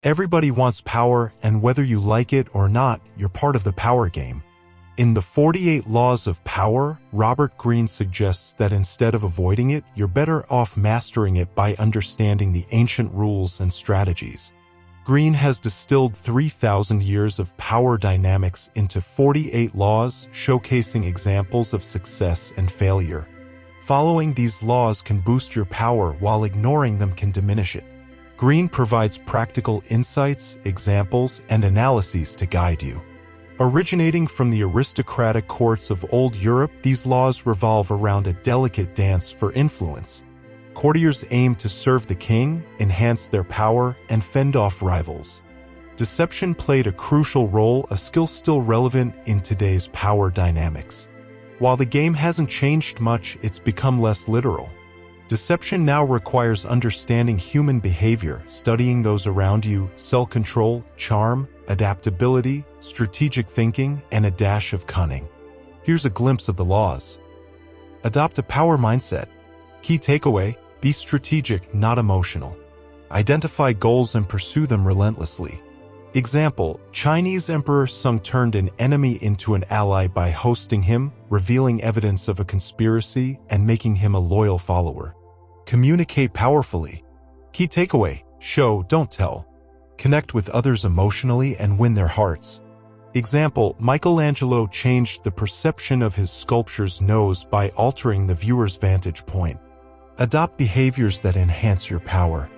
Everybody wants power, and whether you like it or not, you're part of the power game. In the 48 Laws of Power, Robert Greene suggests that instead of avoiding it, you're better off mastering it by understanding the ancient rules and strategies. Greene has distilled 3,000 years of power dynamics into 48 laws, showcasing examples of success and failure. Following these laws can boost your power, while ignoring them can diminish it. Greene provides practical insights, examples, and analyses to guide you. Originating from the aristocratic courts of old Europe, these laws revolve around a delicate dance for influence. Courtiers aim to serve the king, enhance their power, and fend off rivals. Deception played a crucial role, a skill still relevant in today's power dynamics. While the game hasn't changed much, it's become less literal. Deception now requires understanding human behavior, studying those around you, self-control, charm, adaptability, strategic thinking, and a dash of cunning. Here's a glimpse of the laws. Adopt a power mindset. Key takeaway: be strategic, not emotional. Identify goals and pursue them relentlessly. Example: Chinese Emperor Sung turned an enemy into an ally by hosting him, revealing evidence of a conspiracy, and making him a loyal follower. Communicate powerfully. Key takeaway: show, don't tell. Connect with others emotionally and win their hearts. Example: Michelangelo changed the perception of his sculpture's nose by altering the viewer's vantage point. Adopt behaviors that enhance your power.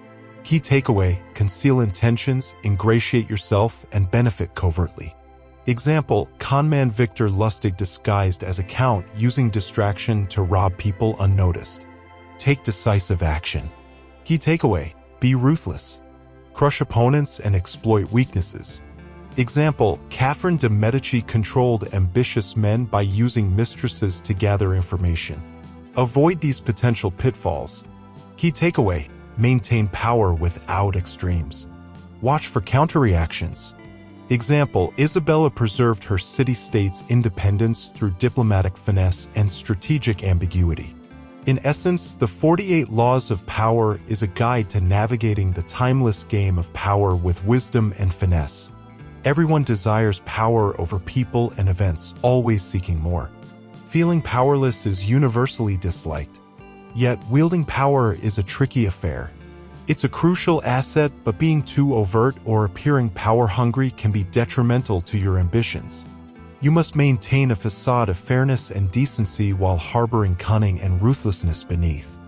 Key takeaway: conceal intentions, ingratiate yourself, and benefit covertly. Example: conman Victor Lustig disguised as a count, using distraction to rob people unnoticed. Take decisive action. Key takeaway: be ruthless. Crush opponents and exploit weaknesses. Example: Catherine de' Medici controlled ambitious men by using mistresses to gather information. Avoid these potential pitfalls. Key takeaway: maintain power without extremes. Watch for counterreactions. Example: Isabella preserved her city-state's independence through diplomatic finesse and strategic ambiguity. In essence, the 48 Laws of Power is a guide to navigating the timeless game of power with wisdom and finesse. Everyone desires power over people and events, always seeking more. Feeling powerless is universally disliked. Yet, wielding power is a tricky affair. It's a crucial asset, but being too overt or appearing power-hungry can be detrimental to your ambitions. You must maintain a facade of fairness and decency while harboring cunning and ruthlessness beneath.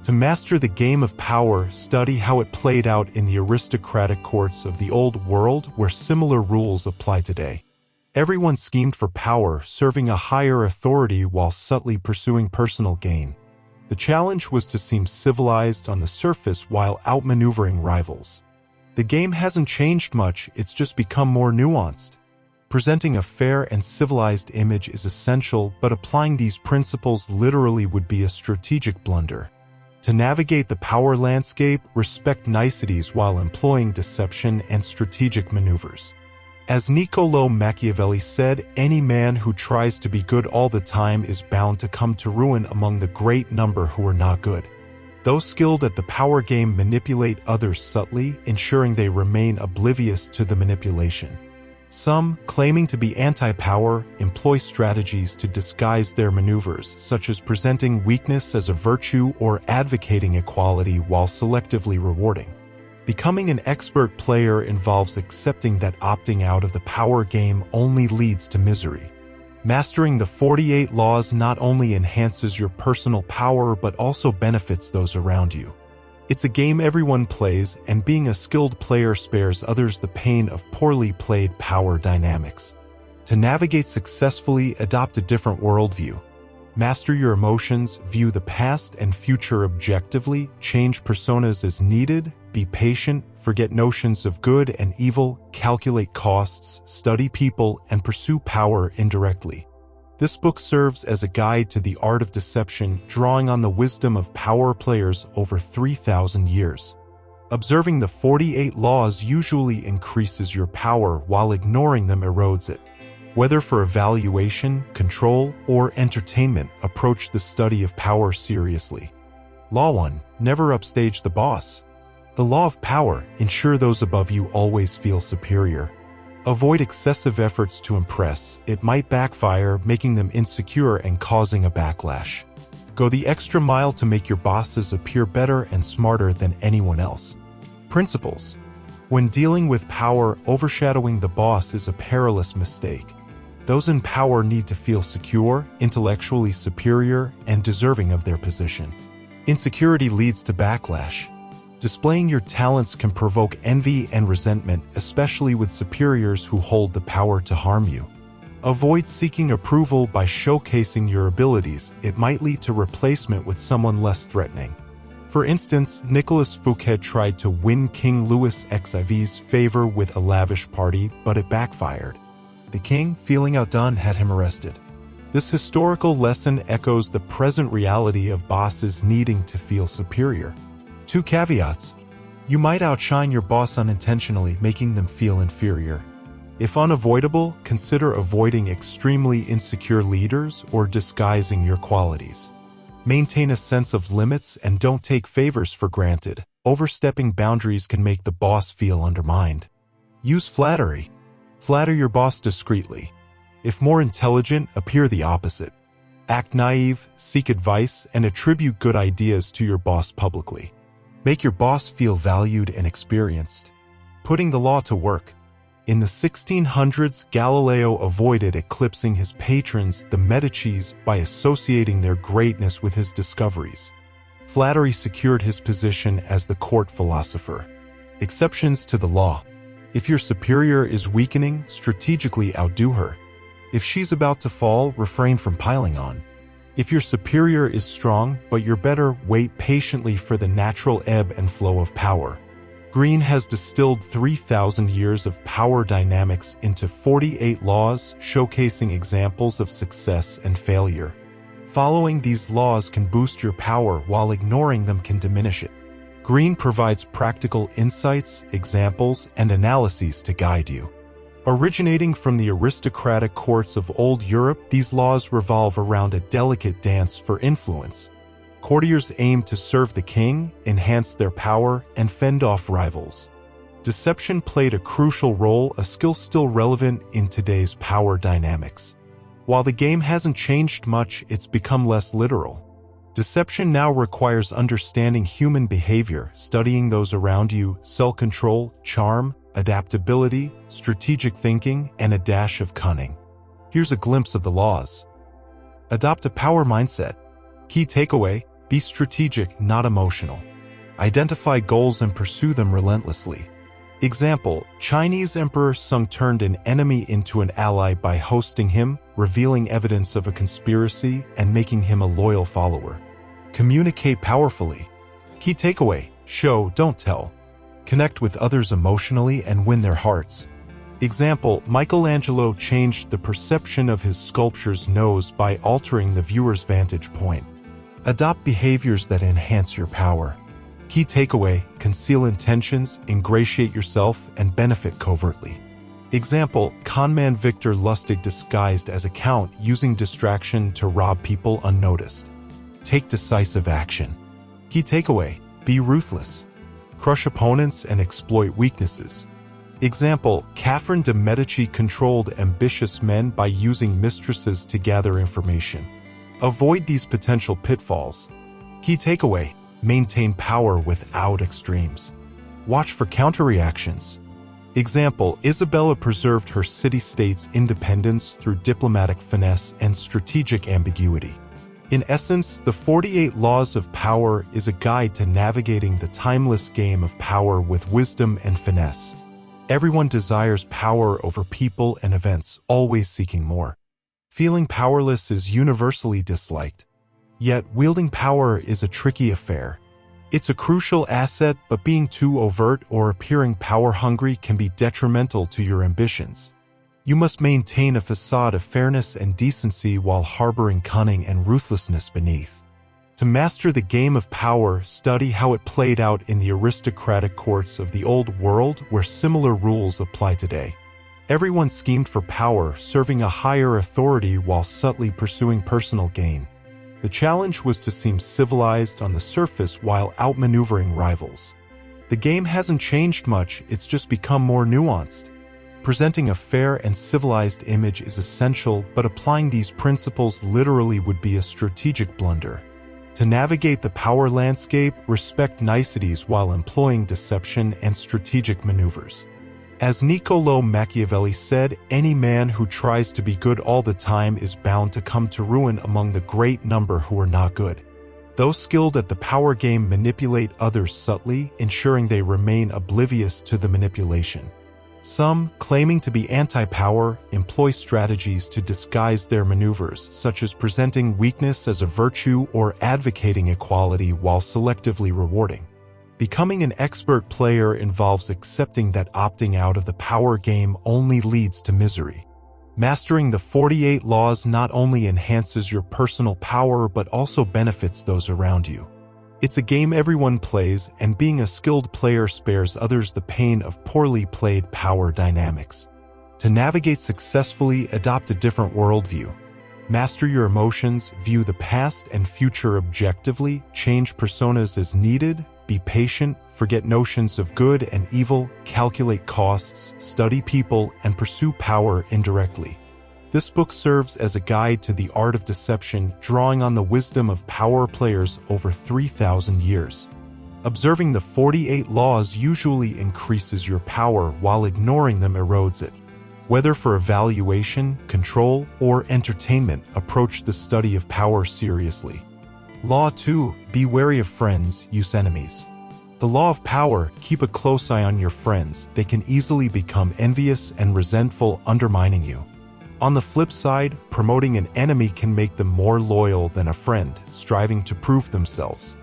To master the game of power, study how it played out in the aristocratic courts of the old world, where similar rules apply today. Everyone schemed for power, serving a higher authority while subtly pursuing personal gain. The challenge was to seem civilized on the surface while outmaneuvering rivals. The game hasn't changed much, it's just become more nuanced. Presenting a fair and civilized image is essential, but applying these principles literally would be a strategic blunder. To navigate the power landscape, respect niceties while employing deception and strategic maneuvers. As Niccolò Machiavelli said, any man who tries to be good all the time is bound to come to ruin among the great number who are not good. Those skilled at the power game manipulate others subtly, ensuring they remain oblivious to the manipulation. Some, claiming to be anti-power, employ strategies to disguise their maneuvers, such as presenting weakness as a virtue or advocating equality while selectively rewarding. Becoming an expert player involves accepting that opting out of the power game only leads to misery. Mastering the 48 laws not only enhances your personal power but also benefits those around you. It's a game everyone plays, and being a skilled player spares others the pain of poorly played power dynamics. To navigate successfully, adopt a different worldview. Master your emotions, view the past and future objectively, change personas as needed, be patient, forget notions of good and evil, calculate costs, study people, and pursue power indirectly. This book serves as a guide to the art of deception, drawing on the wisdom of power players over 3,000 years. Observing the 48 laws usually increases your power, while ignoring them erodes it. Whether for evaluation, control, or entertainment, approach the study of power seriously. Law 1. Never upstage the boss. The law of power: ensure those above you always feel superior. Avoid excessive efforts to impress. It might backfire, making them insecure and causing a backlash. Go the extra mile to make your bosses appear better and smarter than anyone else. Principles: when dealing with power, overshadowing the boss is a perilous mistake. Those in power need to feel secure, intellectually superior, and deserving of their position. Insecurity leads to backlash. Displaying your talents can provoke envy and resentment, especially with superiors who hold the power to harm you. Avoid seeking approval by showcasing your abilities. It might lead to replacement with someone less threatening. For instance, Nicolas Fouquet tried to win King Louis XIV's favor with a lavish party, but it backfired. The king, feeling outdone, had him arrested. This historical lesson echoes the present reality of bosses needing to feel superior. 2 caveats. You might outshine your boss unintentionally, making them feel inferior. If unavoidable, consider avoiding extremely insecure leaders or disguising your qualities. Maintain a sense of limits and don't take favors for granted. Overstepping boundaries can make the boss feel undermined. Use flattery. Flatter your boss discreetly. If more intelligent, appear the opposite. Act naive, seek advice, and attribute good ideas to your boss publicly. Make your boss feel valued and experienced. Putting the law to work. In the 1600s, Galileo avoided eclipsing his patrons, the Medicis, by associating their greatness with his discoveries. Flattery secured his position as the court philosopher. Exceptions to the law. If your superior is weakening, strategically outdo her. If she's about to fall, refrain from piling on. If your superior is strong, but you're better, wait patiently for the natural ebb and flow of power. Green has distilled 3,000 years of power dynamics into 48 laws, showcasing examples of success and failure. Following these laws can boost your power, while ignoring them can diminish it. Green provides practical insights, examples, and analyses to guide you. Originating from the aristocratic courts of old Europe, these laws revolve around a delicate dance for influence. Courtiers aim to serve the king, enhance their power, and fend off rivals. Deception played a crucial role, a skill still relevant in today's power dynamics. While the game hasn't changed much, it's become less literal. Deception now requires understanding human behavior, studying those around you, self-control, charm, adaptability, strategic thinking, and a dash of cunning. Here's a glimpse of the laws. Adopt a power mindset. Key takeaway: be strategic, not emotional. Identify goals and pursue them relentlessly. Example: Chinese Emperor Sung turned an enemy into an ally by hosting him, revealing evidence of a conspiracy, and making him a loyal follower. Communicate powerfully. Key takeaway: show, don't tell. Connect with others emotionally and win their hearts. Example: Michelangelo changed the perception of his sculpture's nose by altering the viewer's vantage point. Adopt behaviors that enhance your power. Key takeaway: conceal intentions, ingratiate yourself, and benefit covertly. Example: conman Victor Lustig disguised as a count, using distraction to rob people unnoticed. Take decisive action. Key takeaway: be ruthless. Crush opponents and exploit weaknesses. Example: Catherine de' Medici controlled ambitious men by using mistresses to gather information. Avoid these potential pitfalls. Key takeaway: maintain power without extremes. Watch for counter-reactions. Example: Isabella preserved her city-state's independence through diplomatic finesse and strategic ambiguity. In essence, the 48 Laws of Power is a guide to navigating the timeless game of power with wisdom and finesse. Everyone desires power over people and events, always seeking more. Feeling powerless is universally disliked. Yet, wielding power is a tricky affair. It's a crucial asset, but being too overt or appearing power-hungry can be detrimental to your ambitions. You must maintain a facade of fairness and decency while harboring cunning and ruthlessness beneath. To master the game of power, study how it played out in the aristocratic courts of the old world, where similar rules apply today. Everyone schemed for power, serving a higher authority while subtly pursuing personal gain. The challenge was to seem civilized on the surface while outmaneuvering rivals. The game hasn't changed much, it's just become more nuanced. Presenting a fair and civilized image is essential, but applying these principles literally would be a strategic blunder. To navigate the power landscape, respect niceties while employing deception and strategic maneuvers. As Niccolò Machiavelli said, any man who tries to be good all the time is bound to come to ruin among the great number who are not good. Those skilled at the power game manipulate others subtly, ensuring they remain oblivious to the manipulation. Some, claiming to be anti-power, employ strategies to disguise their maneuvers, such as presenting weakness as a virtue or advocating equality while selectively rewarding. Becoming an expert player involves accepting that opting out of the power game only leads to misery. Mastering the 48 laws not only enhances your personal power but also benefits those around you. It's a game everyone plays, and being a skilled player spares others the pain of poorly played power dynamics. To navigate successfully, adopt a different worldview. Master your emotions, view the past and future objectively, change personas as needed, be patient, forget notions of good and evil, calculate costs, study people, and pursue power indirectly. This book serves as a guide to the art of deception, drawing on the wisdom of power players over 3,000 years. Observing the 48 laws usually increases your power, while ignoring them erodes it. Whether for evaluation, control, or entertainment, approach the study of power seriously. Law 2. Be wary of friends, use enemies. The law of power: keep a close eye on your friends. They can easily become envious and resentful, undermining you. On the flip side, promoting an enemy can make them more loyal than a friend, striving to prove themselves.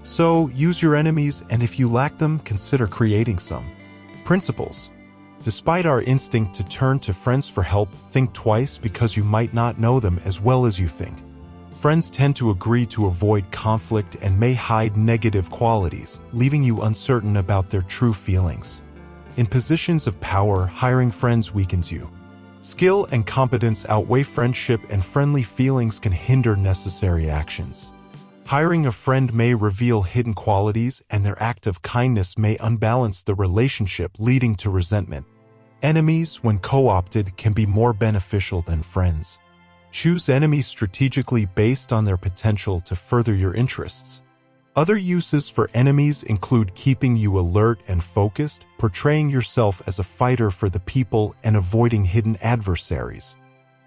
So, use your enemies, and if you lack them, consider creating some. Principles. Despite our instinct to turn to friends for help, think twice because you might not know them as well as you think. Friends tend to agree to avoid conflict and may hide negative qualities, leaving you uncertain about their true feelings. In positions of power, hiring friends weakens you. Skill and competence outweigh friendship, and friendly feelings can hinder necessary actions. Hiring a friend may reveal hidden qualities, and their act of kindness may unbalance the relationship, leading to resentment. Enemies, when co-opted, can be more beneficial than friends. Choose enemies strategically based on their potential to further your interests. Other uses for enemies include keeping you alert and focused, portraying yourself as a fighter for the people, and avoiding hidden adversaries.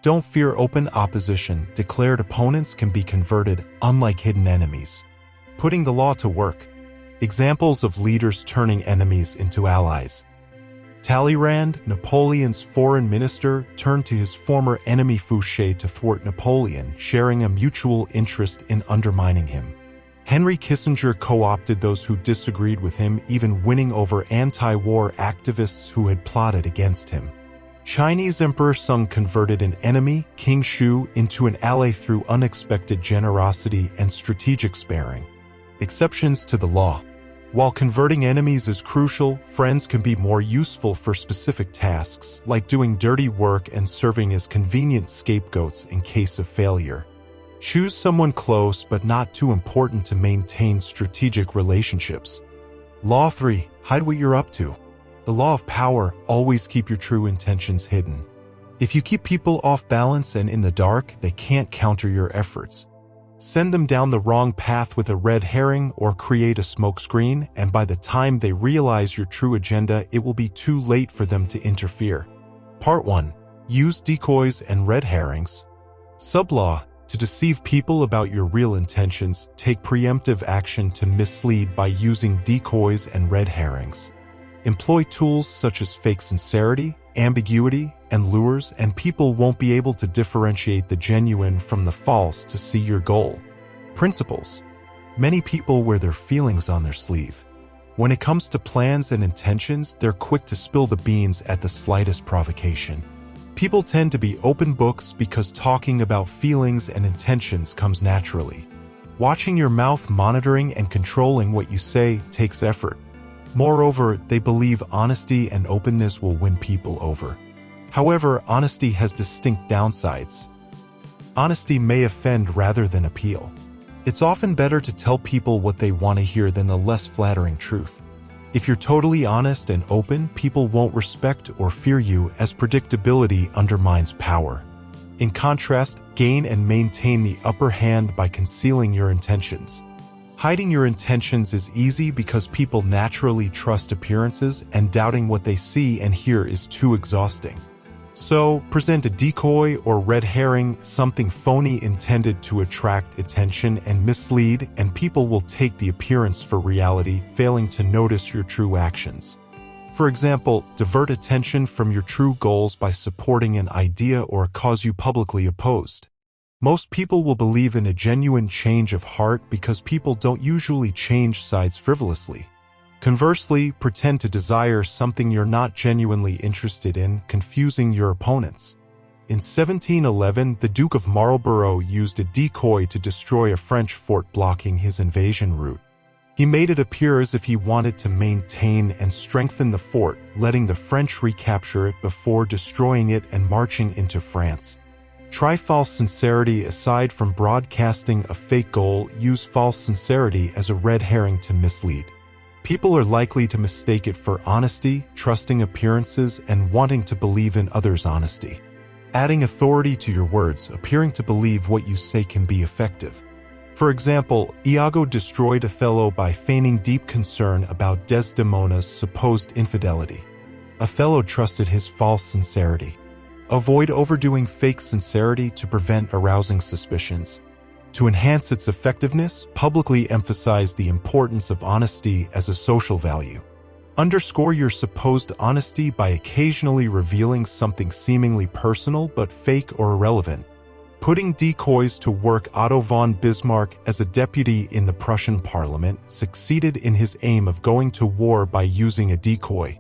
Don't fear open opposition. Declared opponents can be converted, unlike hidden enemies. Putting the law to work. Examples of leaders turning enemies into allies. Talleyrand, Napoleon's foreign minister, turned to his former enemy Fouché to thwart Napoleon, sharing a mutual interest in undermining him. Henry Kissinger co-opted those who disagreed with him, even winning over anti-war activists who had plotted against him. Chinese Emperor Sung converted an enemy, King Shu, into an ally through unexpected generosity and strategic sparing. Exceptions to the law. While converting enemies is crucial, friends can be more useful for specific tasks, like doing dirty work and serving as convenient scapegoats in case of failure. Choose someone close but not too important to maintain strategic relationships. Law 3. Hide what you're up to. The law of power: always keep your true intentions hidden. If you keep people off balance and in the dark, they can't counter your efforts. Send them down the wrong path with a red herring or create a smokescreen, and by the time they realize your true agenda, it will be too late for them to interfere. Part 1. Use decoys and red herrings. Sublaw: to deceive people about your real intentions, take preemptive action to mislead by using decoys and red herrings. Employ tools such as fake sincerity, ambiguity, and lures, and people won't be able to differentiate the genuine from the false to see your goal. Principles. Many people wear their feelings on their sleeve. When it comes to plans and intentions, they're quick to spill the beans at the slightest provocation. People tend to be open books because talking about feelings and intentions comes naturally. Watching your mouth, monitoring and controlling what you say, takes effort. Moreover, they believe honesty and openness will win people over. However, honesty has distinct downsides. Honesty may offend rather than appeal. It's often better to tell people what they want to hear than the less flattering truth. If you're totally honest and open, people won't respect or fear you, as predictability undermines power. In contrast, gain and maintain the upper hand by concealing your intentions. Hiding your intentions is easy because people naturally trust appearances, and doubting what they see and hear is too exhausting. So, present a decoy or red herring, something phony intended to attract attention and mislead, and people will take the appearance for reality, failing to notice your true actions. For example, divert attention from your true goals by supporting an idea or a cause you publicly opposed. Most people will believe in a genuine change of heart because people don't usually change sides frivolously. Conversely, pretend to desire something you're not genuinely interested in, confusing your opponents. In 1711, the Duke of Marlborough used a decoy to destroy a French fort blocking his invasion route. He made it appear as if he wanted to maintain and strengthen the fort, letting the French recapture it before destroying it and marching into France. Try false sincerity. Aside from broadcasting a fake goal, use false sincerity as a red herring to mislead. People are likely to mistake it for honesty, trusting appearances, and wanting to believe in others' honesty. Adding authority to your words, appearing to believe what you say can be effective. For example, Iago destroyed Othello by feigning deep concern about Desdemona's supposed infidelity. Othello trusted his false sincerity. Avoid overdoing fake sincerity to prevent arousing suspicions. To enhance its effectiveness, publicly emphasize the importance of honesty as a social value. Underscore your supposed honesty by occasionally revealing something seemingly personal but fake or irrelevant. Putting decoys to work. Otto von Bismarck, as a deputy in the Prussian parliament, succeeded in his aim of going to war by using a decoy.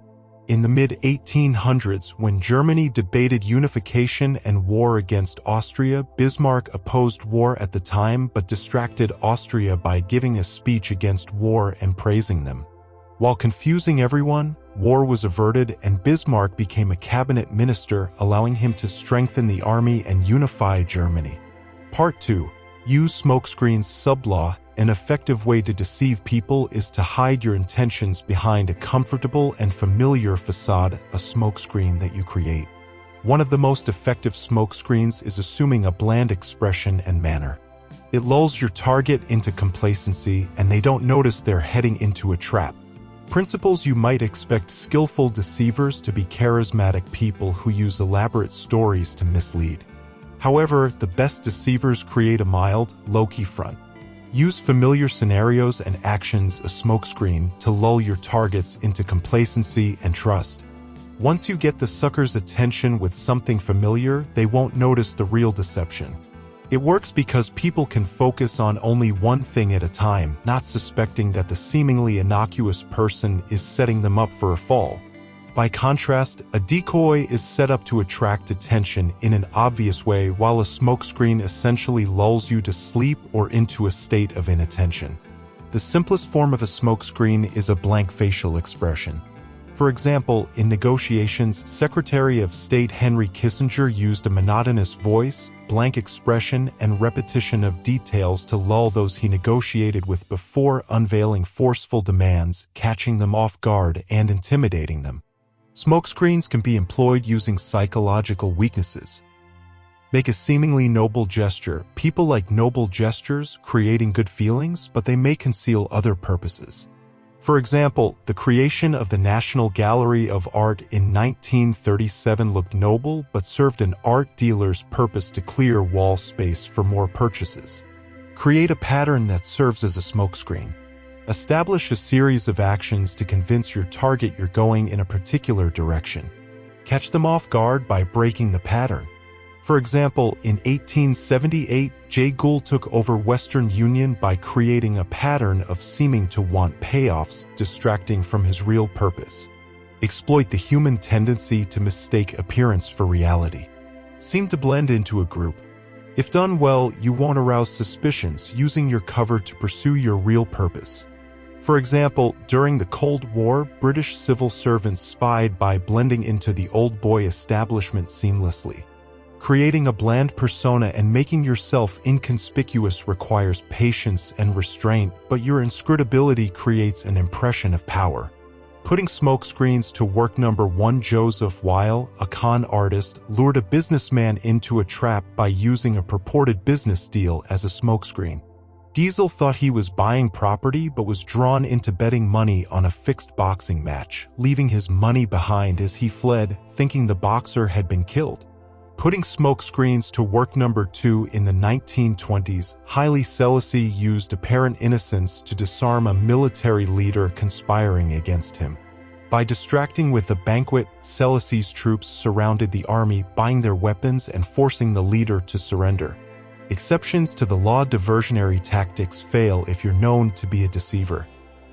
In the mid-1800s, when Germany debated unification and war against Austria, Bismarck opposed war at the time but distracted Austria by giving a speech against war and praising them. While confusing everyone, war was averted and Bismarck became a cabinet minister, allowing him to strengthen the army and unify Germany. Part 2. Use smokescreens. Sublaw. An effective way to deceive people is to hide your intentions behind a comfortable and familiar facade, a smokescreen that you create. One of the most effective smokescreens is assuming a bland expression and manner. It lulls your target into complacency and they don't notice they're heading into a trap. Principles. You might expect skillful deceivers to be charismatic people who use elaborate stories to mislead. However, the best deceivers create a mild, low-key front. Use familiar scenarios and actions, a smokescreen, to lull your targets into complacency and trust. Once you get the sucker's attention with something familiar, they won't notice the real deception. It works because people can focus on only one thing at a time, not suspecting that the seemingly innocuous person is setting them up for a fall. By contrast, a decoy is set up to attract attention in an obvious way, while a smokescreen essentially lulls you to sleep or into a state of inattention. The simplest form of a smokescreen is a blank facial expression. For example, in negotiations, Secretary of State Henry Kissinger used a monotonous voice, blank expression, and repetition of details to lull those he negotiated with before unveiling forceful demands, catching them off guard and intimidating them. Smokescreens can be employed using psychological weaknesses. Make a seemingly noble gesture. People like noble gestures, creating good feelings, but they may conceal other purposes. For example, the creation of the National Gallery of Art in 1937 looked noble but served an art dealer's purpose to clear wall space for more purchases. Create a pattern that serves as a smokescreen. Establish a series of actions to convince your target you're going in a particular direction. Catch them off guard by breaking the pattern. For example, in 1878, Jay Gould took over Western Union by creating a pattern of seeming to want payoffs, distracting from his real purpose. Exploit the human tendency to mistake appearance for reality. Seem to blend into a group. If done well, you won't arouse suspicions, using your cover to pursue your real purpose. For example, during the Cold War, British civil servants spied by blending into the old boy establishment seamlessly. Creating a bland persona and making yourself inconspicuous requires patience and restraint, but your inscrutability creates an impression of power. Putting smokescreens to work. Number 1. Joseph Weil, a con artist, lured a businessman into a trap by using a purported business deal as a smokescreen. Diesel thought he was buying property but was drawn into betting money on a fixed boxing match, leaving his money behind as he fled, thinking the boxer had been killed. Putting smokescreens to work. Number 2. In the 1920s, Haile Selassie used apparent innocence to disarm a military leader conspiring against him. By distracting with a banquet, Selassie's troops surrounded the army, buying their weapons and forcing the leader to surrender. Exceptions to the law: diversionary tactics fail if you're known to be a deceiver.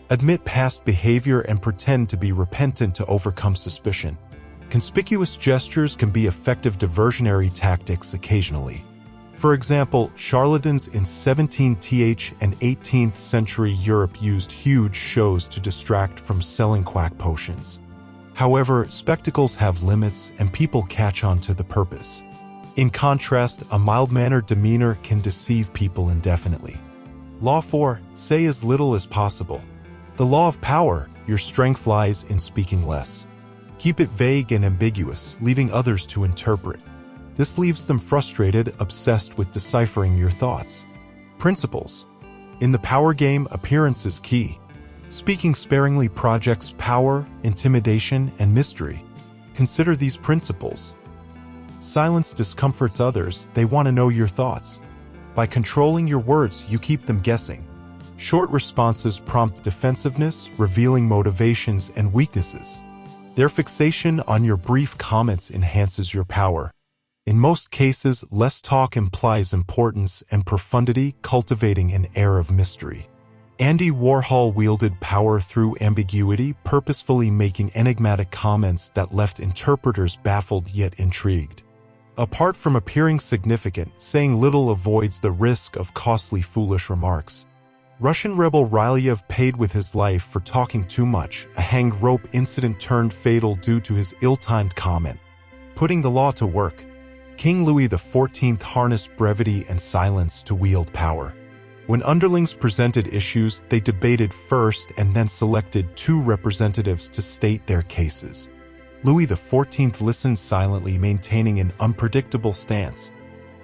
Admit past behavior and pretend to be repentant to overcome suspicion. Conspicuous gestures can be effective diversionary tactics occasionally. For example, charlatans in 17th and 18th century Europe used huge shows to distract from selling quack potions. However, spectacles have limits and people catch on to the purpose. In contrast, a mild-mannered demeanor can deceive people indefinitely. Law 4. Say as little as possible. The law of power: your strength lies in speaking less. Keep it vague and ambiguous, leaving others to interpret. This leaves them frustrated, obsessed with deciphering your thoughts. Principles. In the power game, appearance is key. Speaking sparingly projects power, intimidation, and mystery. Consider these principles. Silence discomforts others; they want to know your thoughts. By controlling your words, you keep them guessing. Short responses prompt defensiveness, revealing motivations and weaknesses. Their fixation on your brief comments enhances your power. In most cases, less talk implies importance and profundity, cultivating an air of mystery. Andy Warhol wielded power through ambiguity, purposefully making enigmatic comments that left interpreters baffled yet intrigued. Apart from appearing significant, saying little avoids the risk of costly, foolish remarks. Russian rebel Ryleyev paid with his life for talking too much. A hanged rope incident turned fatal due to his ill-timed comment. Putting the law to work. King Louis XIV harnessed brevity and silence to wield power. When underlings presented issues, they debated first and then selected 2 representatives to state their cases. Louis XIV listened silently, maintaining an unpredictable stance.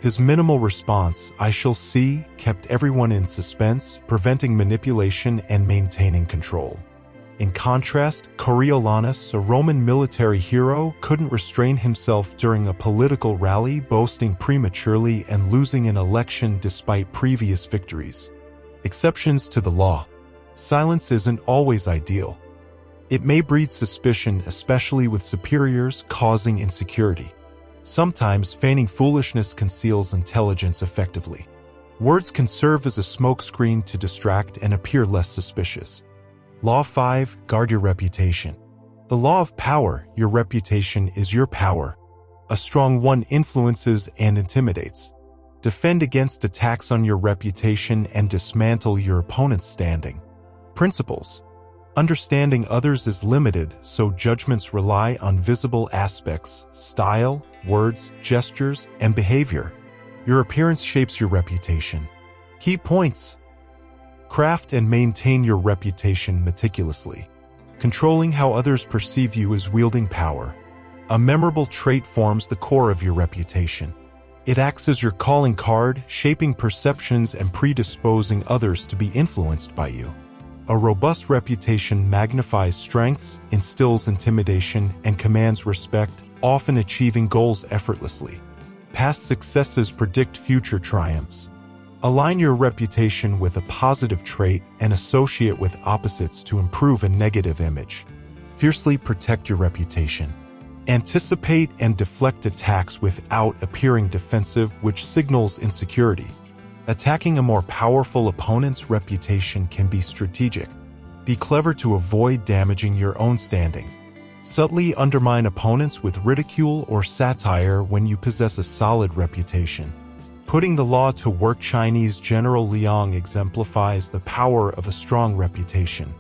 His minimal response, "I shall see," kept everyone in suspense, preventing manipulation and maintaining control. In contrast, Coriolanus, a Roman military hero, couldn't restrain himself during a political rally, boasting prematurely and losing an election despite previous victories. Exceptions to the law. Silence isn't always ideal. It may breed suspicion, especially with superiors, causing insecurity. Sometimes feigning foolishness conceals intelligence effectively. Words can serve as a smokescreen to distract and appear less suspicious. Law 5. Guard your reputation. The law of power: your reputation is your power. A strong one influences and intimidates. Defend against attacks on your reputation and dismantle your opponent's standing. Principles. Understanding others is limited, so judgments rely on visible aspects: style, words, gestures, and behavior. Your appearance shapes your reputation. Key points. Craft and maintain your reputation meticulously. Controlling how others perceive you is wielding power. A memorable trait forms the core of your reputation. It acts as your calling card, shaping perceptions and predisposing others to be influenced by you. A robust reputation magnifies strengths, instills intimidation, and commands respect, often achieving goals effortlessly. Past successes predict future triumphs. Align your reputation with a positive trait and associate with opposites to improve a negative image. Fiercely protect your reputation. Anticipate and deflect attacks without appearing defensive, which signals insecurity. Attacking a more powerful opponent's reputation can be strategic. Be clever to avoid damaging your own standing. Subtly undermine opponents with ridicule or satire when you possess a solid reputation. Putting the law to work. Chinese General Liang exemplifies the power of a strong reputation.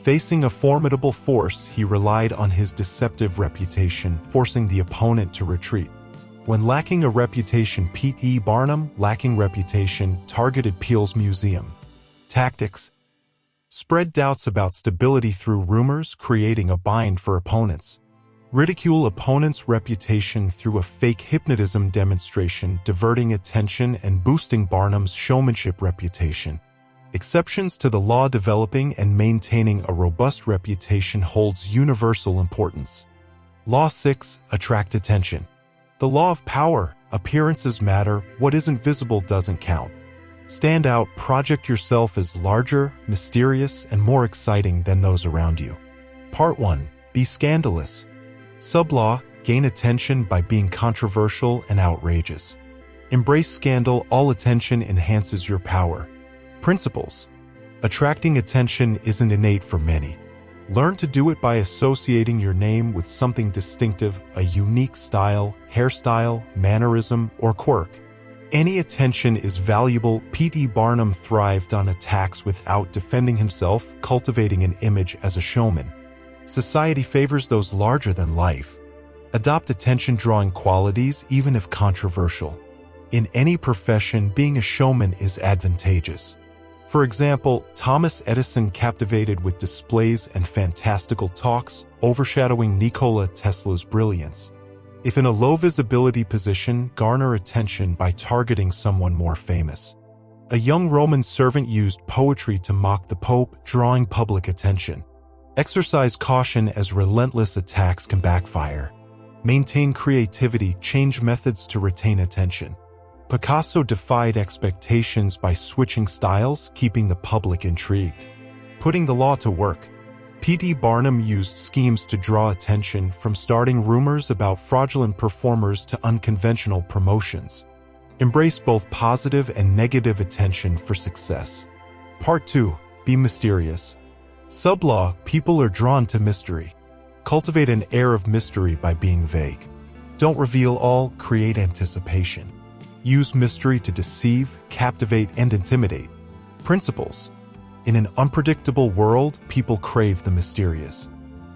Facing a formidable force, he relied on his deceptive reputation, forcing the opponent to retreat. When lacking a reputation, P.T. Barnum, lacking reputation, targeted Peale's museum. Tactics. Spread doubts about stability through rumors, creating a bind for opponents. Ridicule opponents' reputation through a fake hypnotism demonstration, diverting attention and boosting Barnum's showmanship reputation. Exceptions to the law. Developing and maintaining a robust reputation holds universal importance. Law 6. Attract attention. The law of power. Appearances matter. What isn't visible doesn't count. Stand out. Project yourself as larger, mysterious, and more exciting than those around you. Part 1. Be scandalous. Sublaw. Gain attention by being controversial and outrageous. Embrace scandal. All attention enhances your power. Principles. Attracting attention isn't innate for many. Learn to do it by associating your name with something distinctive, a unique style, hairstyle, mannerism, or quirk. Any attention is valuable. P.T. Barnum thrived on attacks without defending himself, cultivating an image as a showman. Society favors those larger than life. Adopt attention-drawing qualities even if controversial. In any profession, being a showman is advantageous. For example, Thomas Edison captivated with displays and fantastical talks, overshadowing Nikola Tesla's brilliance. If in a low-visibility position, garner attention by targeting someone more famous. A young Roman servant used poetry to mock the Pope, drawing public attention. Exercise caution as relentless attacks can backfire. Maintain creativity, change methods to retain attention. Picasso defied expectations by switching styles, keeping the public intrigued. Putting the law to work. P.T. Barnum used schemes to draw attention, from starting rumors about fraudulent performers to unconventional promotions. Embrace both positive and negative attention for success. Part 2. Be mysterious. Sublaw. People are drawn to mystery. Cultivate an air of mystery by being vague. Don't reveal all, create anticipation. Use mystery to deceive, captivate, and intimidate. Principles. In an unpredictable world, people crave the mysterious.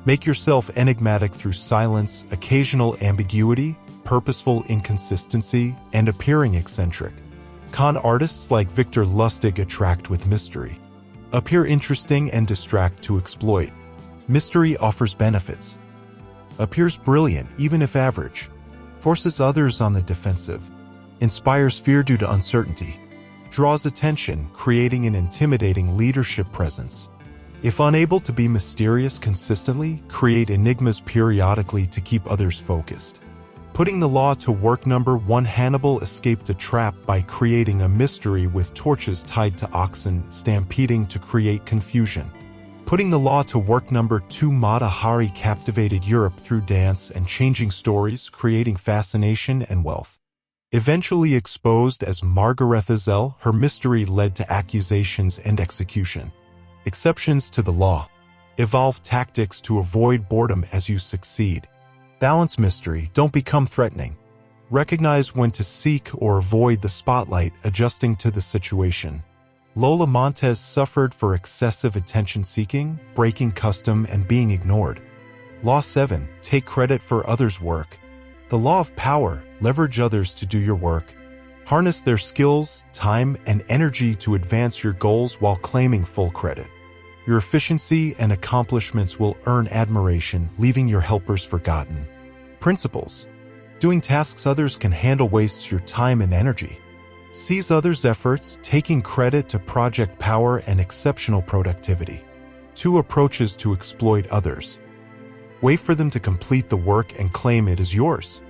Make yourself enigmatic through silence, occasional ambiguity, purposeful inconsistency, and appearing eccentric. Con artists like Victor Lustig attract with mystery. Appear interesting and distract to exploit. Mystery offers benefits. Appears brilliant even if average. Forces others on the defensive. Inspires fear due to uncertainty. Draws attention, creating an intimidating leadership presence. If unable to be mysterious consistently, create enigmas periodically to keep others focused. Putting the law to work. Number 1. Hannibal escaped a trap by creating a mystery with torches tied to oxen, stampeding to create confusion. Putting the law to work. Number 2. Mata Hari captivated Europe through dance and changing stories, creating fascination and wealth. Eventually exposed as Margaretha Zell, her mystery led to accusations and execution. Exceptions to the law. Evolve tactics to avoid boredom as you succeed. Balance mystery, don't become threatening. Recognize when to seek or avoid the spotlight, adjusting to the situation. Lola Montez suffered for excessive attention-seeking, breaking custom, and being ignored. Law 7. Take credit for others' work. The law of power. Leverage others to do your work. Harness their skills, time, and energy to advance your goals while claiming full credit. Your efficiency and accomplishments will earn admiration, leaving your helpers forgotten. Principles. Doing tasks others can handle wastes your time and energy. Seize others' efforts, taking credit to project power and exceptional productivity. 2 approaches to exploit others. Wait for them to complete the work and claim it as yours.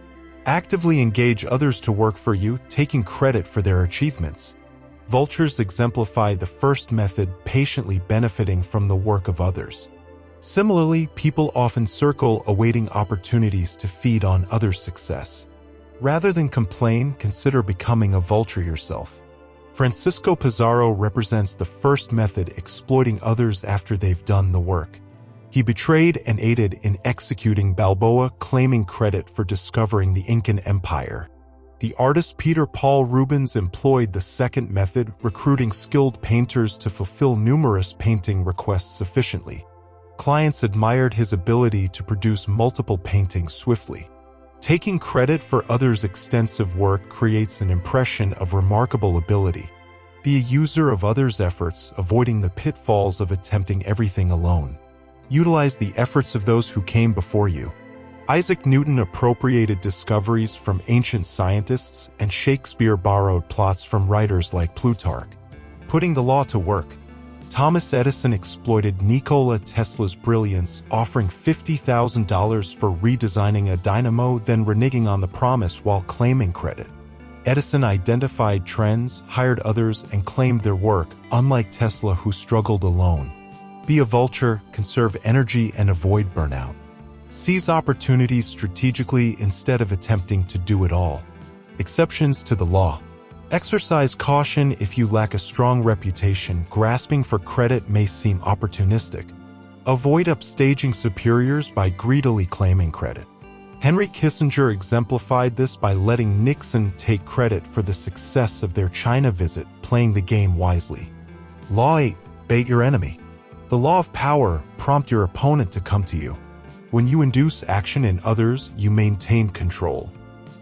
Actively engage others to work for you, taking credit for their achievements. Vultures exemplify the first method, patiently benefiting from the work of others. Similarly, people often circle, awaiting opportunities to feed on others' success. Rather than complain, consider becoming a vulture yourself. Francisco Pizarro represents the first method, exploiting others after they've done the work. He betrayed and aided in executing Balboa, claiming credit for discovering the Incan Empire. The artist Peter Paul Rubens employed the second method, recruiting skilled painters to fulfill numerous painting requests efficiently. Clients admired his ability to produce multiple paintings swiftly. Taking credit for others' extensive work creates an impression of remarkable ability. Be a user of others' efforts, avoiding the pitfalls of attempting everything alone. Utilize the efforts of those who came before you. Isaac Newton appropriated discoveries from ancient scientists, and Shakespeare borrowed plots from writers like Plutarch. Putting the law to work. Thomas Edison exploited Nikola Tesla's brilliance, offering $50,000 for redesigning a dynamo, then reneging on the promise while claiming credit. Edison identified trends, hired others, and claimed their work, unlike Tesla, who struggled alone. Be a vulture, conserve energy, and avoid burnout. Seize opportunities strategically instead of attempting to do it all. Exceptions to the law. Exercise caution if you lack a strong reputation. Grasping for credit may seem opportunistic. Avoid upstaging superiors by greedily claiming credit. Henry Kissinger exemplified this by letting Nixon take credit for the success of their China visit, playing the game wisely. Law 8. Bait your enemy. The law of power. Prompt your opponent to come to you. When you induce action in others, you maintain control.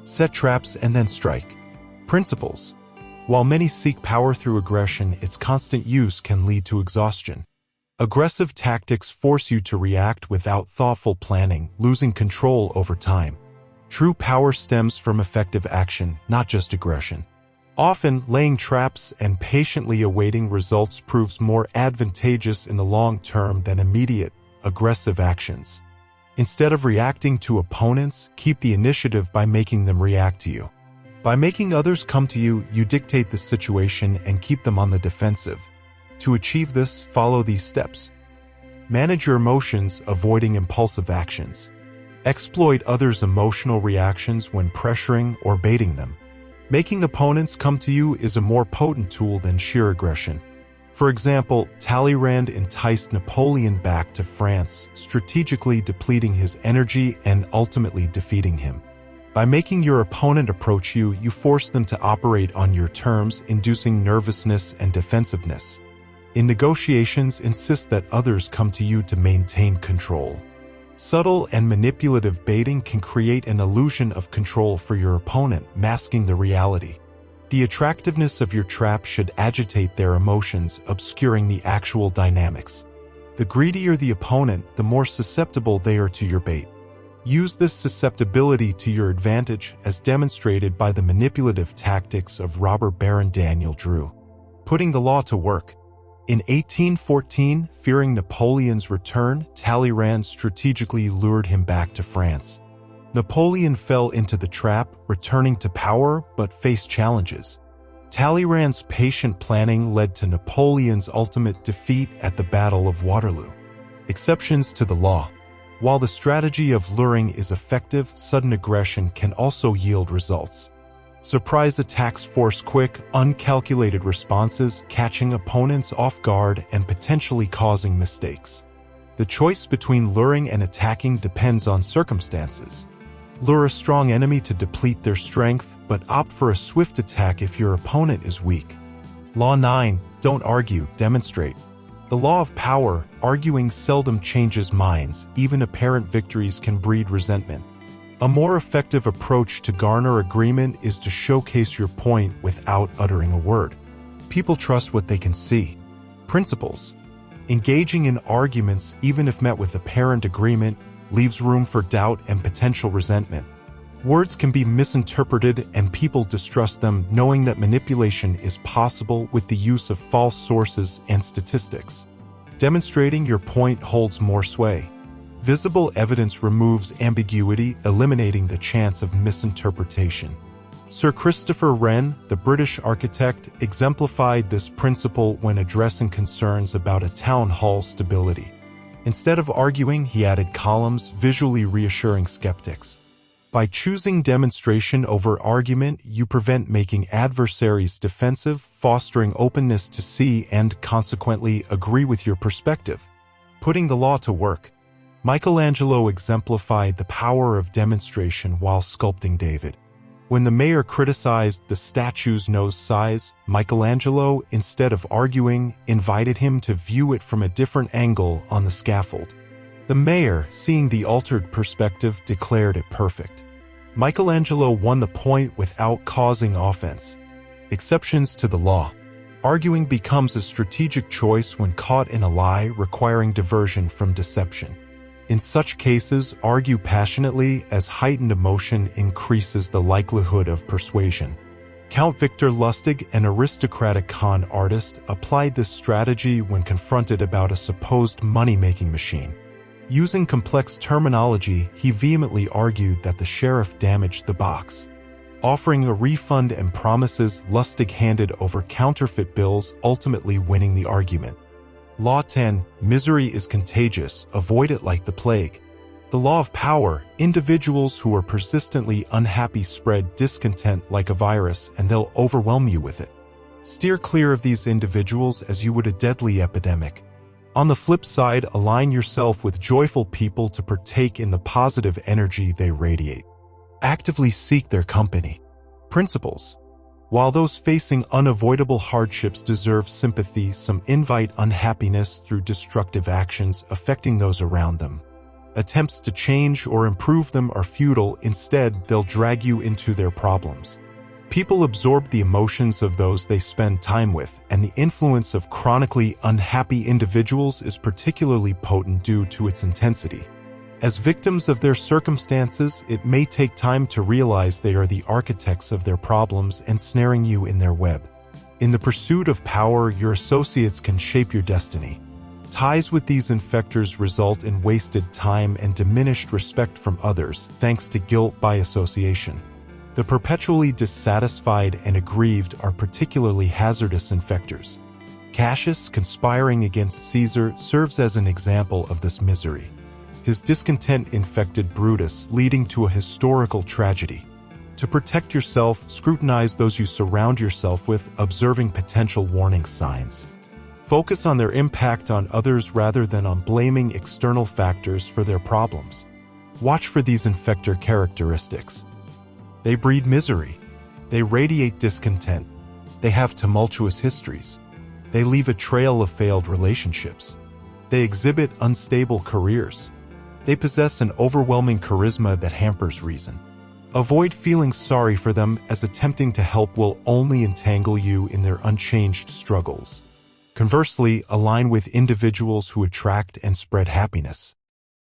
Set traps and then strike. Principles. While many seek power through aggression, its constant use can lead to exhaustion. Aggressive tactics force you to react without thoughtful planning, losing control over time. True power stems from effective action, not just aggression. Often, laying traps and patiently awaiting results proves more advantageous in the long term than immediate, aggressive actions. Instead of reacting to opponents, keep the initiative by making them react to you. By making others come to you, you dictate the situation and keep them on the defensive. To achieve this, follow these steps. Manage your emotions, avoiding impulsive actions. Exploit others' emotional reactions when pressuring or baiting them. Making opponents come to you is a more potent tool than sheer aggression. For example, Talleyrand enticed Napoleon back to France, strategically depleting his energy and ultimately defeating him. By making your opponent approach you, you force them to operate on your terms, inducing nervousness and defensiveness. In negotiations, insist that others come to you to maintain control. Subtle and manipulative baiting can create an illusion of control for your opponent, masking the reality. The attractiveness of your trap should agitate their emotions, obscuring the actual dynamics. The greedier the opponent, the more susceptible they are to your bait. Use this susceptibility to your advantage, as demonstrated by the manipulative tactics of robber baron Daniel Drew. Putting the law to work. In 1814, fearing Napoleon's return, Talleyrand strategically lured him back to France. Napoleon fell into the trap, returning to power, but faced challenges. Talleyrand's patient planning led to Napoleon's ultimate defeat at the Battle of Waterloo. Exceptions to the law. While the strategy of luring is effective, sudden aggression can also yield results. Surprise attacks force quick, uncalculated responses, catching opponents off guard and potentially causing mistakes. The choice between luring and attacking depends on circumstances. Lure a strong enemy to deplete their strength, but opt for a swift attack if your opponent is weak. Law 9. Don't argue, demonstrate. The law of power. Arguing seldom changes minds. Even apparent victories can breed resentment. A more effective approach to garner agreement is to showcase your point without uttering a word. People trust what they can see. Principles. Engaging in arguments, even if met with apparent agreement, leaves room for doubt and potential resentment. Words can be misinterpreted and people distrust them, knowing that manipulation is possible with the use of false sources and statistics. Demonstrating your point holds more sway. Visible evidence removes ambiguity, eliminating the chance of misinterpretation. Sir Christopher Wren, the British architect, exemplified this principle when addressing concerns about a town hall stability. Instead of arguing, he added columns, visually reassuring skeptics. By choosing demonstration over argument, you prevent making adversaries defensive, fostering openness to see and, consequently, agree with your perspective. Putting the law to work. Michelangelo exemplified the power of demonstration while sculpting David. When the mayor criticized the statue's nose size, Michelangelo, instead of arguing, invited him to view it from a different angle on the scaffold. The mayor, seeing the altered perspective, declared it perfect. Michelangelo won the point without causing offense. Exceptions to the law. Arguing becomes a strategic choice when caught in a lie, requiring diversion from deception. In such cases, argue passionately, as heightened emotion increases the likelihood of persuasion. Count Victor Lustig, an aristocratic con artist, applied this strategy when confronted about a supposed money-making machine. Using complex terminology, he vehemently argued that the sheriff damaged the box. Offering a refund and promises, Lustig handed over counterfeit bills, ultimately winning the argument. Law 10. Misery is contagious. Avoid it like the plague. The law of power. Individuals who are persistently unhappy spread discontent like a virus, and they'll overwhelm you with it. Steer clear of these individuals as you would a deadly epidemic. On the flip side, align yourself with joyful people to partake in the positive energy they radiate. Actively seek their company. Principles. While those facing unavoidable hardships deserve sympathy, some invite unhappiness through destructive actions affecting those around them. Attempts to change or improve them are futile. Instead, they'll drag you into their problems. People absorb the emotions of those they spend time with, and the influence of chronically unhappy individuals is particularly potent due to its intensity. As victims of their circumstances, it may take time to realize they are the architects of their problems, ensnaring you in their web. In the pursuit of power, your associates can shape your destiny. Ties with these infectors result in wasted time and diminished respect from others, thanks to guilt by association. The perpetually dissatisfied and aggrieved are particularly hazardous infectors. Cassius, conspiring against Caesar, serves as an example of this misery. His discontent infected Brutus, leading to a historical tragedy. To protect yourself, scrutinize those you surround yourself with, observing potential warning signs. Focus on their impact on others rather than on blaming external factors for their problems. Watch for these infector characteristics. They breed misery. They radiate discontent. They have tumultuous histories. They leave a trail of failed relationships. They exhibit unstable careers. They possess an overwhelming charisma that hampers reason. Avoid feeling sorry for them, as attempting to help will only entangle you in their unchanged struggles. Conversely, align with individuals who attract and spread happiness.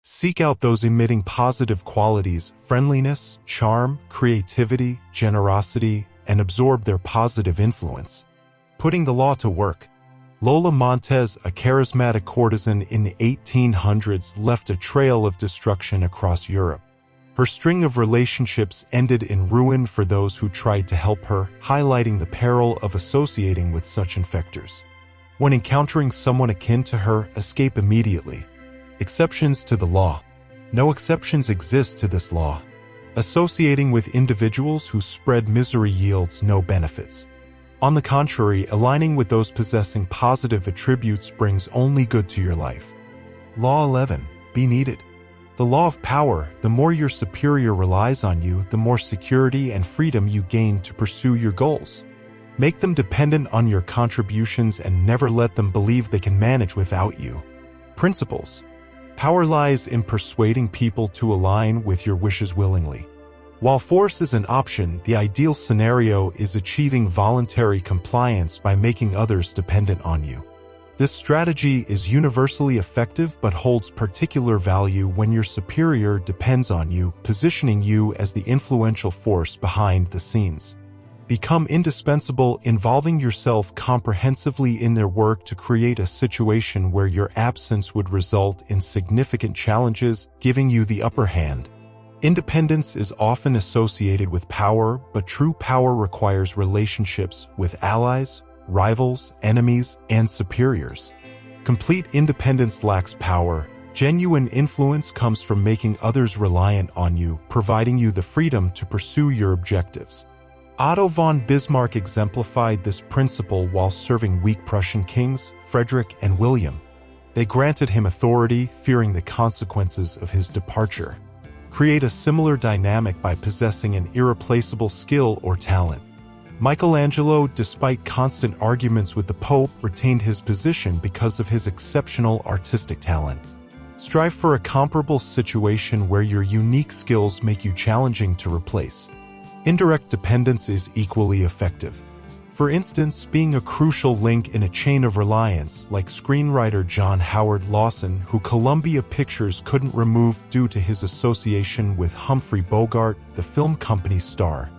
Seek out those emitting positive qualities, friendliness, charm, creativity, generosity, and absorb their positive influence. Putting the law to work. Lola Montez, a charismatic courtesan in the 1800s, left a trail of destruction across Europe. Her string of relationships ended in ruin for those who tried to help her, highlighting the peril of associating with such infectors. When encountering someone akin to her, escape immediately. Exceptions to the law. No exceptions exist to this law. Associating with individuals who spread misery yields no benefits. On the contrary, aligning with those possessing positive attributes brings only good to your life. Law 11. Be needed. The law of power. The more your superior relies on you, the more security and freedom you gain to pursue your goals. Make them dependent on your contributions and never let them believe they can manage without you. Principles. Power lies in persuading people to align with your wishes willingly. While force is an option, the ideal scenario is achieving voluntary compliance by making others dependent on you. This strategy is universally effective but holds particular value when your superior depends on you, positioning you as the influential force behind the scenes. Become indispensable, involving yourself comprehensively in their work to create a situation where your absence would result in significant challenges, giving you the upper hand. Independence is often associated with power, but true power requires relationships with allies, rivals, enemies, and superiors. Complete independence lacks power. Genuine influence comes from making others reliant on you, providing you the freedom to pursue your objectives. Otto von Bismarck exemplified this principle while serving weak Prussian kings, Frederick and William. They granted him authority, fearing the consequences of his departure. Create a similar dynamic by possessing an irreplaceable skill or talent. Michelangelo, despite constant arguments with the Pope, retained his position because of his exceptional artistic talent. Strive for a comparable situation where your unique skills make you challenging to replace. Indirect dependence is equally effective. For instance, being a crucial link in a chain of reliance, like screenwriter John Howard Lawson, who Columbia Pictures couldn't remove due to his association with Humphrey Bogart, the film company's star.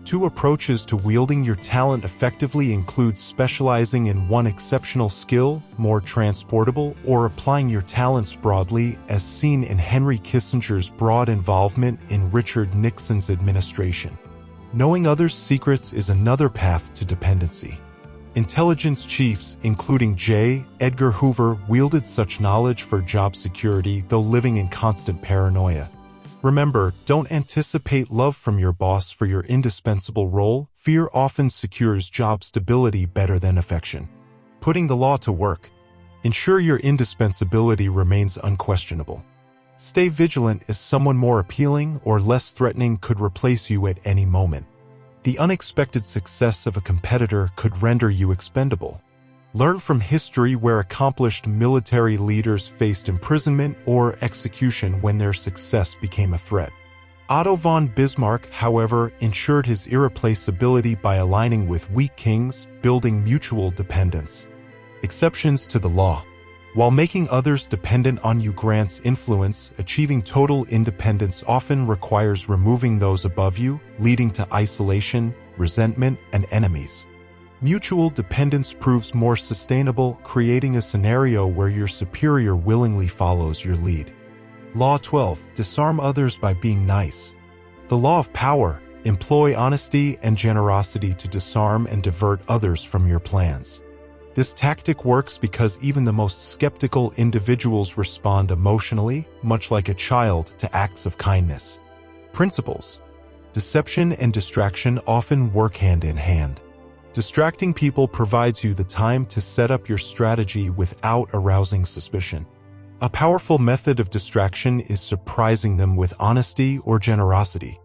2 approaches to wielding your talent effectively include specializing in one exceptional skill, more transportable, or applying your talents broadly, as seen in Henry Kissinger's broad involvement in Richard Nixon's administration. Knowing others' secrets is another path to dependency. Intelligence chiefs, including J. Edgar Hoover, wielded such knowledge for job security, though living in constant paranoia. Remember, don't anticipate love from your boss for your indispensable role. Fear often secures job stability better than affection. Putting the law to work. Ensure your indispensability remains unquestionable. Stay vigilant, as someone more appealing or less threatening could replace you at any moment. The unexpected success of a competitor could render you expendable. Learn from history where accomplished military leaders faced imprisonment or execution when their success became a threat. Otto von Bismarck, however, ensured his irreplaceability by aligning with weak kings, building mutual dependence. Exceptions to the law. While making others dependent on you grants influence, achieving total independence often requires removing those above you, leading to isolation, resentment, and enemies. Mutual dependence proves more sustainable, creating a scenario where your superior willingly follows your lead. Law 12. Disarm others by being nice. The law of power. Employ honesty and generosity to disarm and divert others from your plans. This tactic works because even the most skeptical individuals respond emotionally, much like a child, to acts of kindness. Principles. Deception and distraction often work hand in hand. Distracting people provides you the time to set up your strategy without arousing suspicion. A powerful method of distraction is surprising them with honesty or generosity.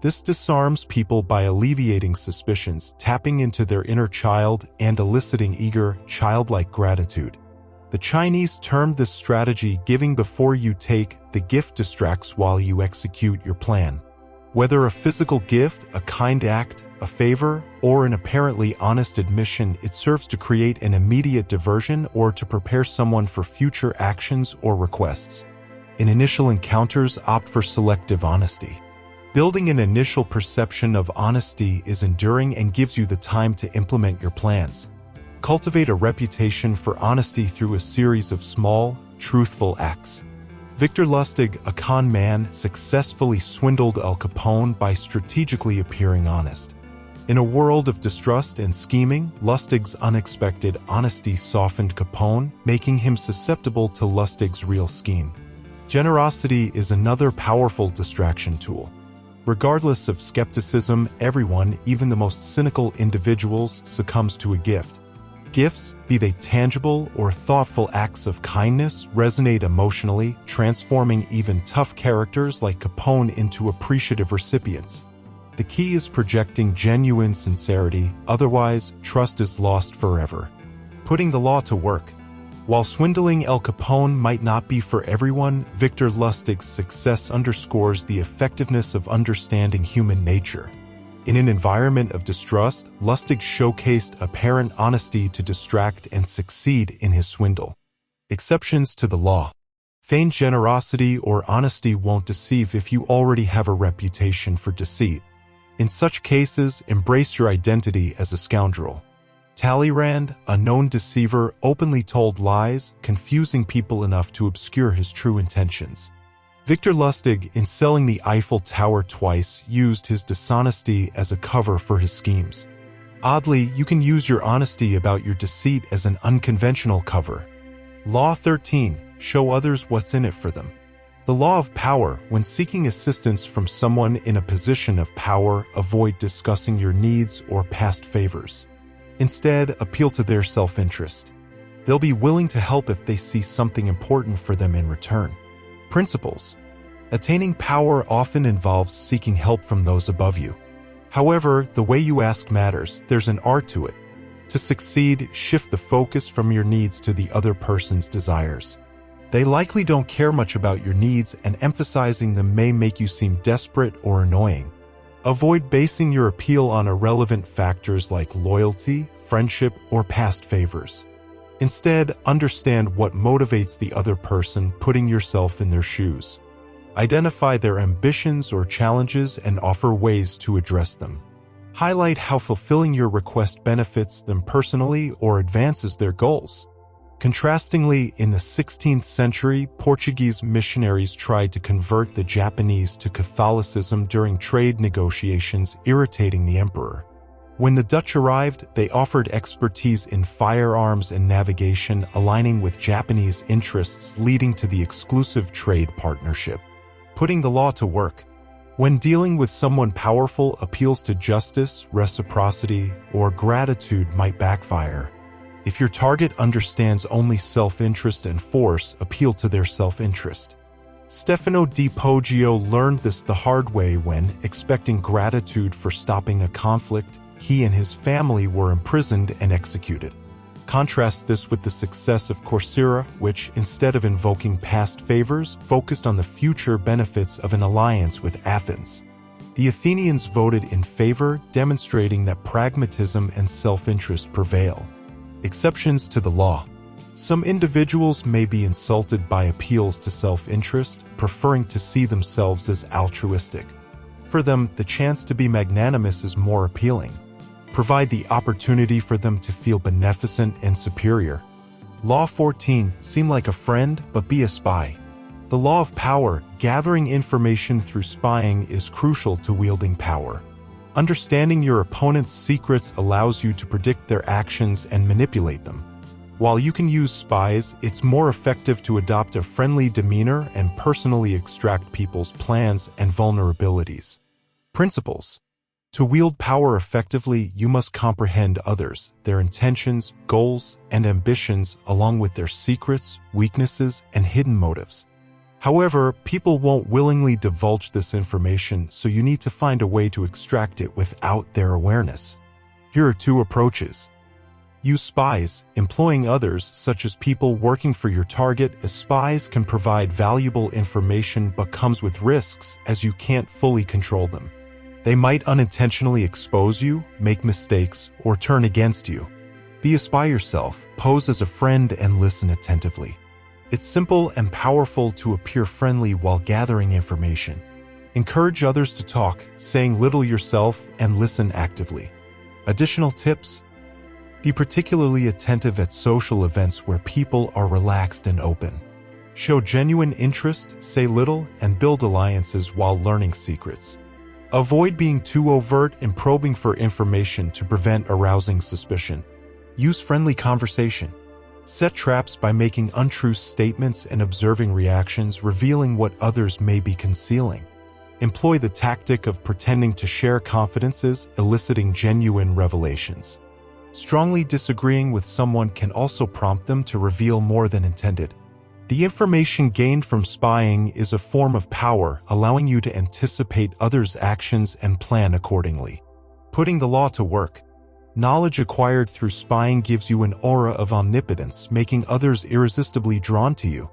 This disarms people by alleviating suspicions, tapping into their inner child, and eliciting eager, childlike gratitude. The Chinese termed this strategy giving before you take. The gift distracts while you execute your plan. Whether a physical gift, a kind act, a favor, or an apparently honest admission, it serves to create an immediate diversion or to prepare someone for future actions or requests. In initial encounters, opt for selective honesty. Building an initial perception of honesty is enduring and gives you the time to implement your plans. Cultivate a reputation for honesty through a series of small, truthful acts. Victor Lustig, a con man, successfully swindled Al Capone by strategically appearing honest. In a world of distrust and scheming, Lustig's unexpected honesty softened Capone, making him susceptible to Lustig's real scheme. Generosity is another powerful distraction tool. Regardless of skepticism, everyone, even the most cynical individuals, succumbs to a gift. Gifts, be they tangible or thoughtful acts of kindness, resonate emotionally, transforming even tough characters like Capone into appreciative recipients. The key is projecting genuine sincerity, otherwise, trust is lost forever. Putting the law to work. While swindling Al Capone might not be for everyone, Victor Lustig's success underscores the effectiveness of understanding human nature. In an environment of distrust, Lustig showcased apparent honesty to distract and succeed in his swindle. Exceptions to the law. Feigned generosity or honesty won't deceive if you already have a reputation for deceit. In such cases, embrace your identity as a scoundrel. Talleyrand, a known deceiver, openly told lies, confusing people enough to obscure his true intentions. Victor Lustig, in selling the Eiffel Tower twice, used his dishonesty as a cover for his schemes. Oddly, you can use your honesty about your deceit as an unconventional cover. Law 13. Show others what's in it for them. The law of power. When seeking assistance from someone in a position of power, avoid discussing your needs or past favors. Instead, appeal to their self-interest. They'll be willing to help if they see something important for them in return. Principles. Attaining power often involves seeking help from those above you. However, the way you ask matters. There's an art to it. To succeed, shift the focus from your needs to the other person's desires. They likely don't care much about your needs, and emphasizing them may make you seem desperate or annoying. Avoid basing your appeal on irrelevant factors like loyalty, friendship, or past favors. Instead, understand what motivates the other person, putting yourself in their shoes. Identify their ambitions or challenges and offer ways to address them. Highlight how fulfilling your request benefits them personally or advances their goals. Contrastingly, in the 16th century, Portuguese missionaries tried to convert the Japanese to Catholicism during trade negotiations, irritating the emperor. When the Dutch arrived, they offered expertise in firearms and navigation, aligning with Japanese interests, leading to the exclusive trade partnership. Putting the law to work. When dealing with someone powerful, appeals to justice, reciprocity, or gratitude might backfire. If your target understands only self-interest and force, appeal to their self-interest. Stefano di Poggio learned this the hard way when, expecting gratitude for stopping a conflict, he and his family were imprisoned and executed. Contrast this with the success of Corcyra, which, instead of invoking past favors, focused on the future benefits of an alliance with Athens. The Athenians voted in favor, demonstrating that pragmatism and self-interest prevail. Exceptions to the law. Some individuals may be insulted by appeals to self-interest, preferring to see themselves as altruistic. For them, the chance to be magnanimous is more appealing. Provide the opportunity for them to feel beneficent and superior. Law 14. Seem like a friend, but be a spy. The law of power, gathering information through spying, is crucial to wielding power. Understanding your opponent's secrets allows you to predict their actions and manipulate them. While you can use spies, it's more effective to adopt a friendly demeanor and personally extract people's plans and vulnerabilities. Principles. To wield power effectively, you must comprehend others, their intentions, goals, and ambitions, along with their secrets, weaknesses, and hidden motives. However, people won't willingly divulge this information, so you need to find a way to extract it without their awareness. Here are 2 approaches. Use spies, employing others, such as people working for your target, as spies can provide valuable information but comes with risks, as you can't fully control them. They might unintentionally expose you, make mistakes, or turn against you. Be a spy yourself, pose as a friend, and listen attentively. It's simple and powerful to appear friendly while gathering information. Encourage others to talk, saying little yourself, and listen actively. Additional tips. Be particularly attentive at social events where people are relaxed and open. Show genuine interest, say little, and build alliances while learning secrets. Avoid being too overt and probing for information to prevent arousing suspicion. Use friendly conversation. Set traps by making untrue statements and observing reactions, revealing what others may be concealing. Employ the tactic of pretending to share confidences, eliciting genuine revelations. Strongly disagreeing with someone can also prompt them to reveal more than intended. The information gained from spying is a form of power, allowing you to anticipate others' actions and plan accordingly. Putting the law to work. Knowledge acquired through spying gives you an aura of omnipotence, making others irresistibly drawn to you.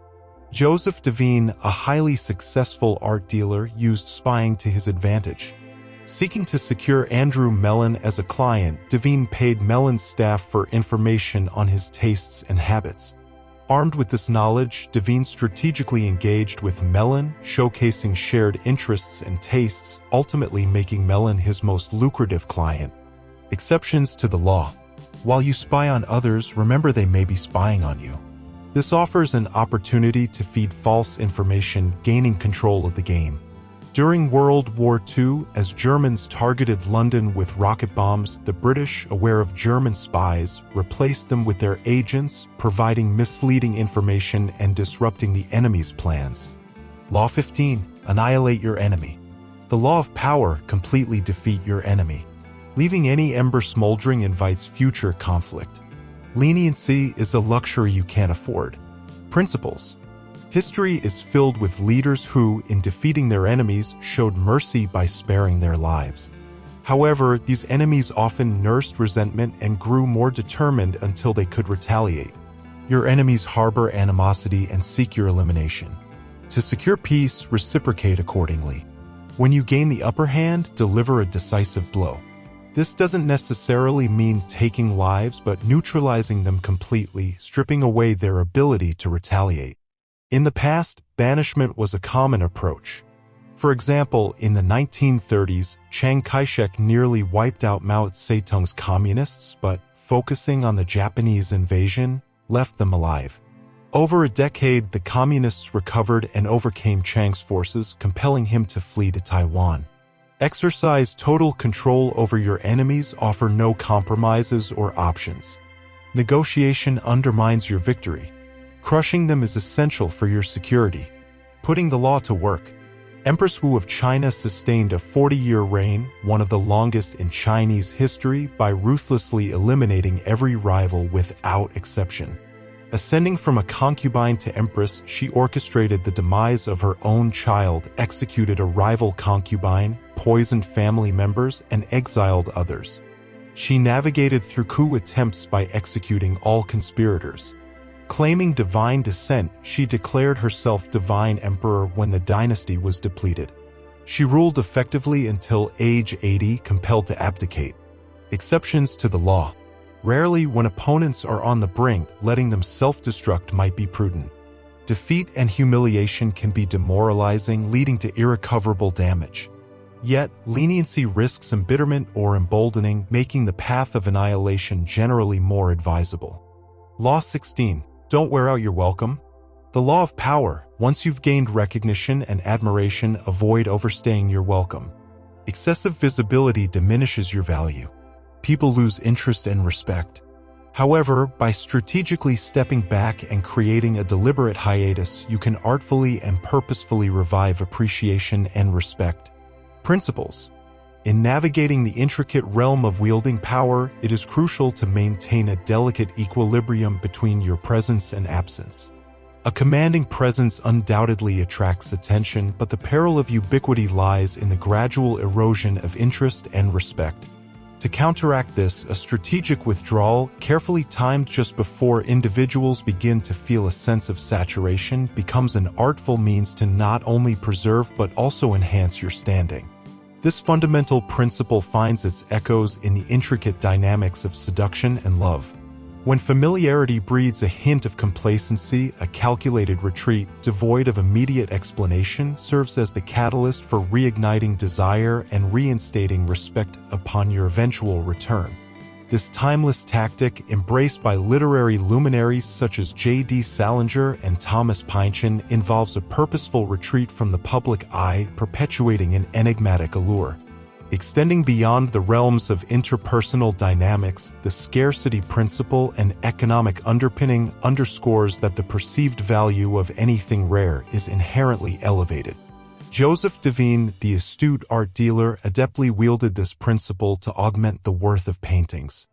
Joseph Devine, a highly successful art dealer, used spying to his advantage. Seeking to secure Andrew Mellon as a client, Devine paid Mellon's staff for information on his tastes and habits. Armed with this knowledge, Devine strategically engaged with Mellon, showcasing shared interests and tastes, ultimately making Mellon his most lucrative client. Exceptions to the law. While you spy on others, remember they may be spying on you. This offers an opportunity to feed false information, gaining control of the game. During World War II, as Germans targeted London with rocket bombs, the British, aware of German spies, replaced them with their agents, providing misleading information and disrupting the enemy's plans. Law 15. Annihilate your enemy. The law of power, completely defeat your enemy. Leaving any ember smoldering invites future conflict. Leniency is a luxury you can't afford. Principles. History is filled with leaders who, in defeating their enemies, showed mercy by sparing their lives. However, these enemies often nursed resentment and grew more determined until they could retaliate. Your enemies harbor animosity and seek your elimination. To secure peace, reciprocate accordingly. When you gain the upper hand, deliver a decisive blow. This doesn't necessarily mean taking lives, but neutralizing them completely, stripping away their ability to retaliate. In the past, banishment was a common approach. For example, in the 1930s, Chiang Kai-shek nearly wiped out Mao Zedong's communists, but focusing on the Japanese invasion, left them alive. Over a decade, the communists recovered and overcame Chiang's forces, compelling him to flee to Taiwan. Exercise total control over your enemies, offer no compromises or options. Negotiation undermines your victory. Crushing them is essential for your security. Putting the law to work. Empress Wu of China sustained a 40-year reign, one of the longest in Chinese history, by ruthlessly eliminating every rival without exception. Ascending from a concubine to empress, she orchestrated the demise of her own child, executed a rival concubine, poisoned family members, and exiled others. She navigated through coup attempts by executing all conspirators. Claiming divine descent, she declared herself divine emperor when the dynasty was depleted. She ruled effectively until age 80, compelled to abdicate. Exceptions to the law. Rarely, when opponents are on the brink, letting them self-destruct might be prudent. Defeat and humiliation can be demoralizing, leading to irrecoverable damage. Yet, leniency risks embitterment or emboldening, making the path of annihilation generally more advisable. Law 16. Don't wear out your welcome. The law of power. Once you've gained recognition and admiration, avoid overstaying your welcome. Excessive visibility diminishes your value. People lose interest and respect. However, by strategically stepping back and creating a deliberate hiatus, you can artfully and purposefully revive appreciation and respect. Principles. In navigating the intricate realm of wielding power, it is crucial to maintain a delicate equilibrium between your presence and absence. A commanding presence undoubtedly attracts attention, but the peril of ubiquity lies in the gradual erosion of interest and respect. To counteract this, a strategic withdrawal, carefully timed just before individuals begin to feel a sense of saturation, becomes an artful means to not only preserve but also enhance your standing. This fundamental principle finds its echoes in the intricate dynamics of seduction and love. When familiarity breeds a hint of complacency, a calculated retreat, devoid of immediate explanation, serves as the catalyst for reigniting desire and reinstating respect upon your eventual return. This timeless tactic, embraced by literary luminaries such as J.D. Salinger and Thomas Pynchon, involves a purposeful retreat from the public eye, perpetuating an enigmatic allure. Extending beyond the realms of interpersonal dynamics, the scarcity principle and economic underpinning underscores that the perceived value of anything rare is inherently elevated. Joseph Devine, the astute art dealer, adeptly wielded this principle to augment the worth of paintings.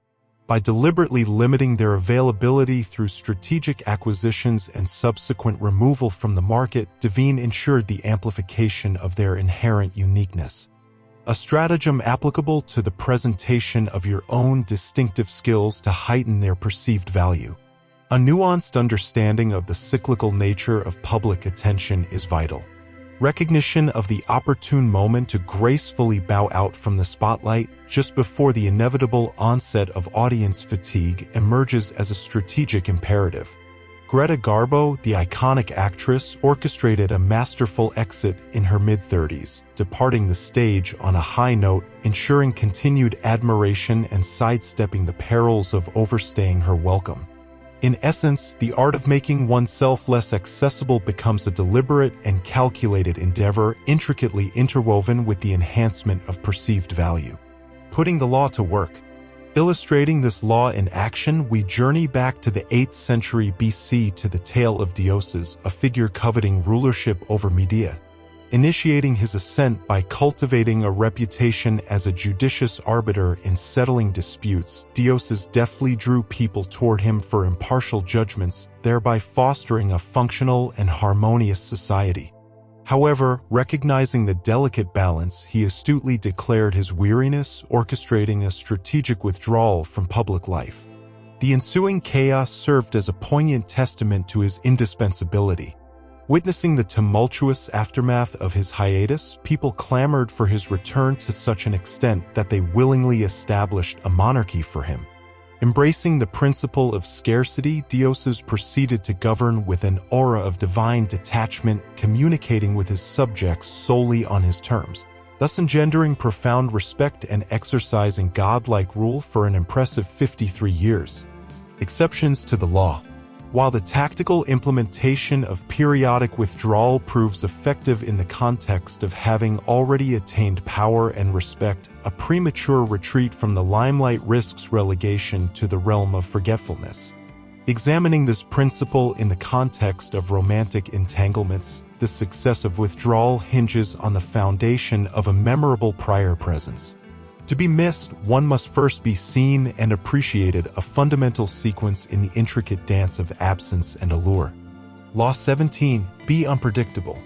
By deliberately limiting their availability through strategic acquisitions and subsequent removal from the market, Devine ensured the amplification of their inherent uniqueness. A stratagem applicable to the presentation of your own distinctive skills to heighten their perceived value. A nuanced understanding of the cyclical nature of public attention is vital. Recognition of the opportune moment to gracefully bow out from the spotlight just before the inevitable onset of audience fatigue emerges as a strategic imperative. Greta Garbo, the iconic actress, orchestrated a masterful exit in her mid-30s, departing the stage on a high note, ensuring continued admiration and sidestepping the perils of overstaying her welcome. In essence, the art of making oneself less accessible becomes a deliberate and calculated endeavor, intricately interwoven with the enhancement of perceived value. Putting the law to work. Illustrating this law in action, we journey back to the 8th century BC to the tale of Deioces, a figure coveting rulership over Media. Initiating his ascent by cultivating a reputation as a judicious arbiter in settling disputes, Deioces deftly drew people toward him for impartial judgments, thereby fostering a functional and harmonious society. However, recognizing the delicate balance, he astutely declared his weariness, orchestrating a strategic withdrawal from public life. The ensuing chaos served as a poignant testament to his indispensability. Witnessing the tumultuous aftermath of his hiatus, people clamored for his return to such an extent that they willingly established a monarchy for him. Embracing the principle of scarcity, Dioses proceeded to govern with an aura of divine detachment, communicating with his subjects solely on his terms, thus engendering profound respect and exercising godlike rule for an impressive 53 years. Exceptions to the law. While the tactical implementation of periodic withdrawal proves effective in the context of having already attained power and respect, a premature retreat from the limelight risks relegation to the realm of forgetfulness. Examining this principle in the context of romantic entanglements, the success of withdrawal hinges on the foundation of a memorable prior presence. To be missed, one must first be seen and appreciated, a fundamental sequence in the intricate dance of absence and allure. Law 17. Be unpredictable.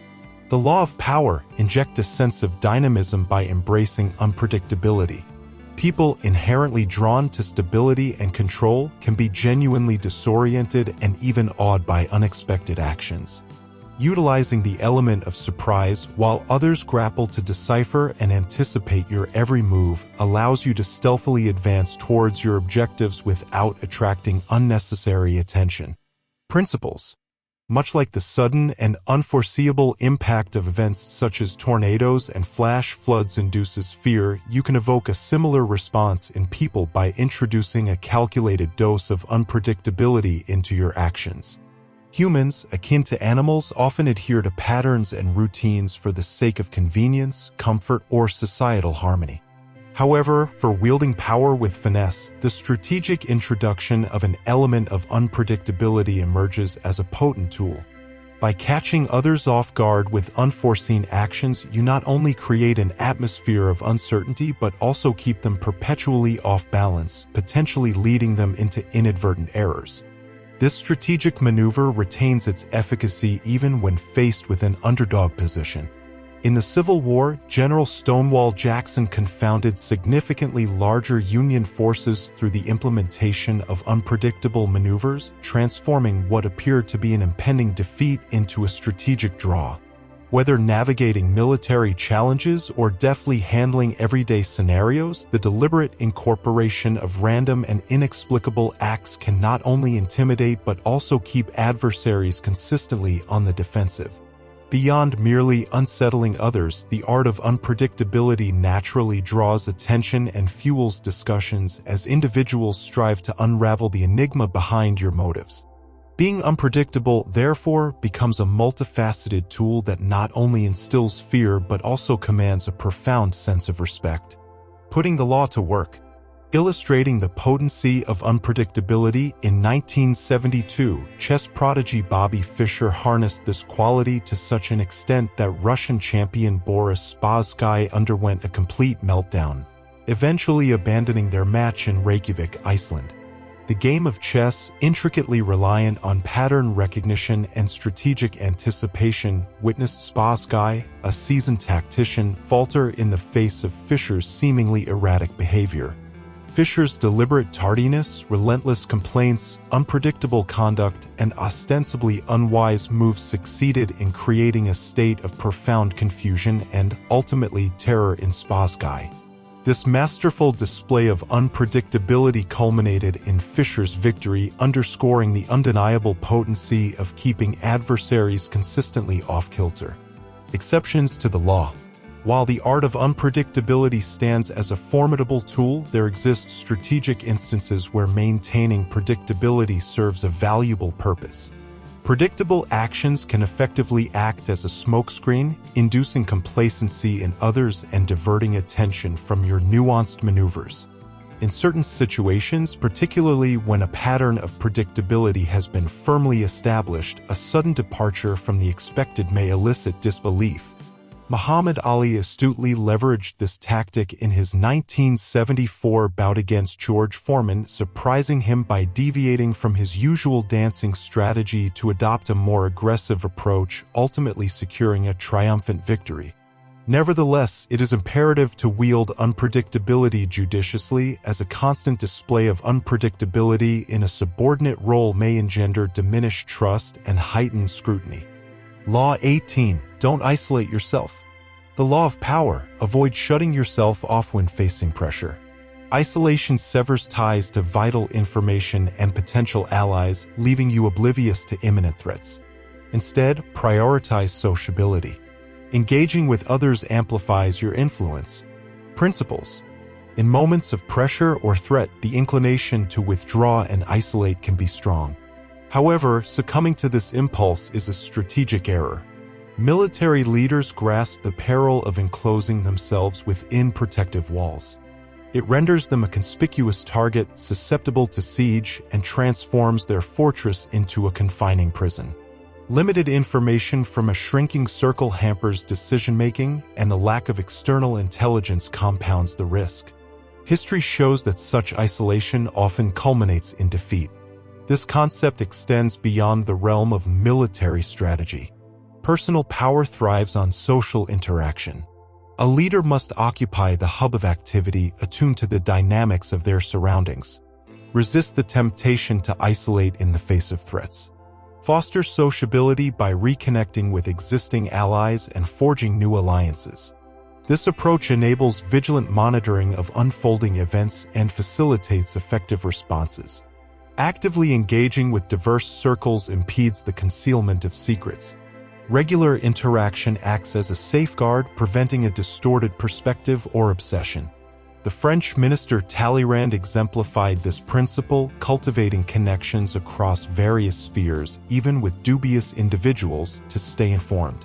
The law of power injects a sense of dynamism by embracing unpredictability. People inherently drawn to stability and control can be genuinely disoriented and even awed by unexpected actions. Utilizing the element of surprise while others grapple to decipher and anticipate your every move allows you to stealthily advance towards your objectives without attracting unnecessary attention. Principles. Much like the sudden and unforeseeable impact of events such as tornadoes and flash floods induces fear, you can evoke a similar response in people by introducing a calculated dose of unpredictability into your actions. Humans, akin to animals, often adhere to patterns and routines for the sake of convenience, comfort, or societal harmony. However, for wielding power with finesse, the strategic introduction of an element of unpredictability emerges as a potent tool. By catching others off guard with unforeseen actions, you not only create an atmosphere of uncertainty but also keep them perpetually off balance, potentially leading them into inadvertent errors. This strategic maneuver retains its efficacy even when faced with an underdog position. In the Civil War, General Stonewall Jackson confounded significantly larger Union forces through the implementation of unpredictable maneuvers, transforming what appeared to be an impending defeat into a strategic draw. Whether navigating military challenges or deftly handling everyday scenarios, the deliberate incorporation of random and inexplicable acts can not only intimidate but also keep adversaries consistently on the defensive. Beyond merely unsettling others, the art of unpredictability naturally draws attention and fuels discussions as individuals strive to unravel the enigma behind your motives. Being unpredictable, therefore, becomes a multifaceted tool that not only instills fear but also commands a profound sense of respect. Putting the law to work. Illustrating the potency of unpredictability, in 1972, chess prodigy Bobby Fischer harnessed this quality to such an extent that Russian champion Boris Spassky underwent a complete meltdown, eventually abandoning their match in Reykjavik, Iceland. The game of chess, intricately reliant on pattern recognition and strategic anticipation, witnessed Spassky, a seasoned tactician, falter in the face of Fischer's seemingly erratic behavior. Fischer's deliberate tardiness, relentless complaints, unpredictable conduct, and ostensibly unwise moves succeeded in creating a state of profound confusion and, ultimately, terror in Spassky. This masterful display of unpredictability culminated in Fischer's victory, underscoring the undeniable potency of keeping adversaries consistently off-kilter. Exceptions to the law. While the art of unpredictability stands as a formidable tool, there exist strategic instances where maintaining predictability serves a valuable purpose. Predictable actions can effectively act as a smokescreen, inducing complacency in others and diverting attention from your nuanced maneuvers. In certain situations, particularly when a pattern of predictability has been firmly established, a sudden departure from the expected may elicit disbelief. Muhammad Ali astutely leveraged this tactic in his 1974 bout against George Foreman, surprising him by deviating from his usual dancing strategy to adopt a more aggressive approach, ultimately securing a triumphant victory. Nevertheless, it is imperative to wield unpredictability judiciously, as a constant display of unpredictability in a subordinate role may engender diminished trust and heightened scrutiny. Law 18. Don't isolate yourself. The law of power. Avoid shutting yourself off when facing pressure. Isolation severs ties to vital information and potential allies, leaving you oblivious to imminent threats. Instead, prioritize sociability. Engaging with others amplifies your influence. Principles. In moments of pressure or threat, the inclination to withdraw and isolate can be strong. However, succumbing to this impulse is a strategic error. Military leaders grasp the peril of enclosing themselves within protective walls. It renders them a conspicuous target, susceptible to siege, and transforms their fortress into a confining prison. Limited information from a shrinking circle hampers decision-making, and the lack of external intelligence compounds the risk. History shows that such isolation often culminates in defeat. This concept extends beyond the realm of military strategy. Personal power thrives on social interaction. A leader must occupy the hub of activity, attuned to the dynamics of their surroundings. Resist the temptation to isolate in the face of threats. Foster sociability by reconnecting with existing allies and forging new alliances. This approach enables vigilant monitoring of unfolding events and facilitates effective responses. Actively engaging with diverse circles impedes the concealment of secrets. Regular interaction acts as a safeguard, preventing a distorted perspective or obsession. The French minister Talleyrand exemplified this principle, cultivating connections across various spheres, even with dubious individuals, to stay informed.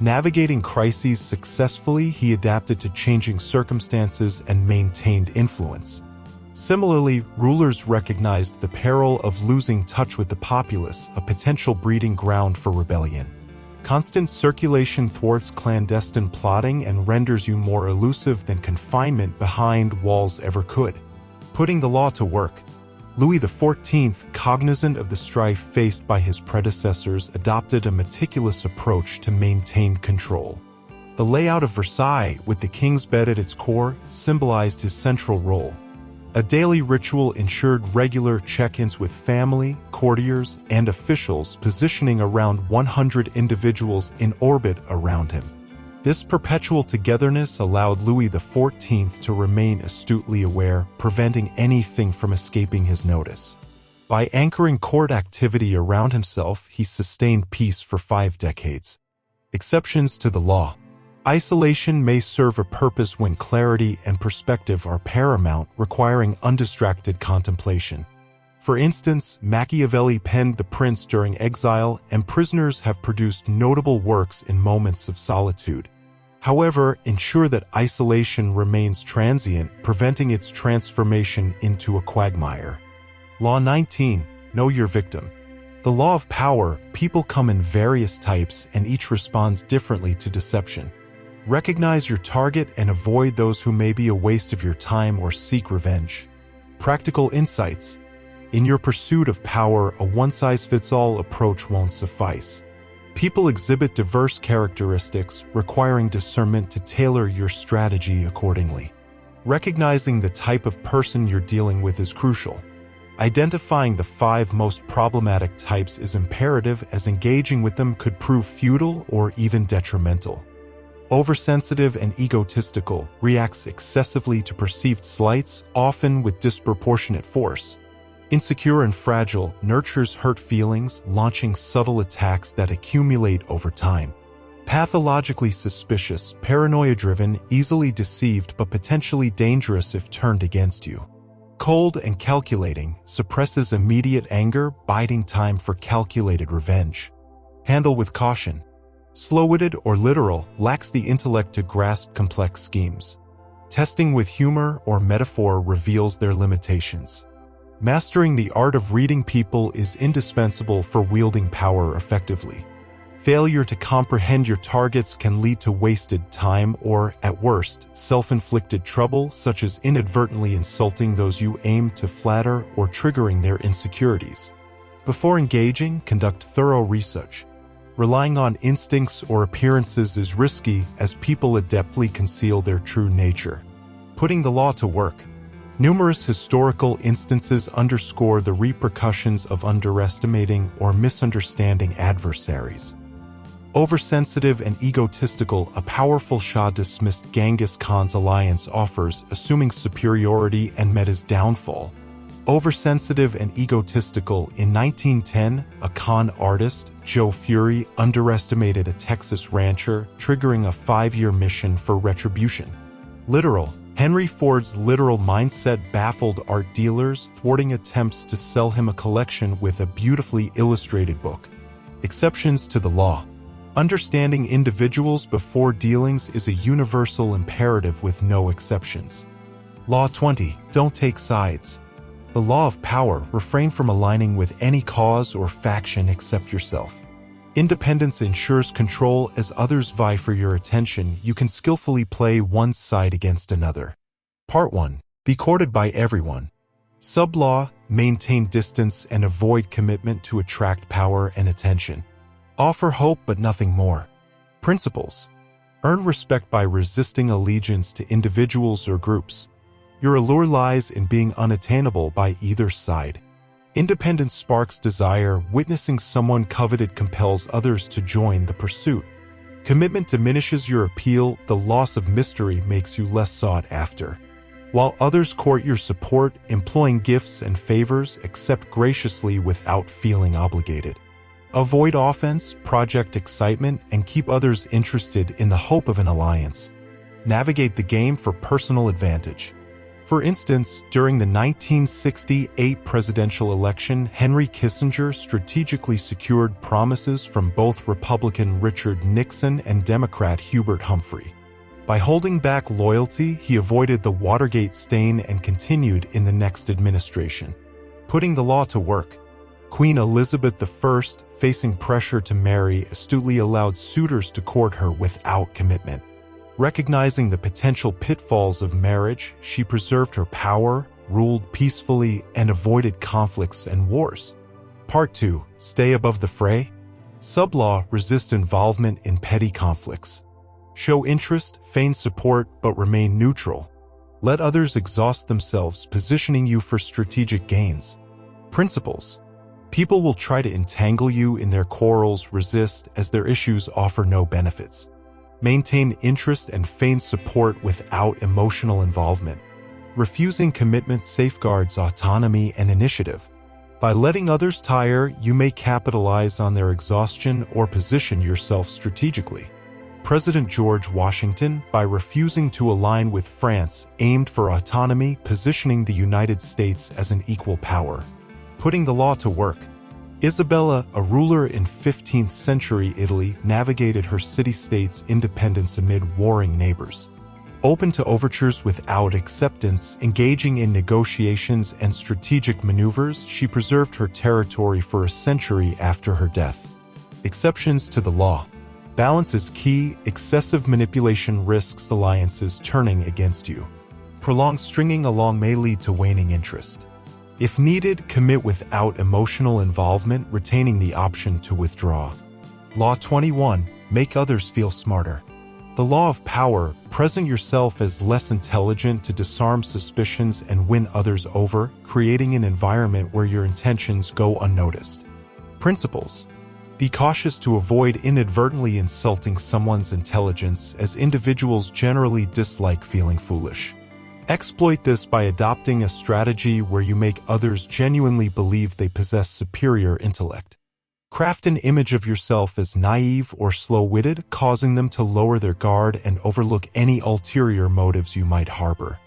Navigating crises successfully, he adapted to changing circumstances and maintained influence. Similarly, rulers recognized the peril of losing touch with the populace, a potential breeding ground for rebellion. Constant circulation thwarts clandestine plotting and renders you more elusive than confinement behind walls ever could. Putting the law to work. Louis XIV, cognizant of the strife faced by his predecessors, adopted a meticulous approach to maintain control. The layout of Versailles, with the king's bed at its core, symbolized his central role. A daily ritual ensured regular check-ins with family, courtiers, and officials, positioning around 100 individuals in orbit around him. This perpetual togetherness allowed Louis XIV to remain astutely aware, preventing anything from escaping his notice. By anchoring court activity around himself, he sustained peace for 5 decades. Exceptions to the law. Isolation may serve a purpose when clarity and perspective are paramount, requiring undistracted contemplation. For instance, Machiavelli penned The Prince during exile, and prisoners have produced notable works in moments of solitude. However, ensure that isolation remains transient, preventing its transformation into a quagmire. Law 19. Know your victim. The law of power. People come in various types, and each responds differently to deception. Recognize your target and avoid those who may be a waste of your time or seek revenge. Practical insights. In your pursuit of power, a one-size-fits-all approach won't suffice. People exhibit diverse characteristics, requiring discernment to tailor your strategy accordingly. Recognizing the type of person you're dealing with is crucial. Identifying the 5 most problematic types is imperative, as engaging with them could prove futile or even detrimental. Oversensitive and egotistical, reacts excessively to perceived slights, often with disproportionate force. Insecure and fragile, nurtures hurt feelings, launching subtle attacks that accumulate over time. Pathologically suspicious, paranoia-driven, easily deceived but potentially dangerous if turned against you. Cold and calculating, suppresses immediate anger, biding time for calculated revenge. Handle with caution. Slow-witted or literal, lacks the intellect to grasp complex schemes. Testing with humor or metaphor reveals their limitations. Mastering the art of reading people is indispensable for wielding power effectively. Failure to comprehend your targets can lead to wasted time or, at worst, self-inflicted trouble, such as inadvertently insulting those you aim to flatter or triggering their insecurities. Before engaging, conduct thorough research. Relying on instincts or appearances is risky, as people adeptly conceal their true nature. Putting the law to work. Numerous historical instances underscore the repercussions of underestimating or misunderstanding adversaries. Oversensitive and egotistical, a powerful Shah dismissed Genghis Khan's alliance offers, assuming superiority and met his downfall. Oversensitive and egotistical, in 1910, a con artist, Joe Fury, underestimated a Texas rancher, triggering a 5-year mission for retribution. Literal. Henry Ford's literal mindset baffled art dealers, thwarting attempts to sell him a collection with a beautifully illustrated book. Exceptions to the law. Understanding individuals before dealings is a universal imperative with no exceptions. Law 20. Don't take sides. The law of power, refrain from aligning with any cause or faction except yourself. Independence ensures control. As others vie for your attention, you can skillfully play one side against another. Part 1. Be courted by everyone. Sub-law, maintain distance and avoid commitment to attract power and attention. Offer hope but nothing more. Principles. Earn respect by resisting allegiance to individuals or groups. Your allure lies in being unattainable by either side. Independence sparks desire. Witnessing someone coveted compels others to join the pursuit. Commitment diminishes your appeal. The loss of mystery makes you less sought after. While others court your support, employing gifts and favors, accept graciously without feeling obligated. Avoid offense, project excitement, and keep others interested in the hope of an alliance. Navigate the game for personal advantage. For instance, during the 1968 presidential election, Henry Kissinger strategically secured promises from both Republican Richard Nixon and Democrat Hubert Humphrey. By holding back loyalty, he avoided the Watergate stain and continued in the next administration. Putting the law to work. Queen Elizabeth I, facing pressure to marry, astutely allowed suitors to court her without commitment. Recognizing the potential pitfalls of marriage, she preserved her power, ruled peacefully, and avoided conflicts and wars. Part 2. Stay above the fray. Sub-law, resist involvement in petty conflicts. Show interest, feign support, but remain neutral. Let others exhaust themselves, positioning you for strategic gains. Principles. People will try to entangle you in their quarrels. Resist, as their issues offer no benefits. Maintain interest and feign support without emotional involvement. Refusing commitment safeguards autonomy and initiative. By letting others tire, you may capitalize on their exhaustion or position yourself strategically. President George Washington, by refusing to align with France, aimed for autonomy, positioning the United States as an equal power. Putting the law to work. Isabella, a ruler in 15th century Italy, navigated her city-state's independence amid warring neighbors. Open to overtures without acceptance, engaging in negotiations and strategic maneuvers, she preserved her territory for a century after her death. Exceptions to the law. Balance is key. Excessive manipulation risks alliances turning against you. Prolonged stringing along may lead to waning interest. If needed, commit without emotional involvement, retaining the option to withdraw. Law 21. Make others feel smarter. The law of power, present yourself as less intelligent to disarm suspicions and win others over, creating an environment where your intentions go unnoticed. Principles. Be cautious to avoid inadvertently insulting someone's intelligence, as individuals generally dislike feeling foolish. Exploit this by adopting a strategy where you make others genuinely believe they possess superior intellect. Craft an image of yourself as naive or slow-witted, causing them to lower their guard and overlook any ulterior motives you might harbor.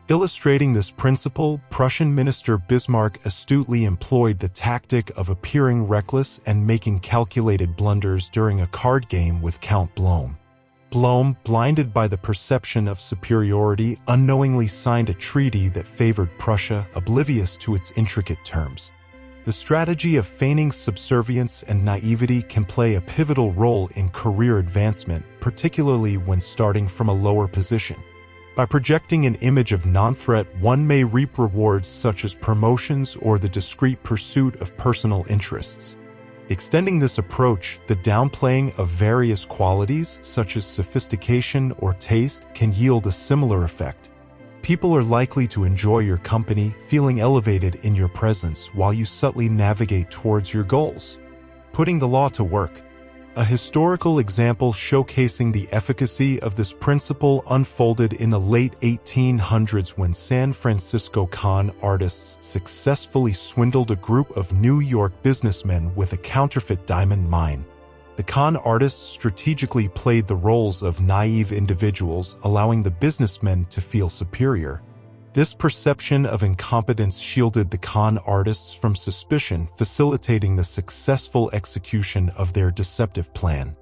Illustrating this principle, Prussian Minister Bismarck astutely employed the tactic of appearing reckless and making calculated blunders during a card game with Count Blome. Blome, blinded by the perception of superiority, unknowingly signed a treaty that favored Prussia, oblivious to its intricate terms. The strategy of feigning subservience and naivety can play a pivotal role in career advancement, particularly when starting from a lower position. By projecting an image of non-threat, one may reap rewards such as promotions or the discreet pursuit of personal interests. Extending this approach, the downplaying of various qualities, such as sophistication or taste, can yield a similar effect. People are likely to enjoy your company, feeling elevated in your presence while you subtly navigate towards your goals. Putting the law to work. A historical example showcasing the efficacy of this principle unfolded in the late 1800s when San Francisco con artists successfully swindled a group of New York businessmen with a counterfeit diamond mine. The con artists strategically played the roles of naive individuals, allowing the businessmen to feel superior. This perception of incompetence shielded the con artists from suspicion, facilitating the successful execution of their deceptive plan.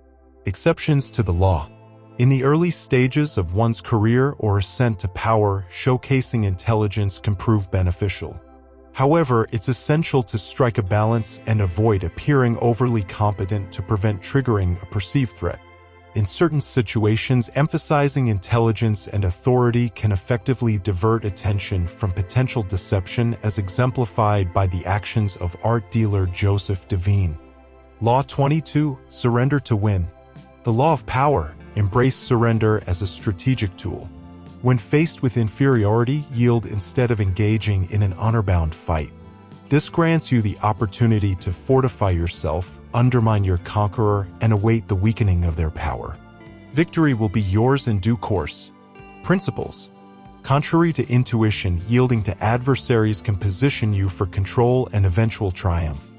Exceptions to the law. In the early stages of one's career or ascent to power, showcasing intelligence can prove beneficial. However, it's essential to strike a balance and avoid appearing overly competent to prevent triggering a perceived threat. In certain situations, emphasizing intelligence and authority can effectively divert attention from potential deception, as exemplified by the actions of art dealer Joseph Devine. Law 22. Surrender to win. The law of power. Embrace surrender as a strategic tool. When faced with inferiority, yield instead of engaging in an honor-bound fight. This grants you the opportunity to fortify yourself, undermine your conqueror, and await the weakening of their power. Victory will be yours in due course. Principles. Contrary to intuition, yielding to adversaries can position you for control and eventual triumph.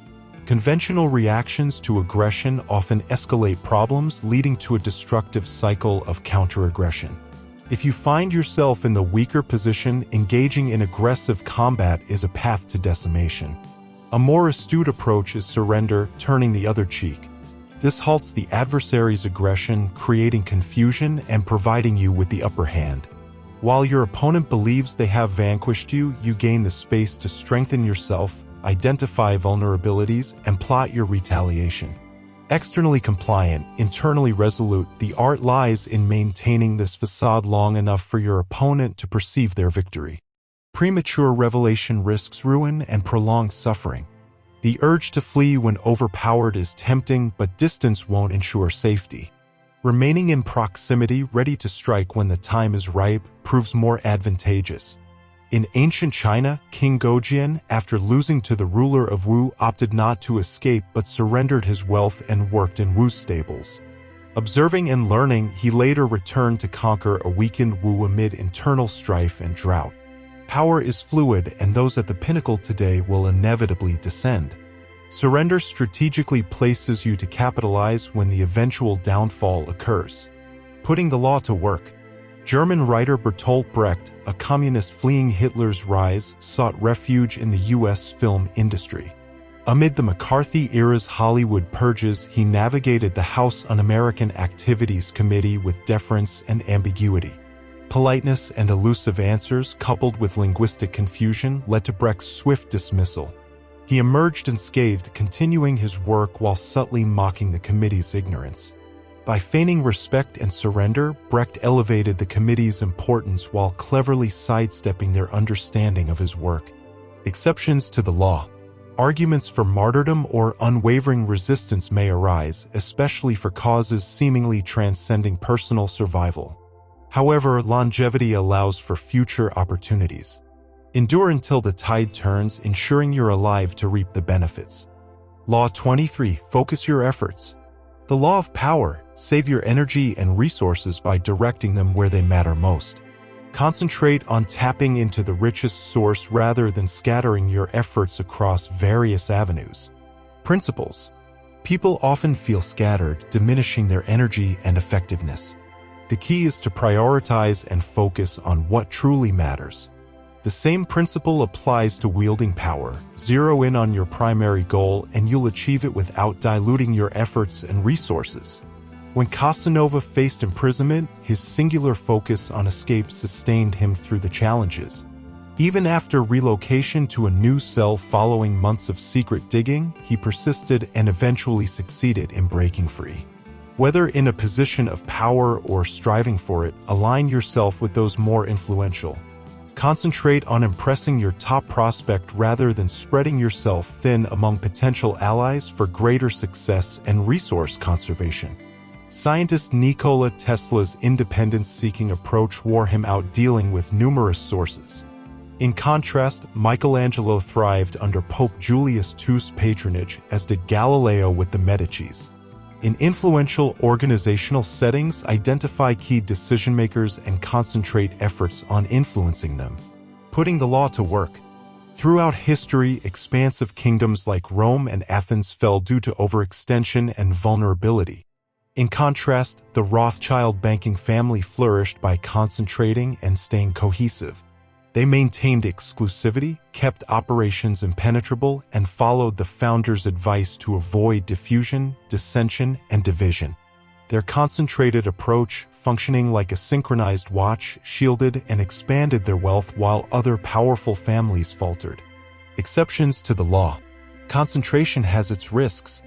Conventional reactions to aggression often escalate problems, leading to a destructive cycle of counteraggression. If you find yourself in the weaker position, engaging in aggressive combat is a path to decimation. A more astute approach is surrender, turning the other cheek. This halts the adversary's aggression, creating confusion and providing you with the upper hand. While your opponent believes they have vanquished you, you gain the space to strengthen yourself, identify vulnerabilities, and plot your retaliation. Externally compliant, internally resolute, the art lies in maintaining this facade long enough for your opponent to perceive their victory. Premature revelation risks ruin and prolonged suffering. The urge to flee when overpowered is tempting, but distance won't ensure safety. Remaining in proximity, ready to strike when the time is ripe, proves more advantageous. In ancient China, King Gojian, after losing to the ruler of Wu, opted not to escape but surrendered his wealth and worked in Wu's stables. Observing and learning, he later returned to conquer a weakened Wu amid internal strife and drought. Power is fluid, and those at the pinnacle today will inevitably descend. Surrender strategically places you to capitalize when the eventual downfall occurs. Putting the law to work. German writer Bertolt Brecht, a communist fleeing Hitler's rise, sought refuge in the U.S. film industry. Amid the McCarthy-era's Hollywood purges, he navigated the House Un-American Activities Committee with deference and ambiguity. Politeness and elusive answers, coupled with linguistic confusion, led to Brecht's swift dismissal. He emerged unscathed, continuing his work while subtly mocking the committee's ignorance. By feigning respect and surrender, Brecht elevated the committee's importance while cleverly sidestepping their understanding of his work. Exceptions to the law. Arguments for martyrdom or unwavering resistance may arise, especially for causes seemingly transcending personal survival. However, longevity allows for future opportunities. Endure until the tide turns, ensuring you're alive to reap the benefits. Law 23. Focus your efforts. The law of power. Save your energy and resources by directing them where they matter most. Concentrate on tapping into the richest source rather than scattering your efforts across various avenues. Principles. People often feel scattered, diminishing their energy and effectiveness. The key is to prioritize and focus on what truly matters. The same principle applies to wielding power. Zero in on your primary goal and you'll achieve it without diluting your efforts and resources. When Casanova faced imprisonment, his singular focus on escape sustained him through the challenges. Even after relocation to a new cell following months of secret digging, he persisted and eventually succeeded in breaking free. Whether in a position of power or striving for it, align yourself with those more influential. Concentrate on impressing your top prospect rather than spreading yourself thin among potential allies for greater success and resource conservation. Scientist Nikola Tesla's independence-seeking approach wore him out dealing with numerous sources. In contrast, Michelangelo thrived under Pope Julius II's patronage, as did Galileo with the Medicis. In influential organizational settings, identify key decision-makers and concentrate efforts on influencing them. Putting the law to work. Throughout history, expansive kingdoms like Rome and Athens fell due to overextension and vulnerability. In contrast, the Rothschild banking family flourished by concentrating and staying cohesive. They maintained exclusivity, kept operations impenetrable, and followed the founders' advice to avoid diffusion, dissension, and division. Their concentrated approach, functioning like a synchronized watch, shielded and expanded their wealth while other powerful families faltered. Exceptions to the law. Concentration has its risks.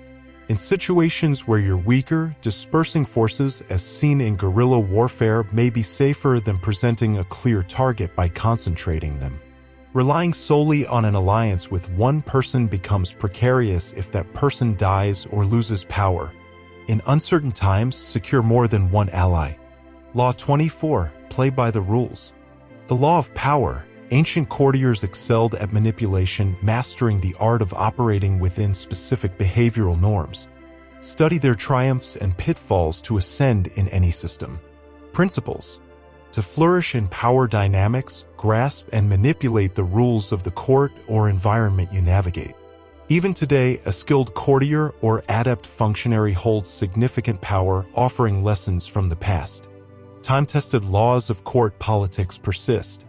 In situations where you're weaker, dispersing forces, as seen in guerrilla warfare, may be safer than presenting a clear target by concentrating them. Relying solely on an alliance with one person becomes precarious if that person dies or loses power. In uncertain times, secure more than one ally. Law 24. Play by the rules. The law of power. Ancient courtiers excelled at manipulation, mastering the art of operating within specific behavioral norms. Study their triumphs and pitfalls to ascend in any system. Principles. To flourish in power dynamics, grasp and manipulate the rules of the court or environment you navigate. Even today, a skilled courtier or adept functionary holds significant power, offering lessons from the past. Time-tested laws of court politics persist.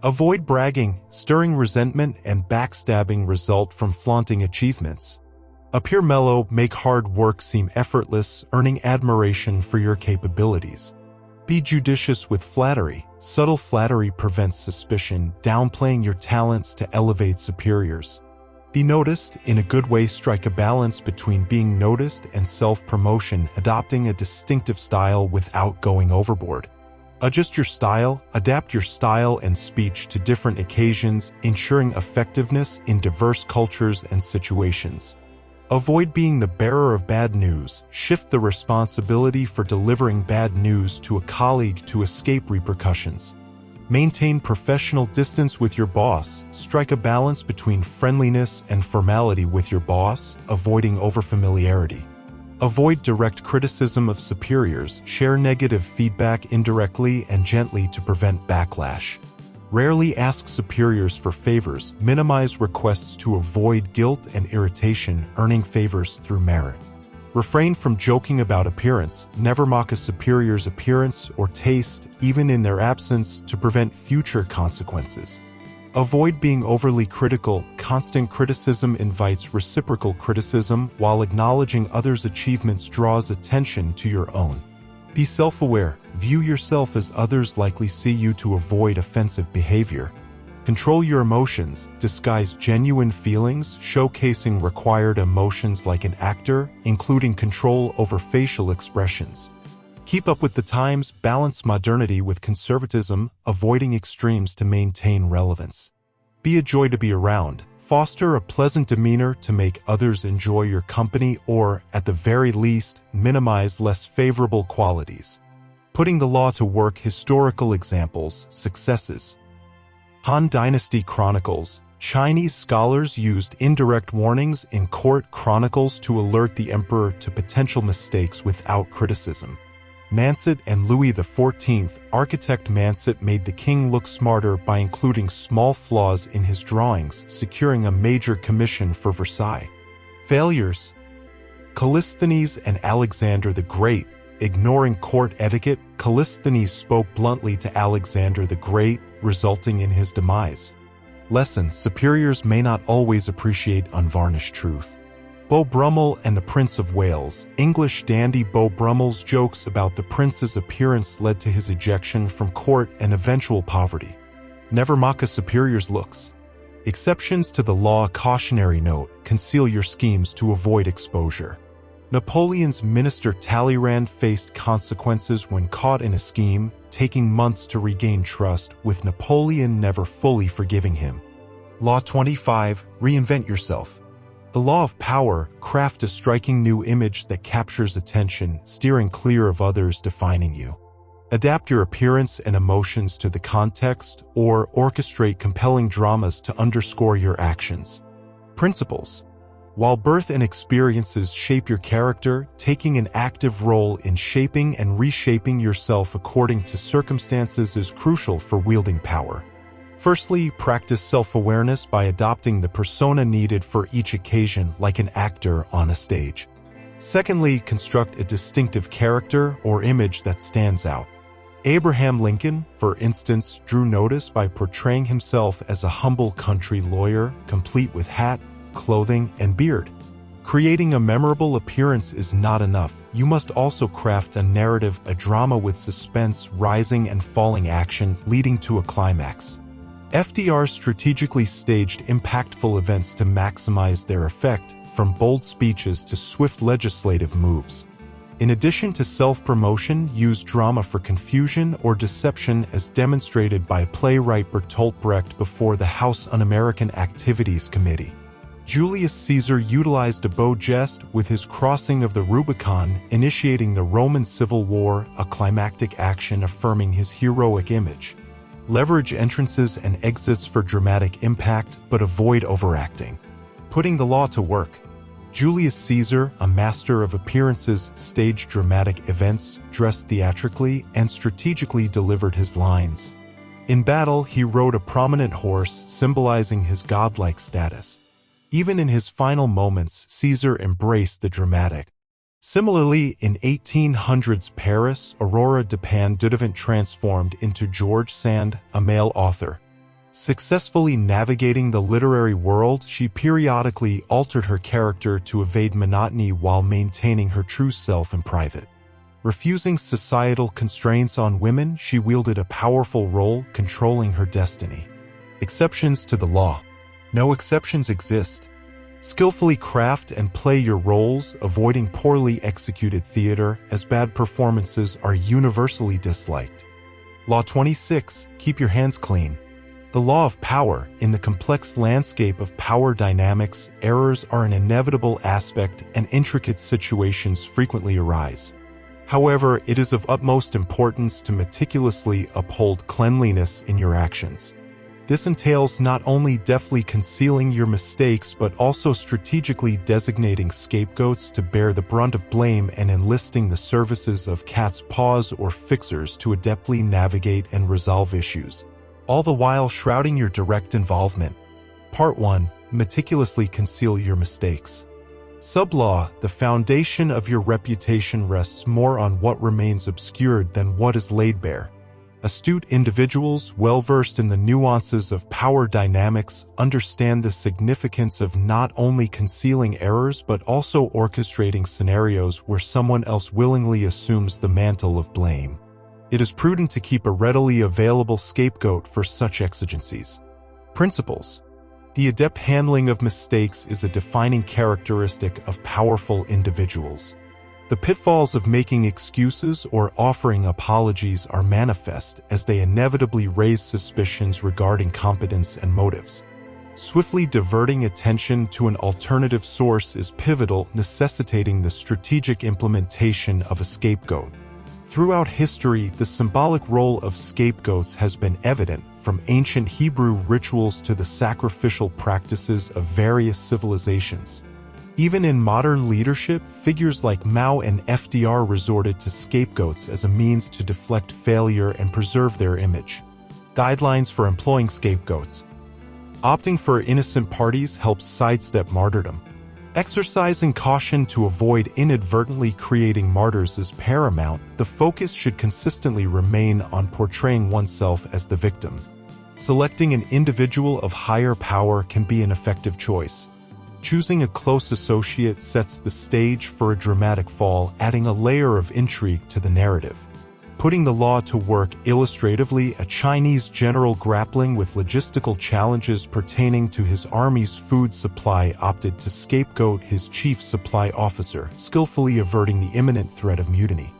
Avoid bragging. Stirring resentment and backstabbing result from flaunting achievements. Appear mellow, make hard work seem effortless, earning admiration for your capabilities. Be judicious with flattery. Subtle flattery prevents suspicion, downplaying your talents to elevate superiors. Be noticed. In a good way, strike a balance between being noticed and self-promotion, adopting a distinctive style without going overboard. Adjust your style, adapt your style and speech to different occasions, ensuring effectiveness in diverse cultures and situations. Avoid being the bearer of bad news. Shift the responsibility for delivering bad news to a colleague to escape repercussions. Maintain professional distance with your boss. Strike a balance between friendliness and formality with your boss, avoiding overfamiliarity. Avoid direct criticism of superiors. Share negative feedback indirectly and gently to prevent backlash. Rarely ask superiors for favors. Minimize requests to avoid guilt and irritation, earning favors through merit. Refrain from joking about appearance. Never mock a superior's appearance or taste, even in their absence, to prevent future consequences. Avoid being overly critical. Constant criticism invites reciprocal criticism, while acknowledging others' achievements draws attention to your own. Be self-aware. View yourself as others likely see you to avoid offensive behavior. Control your emotions. Disguise genuine feelings, showcasing required emotions like an actor, including control over facial expressions. Keep up with the times. Balance modernity with conservatism, avoiding extremes to maintain relevance. Be a joy to be around. Foster a pleasant demeanor to make others enjoy your company or, at the very least, minimize less favorable qualities. Putting the law to work. Historical examples, successes. Han Dynasty Chronicles. Chinese scholars used indirect warnings in court chronicles to alert the emperor to potential mistakes without criticism. Manset and Louis XIV. Architect Manset made the king look smarter by including small flaws in his drawings, securing a major commission for Versailles. Failures. Callisthenes and Alexander the Great. Ignoring court etiquette, Callisthenes spoke bluntly to Alexander the Great, resulting in his demise. Lesson: superiors may not always appreciate unvarnished truth. Beau Brummel and the Prince of Wales. English dandy Beau Brummel's jokes about the prince's appearance led to his ejection from court and eventual poverty. Never mock a superior's looks. Exceptions to the law. Cautionary note: conceal your schemes to avoid exposure. Napoleon's minister Talleyrand faced consequences when caught in a scheme, taking months to regain trust, with Napoleon never fully forgiving him. Law 25. Reinvent yourself. The law of power. Craft a striking new image that captures attention, steering clear of others defining you. Adapt your appearance and emotions to the context, or orchestrate compelling dramas to underscore your actions. Principles. While birth and experiences shape your character, taking an active role in shaping and reshaping yourself according to circumstances is crucial for wielding power. Firstly, practice self-awareness by adopting the persona needed for each occasion like an actor on a stage. Secondly, construct a distinctive character or image that stands out. Abraham Lincoln, for instance, drew notice by portraying himself as a humble country lawyer, complete with hat, clothing, and beard. Creating a memorable appearance is not enough. You must also craft a narrative, a drama with suspense, rising and falling action, leading to a climax. FDR strategically staged impactful events to maximize their effect, from bold speeches to swift legislative moves. In addition to self-promotion, use drama for confusion or deception as demonstrated by playwright Bertolt Brecht before the House Un-American Activities Committee. Julius Caesar utilized a beau geste with his crossing of the Rubicon, initiating the Roman Civil War, a climactic action affirming his heroic image. Leverage entrances and exits for dramatic impact, but avoid overacting. Putting the law to work. Julius Caesar, a master of appearances, staged dramatic events, dressed theatrically, and strategically delivered his lines. In battle, he rode a prominent horse, symbolizing his godlike status. Even in his final moments, Caesar embraced the dramatic. Similarly, in 1800s Paris, Aurore Dupin-Dudevant transformed into George Sand, a male author. Successfully navigating the literary world, she periodically altered her character to evade monotony while maintaining her true self in private. Refusing societal constraints on women, she wielded a powerful role, controlling her destiny. Exceptions to the law. No exceptions exist. Skillfully craft and play your roles, avoiding poorly executed theater, as bad performances are universally disliked. Law 26. Keep your hands clean. The law of power. In the complex landscape of power dynamics, errors are an inevitable aspect and intricate situations frequently arise. However, it is of utmost importance to meticulously uphold cleanliness in your actions. This entails not only deftly concealing your mistakes but also strategically designating scapegoats to bear the brunt of blame and enlisting the services of cat's paws or fixers to adeptly navigate and resolve issues, all the while shrouding your direct involvement. Part 1. Meticulously conceal your mistakes. Sub-law. The foundation of your reputation rests more on what remains obscured than what is laid bare. Astute individuals, well-versed in the nuances of power dynamics, understand the significance of not only concealing errors but also orchestrating scenarios where someone else willingly assumes the mantle of blame. It is prudent to keep a readily available scapegoat for such exigencies. Principles. The adept handling of mistakes is a defining characteristic of powerful individuals. The pitfalls of making excuses or offering apologies are manifest as they inevitably raise suspicions regarding competence and motives. Swiftly diverting attention to an alternative source is pivotal, necessitating the strategic implementation of a scapegoat. Throughout history, the symbolic role of scapegoats has been evident, from ancient Hebrew rituals to the sacrificial practices of various civilizations. Even in modern leadership, figures like Mao and FDR resorted to scapegoats as a means to deflect failure and preserve their image. Guidelines for employing scapegoats. Opting for innocent parties helps sidestep martyrdom. Exercising caution to avoid inadvertently creating martyrs is paramount. The focus should consistently remain on portraying oneself as the victim. Selecting an individual of higher power can be an effective choice. Choosing a close associate sets the stage for a dramatic fall, adding a layer of intrigue to the narrative. Putting the law to work. Illustratively, a Chinese general grappling with logistical challenges pertaining to his army's food supply opted to scapegoat his chief supply officer, skillfully averting the imminent threat of mutiny.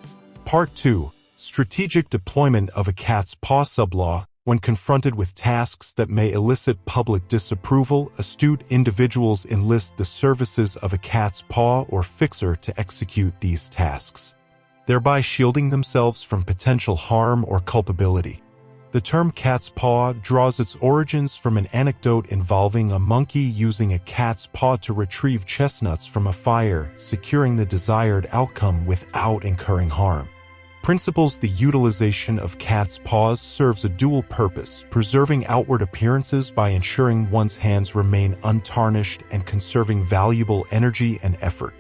Part 2. Strategic deployment of a cat's paw. Sub-law. When confronted with tasks that may elicit public disapproval, astute individuals enlist the services of a cat's paw or fixer to execute these tasks, thereby shielding themselves from potential harm or culpability. The term cat's paw draws its origins from an anecdote involving a monkey using a cat's paw to retrieve chestnuts from a fire, securing the desired outcome without incurring harm. Principles: the utilization of cat's paws serves a dual purpose, preserving outward appearances by ensuring one's hands remain untarnished and conserving valuable energy and effort.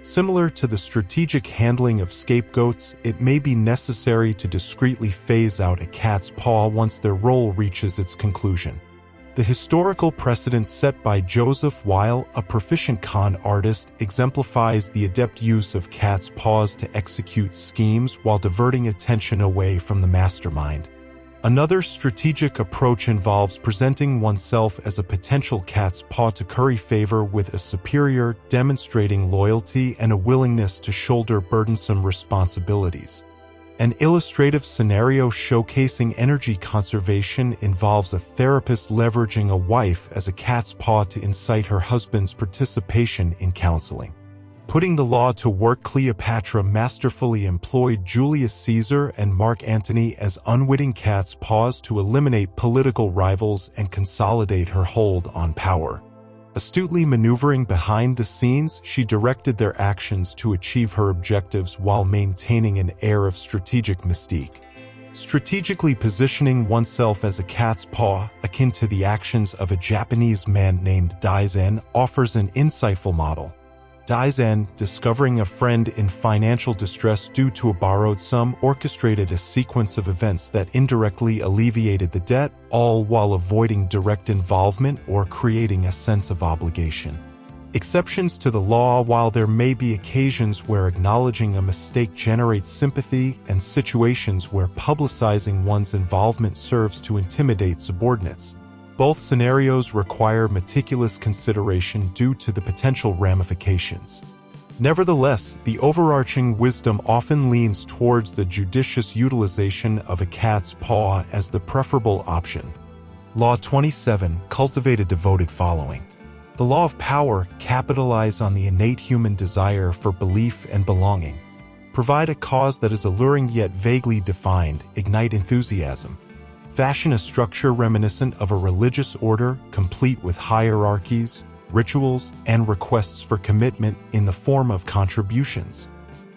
Similar to the strategic handling of scapegoats, it may be necessary to discreetly phase out a cat's paw once their role reaches its conclusion. The historical precedent set by Joseph Weil, a proficient con artist, exemplifies the adept use of cat's paws to execute schemes while diverting attention away from the mastermind. Another strategic approach involves presenting oneself as a potential cat's paw to curry favor with a superior, demonstrating loyalty and a willingness to shoulder burdensome responsibilities. An illustrative scenario showcasing energy conservation involves a therapist leveraging a wife as a cat's paw to incite her husband's participation in counseling. Putting the law to work, Cleopatra masterfully employed Julius Caesar and Mark Antony as unwitting cat's paws to eliminate political rivals and consolidate her hold on power. Astutely maneuvering behind the scenes, she directed their actions to achieve her objectives while maintaining an air of strategic mystique. Strategically positioning oneself as a cat's paw, akin to the actions of a Japanese man named Daizen, offers an insightful model. Daizen, discovering a friend in financial distress due to a borrowed sum, orchestrated a sequence of events that indirectly alleviated the debt, all while avoiding direct involvement or creating a sense of obligation. Exceptions to the law: while there may be occasions where acknowledging a mistake generates sympathy and situations where publicizing one's involvement serves to intimidate subordinates, both scenarios require meticulous consideration due to the potential ramifications. Nevertheless, the overarching wisdom often leans towards the judicious utilization of a cat's paw as the preferable option. Law 27. Cultivate a devoted following. The law of power capitalize on the innate human desire for belief and belonging. Provide a cause that is alluring yet vaguely defined, ignite enthusiasm. Fashion a structure reminiscent of a religious order, complete with hierarchies, rituals, and requests for commitment in the form of contributions.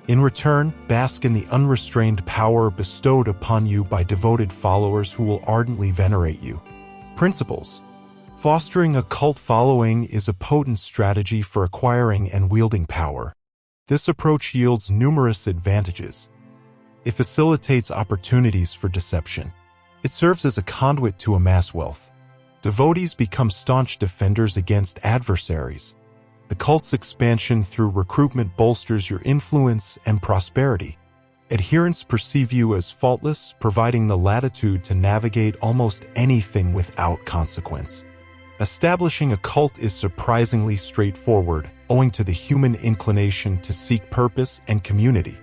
In return, bask in the unrestrained power bestowed upon you by devoted followers who will ardently venerate you. Principles: fostering a cult following is a potent strategy for acquiring and wielding power. This approach yields numerous advantages. It facilitates opportunities for deception. It serves as a conduit to amass wealth. Devotees become staunch defenders against adversaries. The cult's expansion through recruitment bolsters your influence and prosperity. Adherents perceive you as faultless, providing the latitude to navigate almost anything without consequence. Establishing a cult is surprisingly straightforward, owing to the human inclination to seek purpose and community.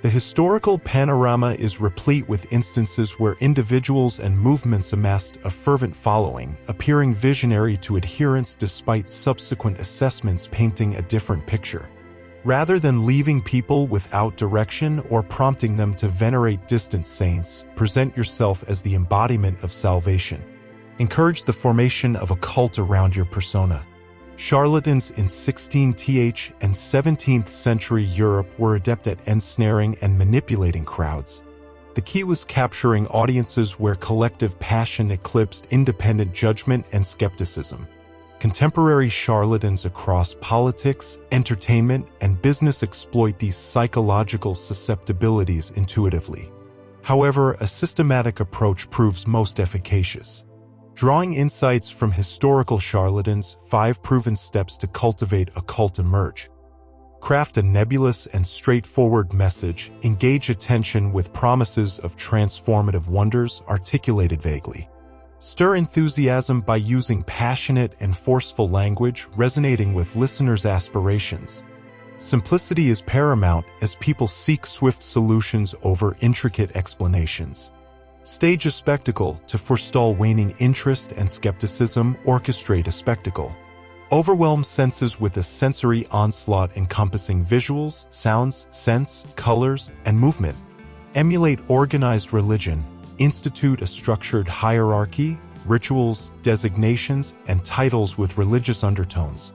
The historical panorama is replete with instances where individuals and movements amassed a fervent following, appearing visionary to adherents despite subsequent assessments painting a different picture. Rather than leaving people without direction or prompting them to venerate distant saints, present yourself as the embodiment of salvation. Encourage the formation of a cult around your persona. Charlatans in 16th and 17th century Europe were adept at ensnaring and manipulating crowds. The key was capturing audiences where collective passion eclipsed independent judgment and skepticism. Contemporary charlatans across politics, entertainment, and business exploit these psychological susceptibilities intuitively. However, a systematic approach proves most efficacious. Drawing insights from historical charlatans, 5 proven steps to cultivate a cult emerge. Craft a nebulous and straightforward message. Engage attention with promises of transformative wonders articulated vaguely. Stir enthusiasm by using passionate and forceful language, resonating with listeners' aspirations. Simplicity is paramount as people seek swift solutions over intricate explanations. Stage a spectacle to forestall waning interest and skepticism. Orchestrate a spectacle. Overwhelm senses with a sensory onslaught encompassing visuals, sounds, scents, colors, and movement. Emulate organized religion. institute a structured hierarchy, rituals, designations, and titles with religious undertones.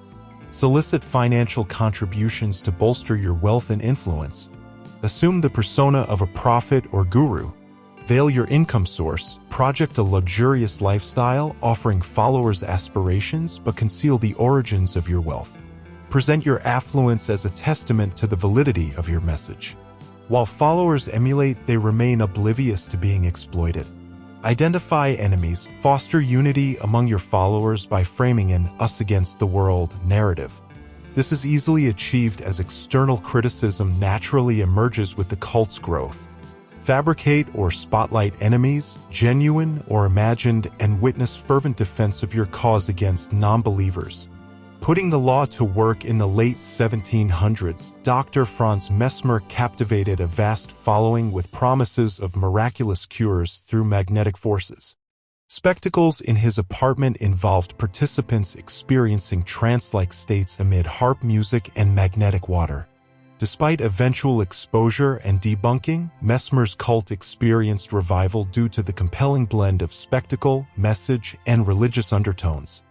Solicit financial contributions to bolster your wealth and influence. Assume the persona of a prophet or guru. Veil your income source, project a luxurious lifestyle offering followers aspirations but conceal the origins of your wealth. Present your affluence as a testament to the validity of your message. While followers emulate, they remain oblivious to being exploited. Identify enemies, foster unity among your followers by framing an us against the world narrative. This is easily achieved as external criticism naturally emerges with the cult's growth. Fabricate or spotlight enemies, genuine or imagined, and witness fervent defense of your cause against non-believers. Putting the law to work in the late 1700s, Dr. Franz Mesmer captivated a vast following with promises of miraculous cures through magnetic forces. Spectacles in his apartment involved participants experiencing trance-like states amid harp music and magnetic water. Despite eventual exposure and debunking, Mesmer's cult experienced revival due to the compelling blend of spectacle, message, and religious undertones.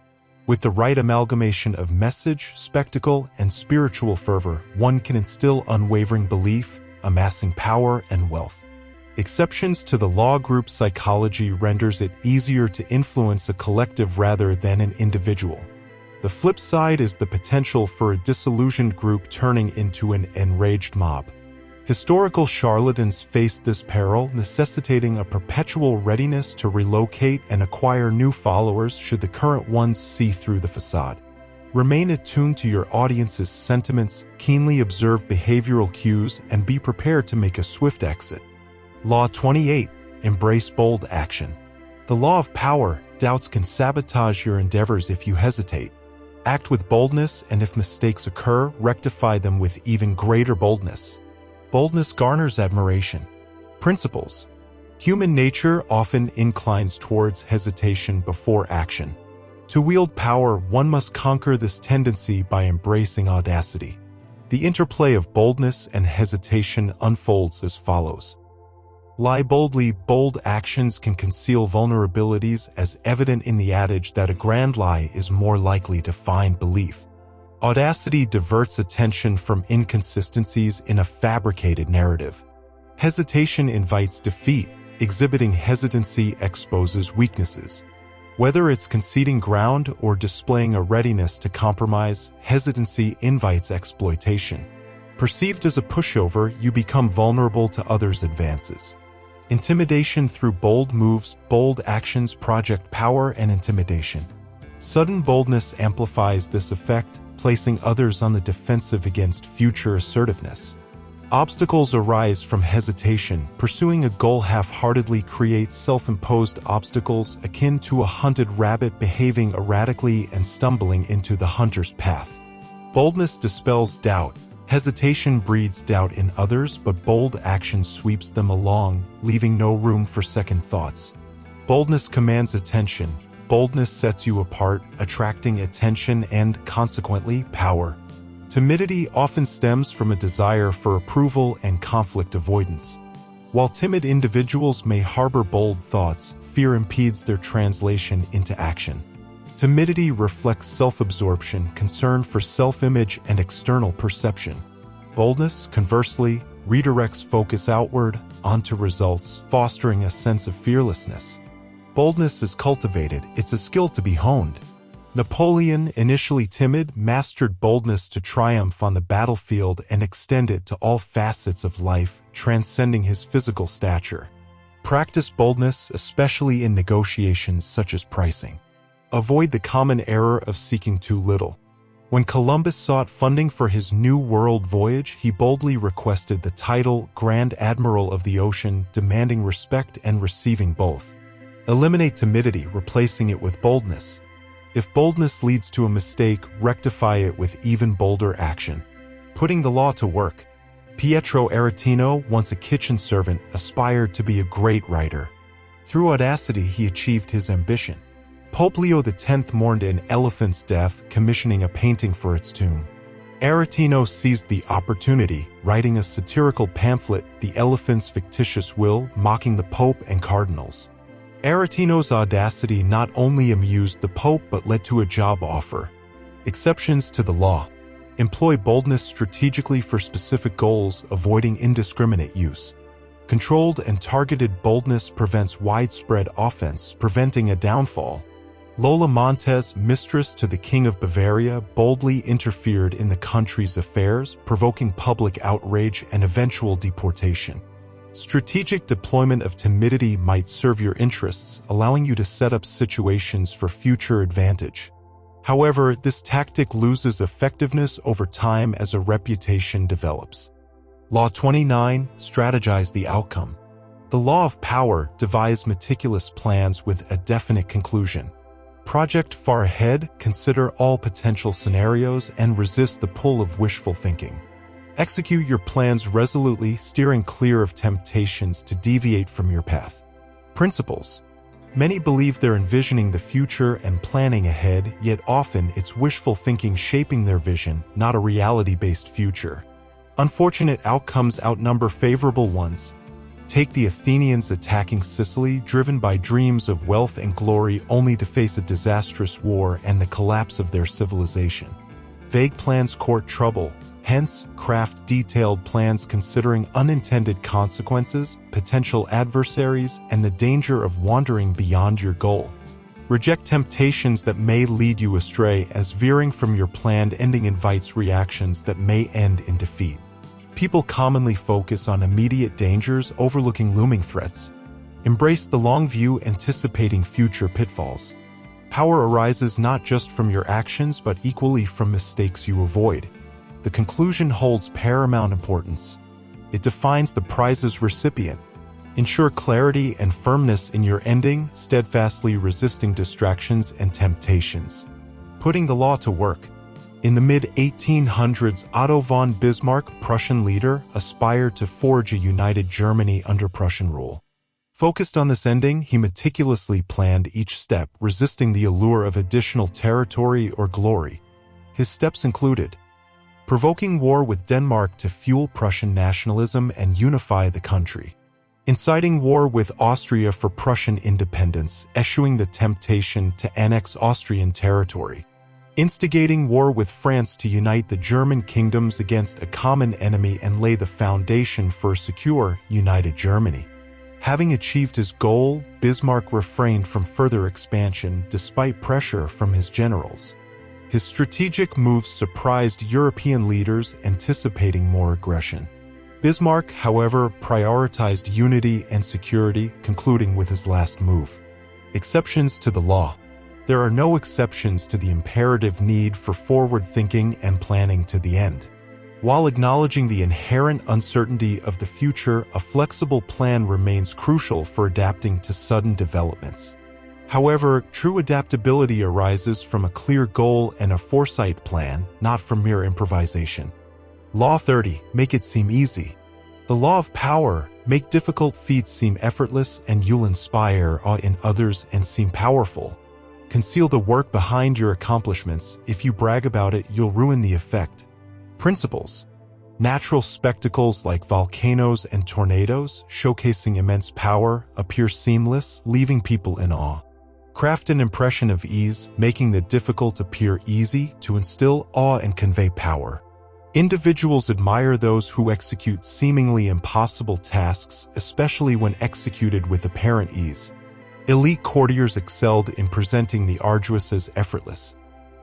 With the right amalgamation of message, spectacle, and spiritual fervor, one can instill unwavering belief, amassing power and wealth. Exceptions to the law group psychology renders it easier to influence a collective rather than an individual. The flip side is the potential for a disillusioned group turning into an enraged mob. Historical charlatans faced this peril, necessitating a perpetual readiness to relocate and acquire new followers should the current ones see through the facade. Remain attuned to your audience's sentiments, keenly observe behavioral cues, and be prepared to make a swift exit. Law 28. Embrace bold action. The law of power: doubts can sabotage your endeavors if you hesitate. Act with boldness, and if mistakes occur, rectify them with even greater boldness. Boldness garners admiration. Principles. Human nature often inclines towards hesitation before action. To wield power, one must conquer this tendency by embracing audacity. The interplay of boldness and hesitation unfolds as follows. Lie boldly. Bold actions can conceal vulnerabilities, as evident in the adage that a grand lie is more likely to find belief. Audacity diverts attention from inconsistencies in a fabricated narrative. Hesitation invites defeat. Exhibiting hesitancy exposes weaknesses. Whether it's conceding ground or displaying a readiness to compromise, hesitancy invites exploitation. Perceived as a pushover, you become vulnerable to others' advances. Intimidation through bold moves. Bold actions project power and intimidation. Sudden boldness amplifies this effect, placing others on the defensive against future assertiveness. Obstacles arise from hesitation. Pursuing a goal half-heartedly creates self-imposed obstacles akin to a hunted rabbit behaving erratically and stumbling into the hunter's path. Boldness dispels doubt. Hesitation breeds doubt in others, but bold action sweeps them along, leaving no room for second thoughts. Boldness commands attention. Boldness sets you apart, attracting attention and, consequently, power. Timidity often stems from a desire for approval and conflict avoidance. While timid individuals may harbor bold thoughts, fear impedes their translation into action. Timidity reflects self-absorption, concern for self-image and external perception. Boldness, conversely, redirects focus outward, onto results, fostering a sense of fearlessness. Boldness is cultivated, it's a skill to be honed. Napoleon, initially timid, mastered boldness to triumph on the battlefield and extend it to all facets of life, transcending his physical stature. Practice boldness, especially in negotiations such as pricing. Avoid the common error of seeking too little. When Columbus sought funding for his New World voyage, he boldly requested the title Grand Admiral of the Ocean, demanding respect and receiving both. Eliminate timidity, replacing it with boldness. If boldness leads to a mistake, rectify it with even bolder action. Putting the law to work. Pietro Aretino, once a kitchen servant, aspired to be a great writer. Through audacity, he achieved his ambition. Pope Leo X mourned an elephant's death, commissioning a painting for its tomb. Aretino seized the opportunity, writing a satirical pamphlet, The Elephant's Fictitious Will, mocking the Pope and cardinals. Aretino's audacity not only amused the Pope but led to a job offer. Exceptions to the law. Employ boldness strategically for specific goals, avoiding indiscriminate use. Controlled and targeted boldness prevents widespread offense, preventing a downfall. Lola Montes, mistress to the King of Bavaria, boldly interfered in the country's affairs, provoking public outrage and eventual deportation. Strategic deployment of timidity might serve your interests, allowing you to set up situations for future advantage. However, this tactic loses effectiveness over time as a reputation develops. Law 29. Strategize the outcome. The law of power devises meticulous plans with a definite conclusion. Project far ahead, consider all potential scenarios, and resist the pull of wishful thinking. Execute your plans resolutely, steering clear of temptations to deviate from your path. Principles. Many believe they're envisioning the future and planning ahead, yet often it's wishful thinking shaping their vision, not a reality-based future. Unfortunate outcomes outnumber favorable ones. Take the Athenians attacking Sicily, driven by dreams of wealth and glory, only to face a disastrous war and the collapse of their civilization. Vague plans court trouble. Hence, craft detailed plans considering unintended consequences, potential adversaries, and the danger of wandering beyond your goal. Reject temptations that may lead you astray, as veering from your planned ending invites reactions that may end in defeat. People commonly focus on immediate dangers, overlooking looming threats. Embrace the long view, anticipating future pitfalls. Power arises not just from your actions but equally from mistakes you avoid. The conclusion holds paramount importance. It defines the prize's recipient. Ensure clarity and firmness in your ending, steadfastly resisting distractions and temptations. Putting the law to work. In the mid-1800s, Otto von Bismarck, Prussian leader, aspired to forge a united Germany under Prussian rule. Focused on this ending, he meticulously planned each step, resisting the allure of additional territory or glory. His steps included provoking war with Denmark to fuel Prussian nationalism and unify the country. Inciting war with Austria for Prussian independence, eschewing the temptation to annex Austrian territory. Instigating war with France to unite the German kingdoms against a common enemy and lay the foundation for a secure, united Germany. Having achieved his goal, Bismarck refrained from further expansion despite pressure from his generals. His strategic moves surprised European leaders, anticipating more aggression. Bismarck, however, prioritized unity and security, concluding with his last move. Exceptions to the law. There are no exceptions to the imperative need for forward thinking and planning to the end. While acknowledging the inherent uncertainty of the future, a flexible plan remains crucial for adapting to sudden developments. However, true adaptability arises from a clear goal and a foresight plan, not from mere improvisation. Law 30. Make it seem easy. The law of power. Make difficult feats seem effortless, and you'll inspire awe in others and seem powerful. Conceal the work behind your accomplishments. If you brag about it, you'll ruin the effect. Principles. Natural spectacles like volcanoes and tornadoes, showcasing immense power, appear seamless, leaving people in awe. Craft an impression of ease, making the difficult appear easy to instill awe and convey power. Individuals admire those who execute seemingly impossible tasks, especially when executed with apparent ease. Elite courtiers excelled in presenting the arduous as effortless.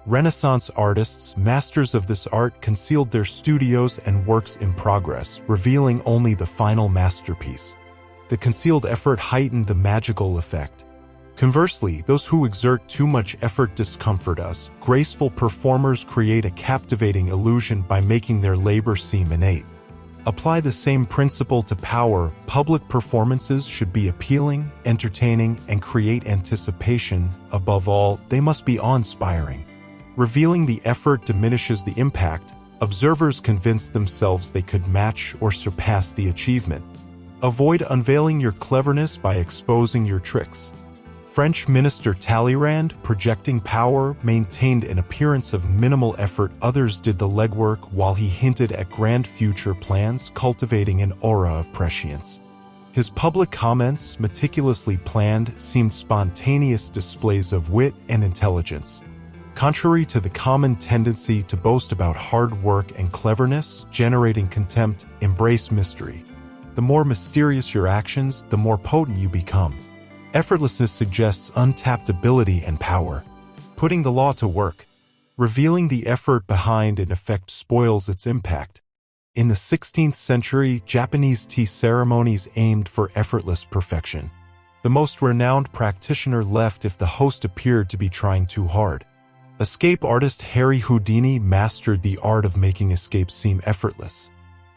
Renaissance artists, masters of this art, concealed their studios and works in progress, revealing only the final masterpiece. The concealed effort heightened the magical effect. Conversely, those who exert too much effort discomfort us. Graceful performers create a captivating illusion by making their labor seem innate. Apply the same principle to power. Public performances should be appealing, entertaining, and create anticipation. Above all, they must be awe-inspiring. Revealing the effort diminishes the impact. Observers convince themselves they could match or surpass the achievement. Avoid unveiling your cleverness by exposing your tricks. French minister Talleyrand, projecting power, maintained an appearance of minimal effort. Others did the legwork while he hinted at grand future plans, cultivating an aura of prescience. His public comments, meticulously planned, seemed spontaneous displays of wit and intelligence. Contrary to the common tendency to boast about hard work and cleverness, generating contempt, embrace mystery. The more mysterious your actions, the more potent you become. Effortlessness suggests untapped ability and power. Putting the law to work. Revealing the effort behind an effect spoils its impact. In the 16th century, Japanese tea ceremonies aimed for effortless perfection. The most renowned practitioner left if the host appeared to be trying too hard. Escape artist Harry Houdini mastered the art of making escapes seem effortless.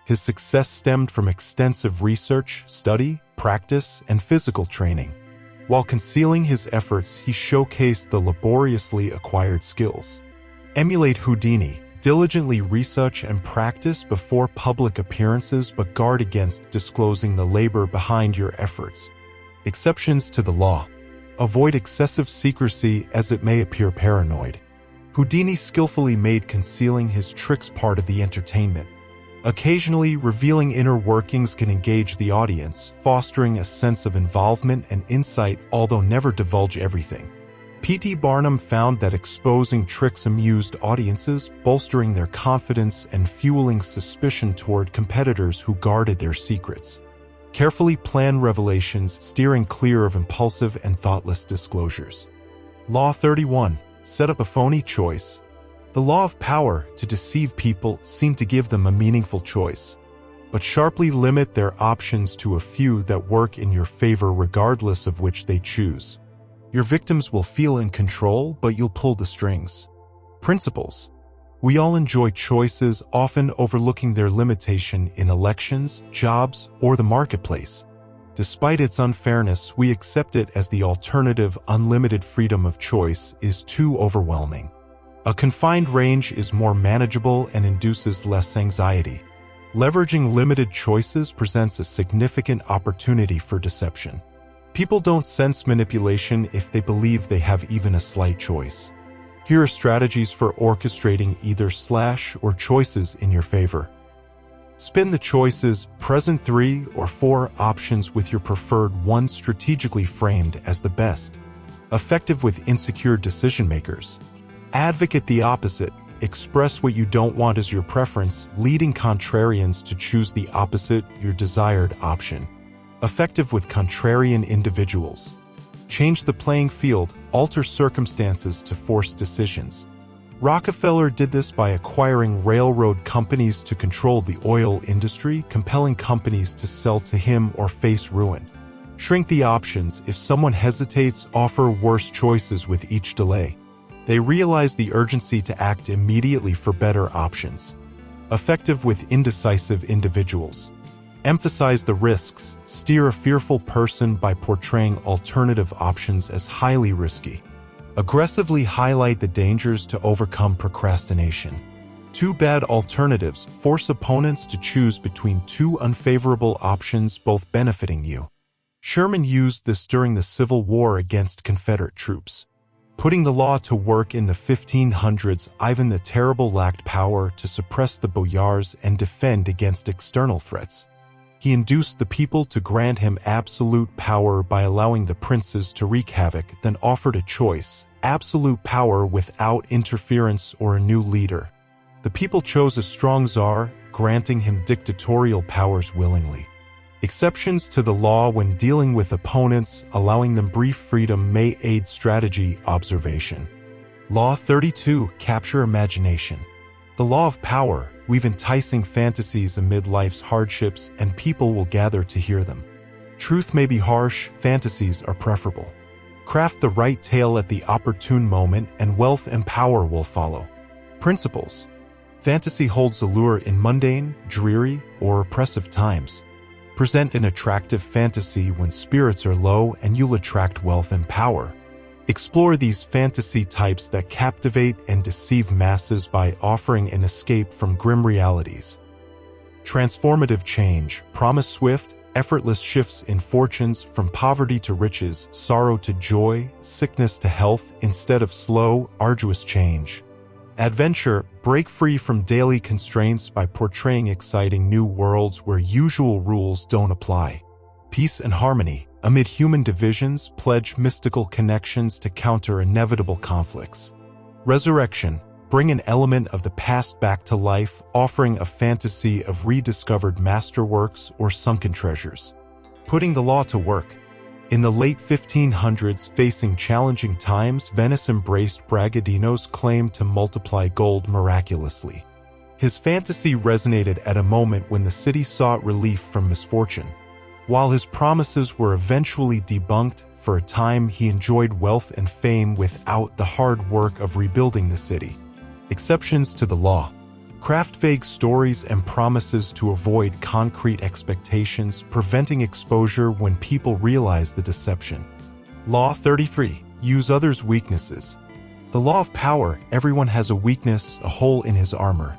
His success stemmed from extensive research, study, practice, and physical training. While concealing his efforts, he showcased the laboriously acquired skills. Emulate Houdini. Diligently research and practice before public appearances, but guard against disclosing the labor behind your efforts. Exceptions to the law. Avoid excessive secrecy as it may appear paranoid. Houdini skillfully made concealing his tricks part of the entertainment. Occasionally, revealing inner workings can engage the audience, fostering a sense of involvement and insight, although never divulge everything. P.T. Barnum found that exposing tricks amused audiences, bolstering their confidence and fueling suspicion toward competitors who guarded their secrets. Carefully plan revelations, steering clear of impulsive and thoughtless disclosures. Law 31. Set up a phony choice. The law of power, to deceive people, seemed to give them a meaningful choice, but sharply limit their options to a few that work in your favor regardless of which they choose. Your victims will feel in control, but you'll pull the strings. Principles. We all enjoy choices, often overlooking their limitation in elections, jobs, or the marketplace. Despite its unfairness, we accept it as the alternative. Unlimited freedom of choice is too overwhelming. A confined range is more manageable and induces less anxiety. Leveraging limited choices presents a significant opportunity for deception. People don't sense manipulation if they believe they have even a slight choice. Here are strategies for orchestrating either or choices in your favor. Spin the choices, present 3 or 4 options with your preferred one strategically framed as the best. Effective with insecure decision makers. Advocate the opposite. Express what you don't want as your preference, leading contrarians to choose the opposite, your desired option. Effective with contrarian individuals. Change the playing field, alter circumstances to force decisions. Rockefeller did this by acquiring railroad companies to control the oil industry, compelling companies to sell to him or face ruin. Shrink the options. If someone hesitates, offer worse choices with each delay. They realize the urgency to act immediately for better options. Effective with indecisive individuals. Emphasize the risks. Steer a fearful person by portraying alternative options as highly risky. Aggressively highlight the dangers to overcome procrastination. 2 bad alternatives. Force opponents to choose between 2 unfavorable options, both benefiting you. Sherman used this during the Civil War against Confederate troops. Putting the law to work in the 1500s, Ivan the Terrible lacked power to suppress the boyars and defend against external threats. He induced the people to grant him absolute power by allowing the princes to wreak havoc, then offered a choice: absolute power without interference or a new leader. The people chose a strong czar, granting him dictatorial powers willingly. Exceptions to the law when dealing with opponents, allowing them brief freedom may aid strategy. Observation. Law 32. Capture imagination. The law of power. Weave enticing fantasies amid life's hardships, and people will gather to hear them. Truth may be harsh, fantasies are preferable. Craft the right tale at the opportune moment, and wealth and power will follow. Principles. Fantasy holds allure in mundane, dreary, or oppressive times. Present an attractive fantasy when spirits are low, and you'll attract wealth and power. Explore these fantasy types that captivate and deceive masses by offering an escape from grim realities. Transformative change. Promise swift, effortless shifts in fortunes from poverty to riches, sorrow to joy, sickness to health, instead of slow, arduous change. Adventure, break free from daily constraints by portraying exciting new worlds where usual rules don't apply. Peace and harmony, amid human divisions, pledge mystical connections to counter inevitable conflicts. Resurrection, bring an element of the past back to life, offering a fantasy of rediscovered masterworks or sunken treasures. Putting the law to work. In the late 1500s, facing challenging times, Venice embraced Bragadino's claim to multiply gold miraculously. His fantasy resonated at a moment when the city sought relief from misfortune. While his promises were eventually debunked, for a time he enjoyed wealth and fame without the hard work of rebuilding the city. Exceptions to the law. Craft vague stories and promises to avoid concrete expectations, preventing exposure when people realize the deception. Law 33. Use others' weaknesses. The law of power, everyone has a weakness, a hole in his armor.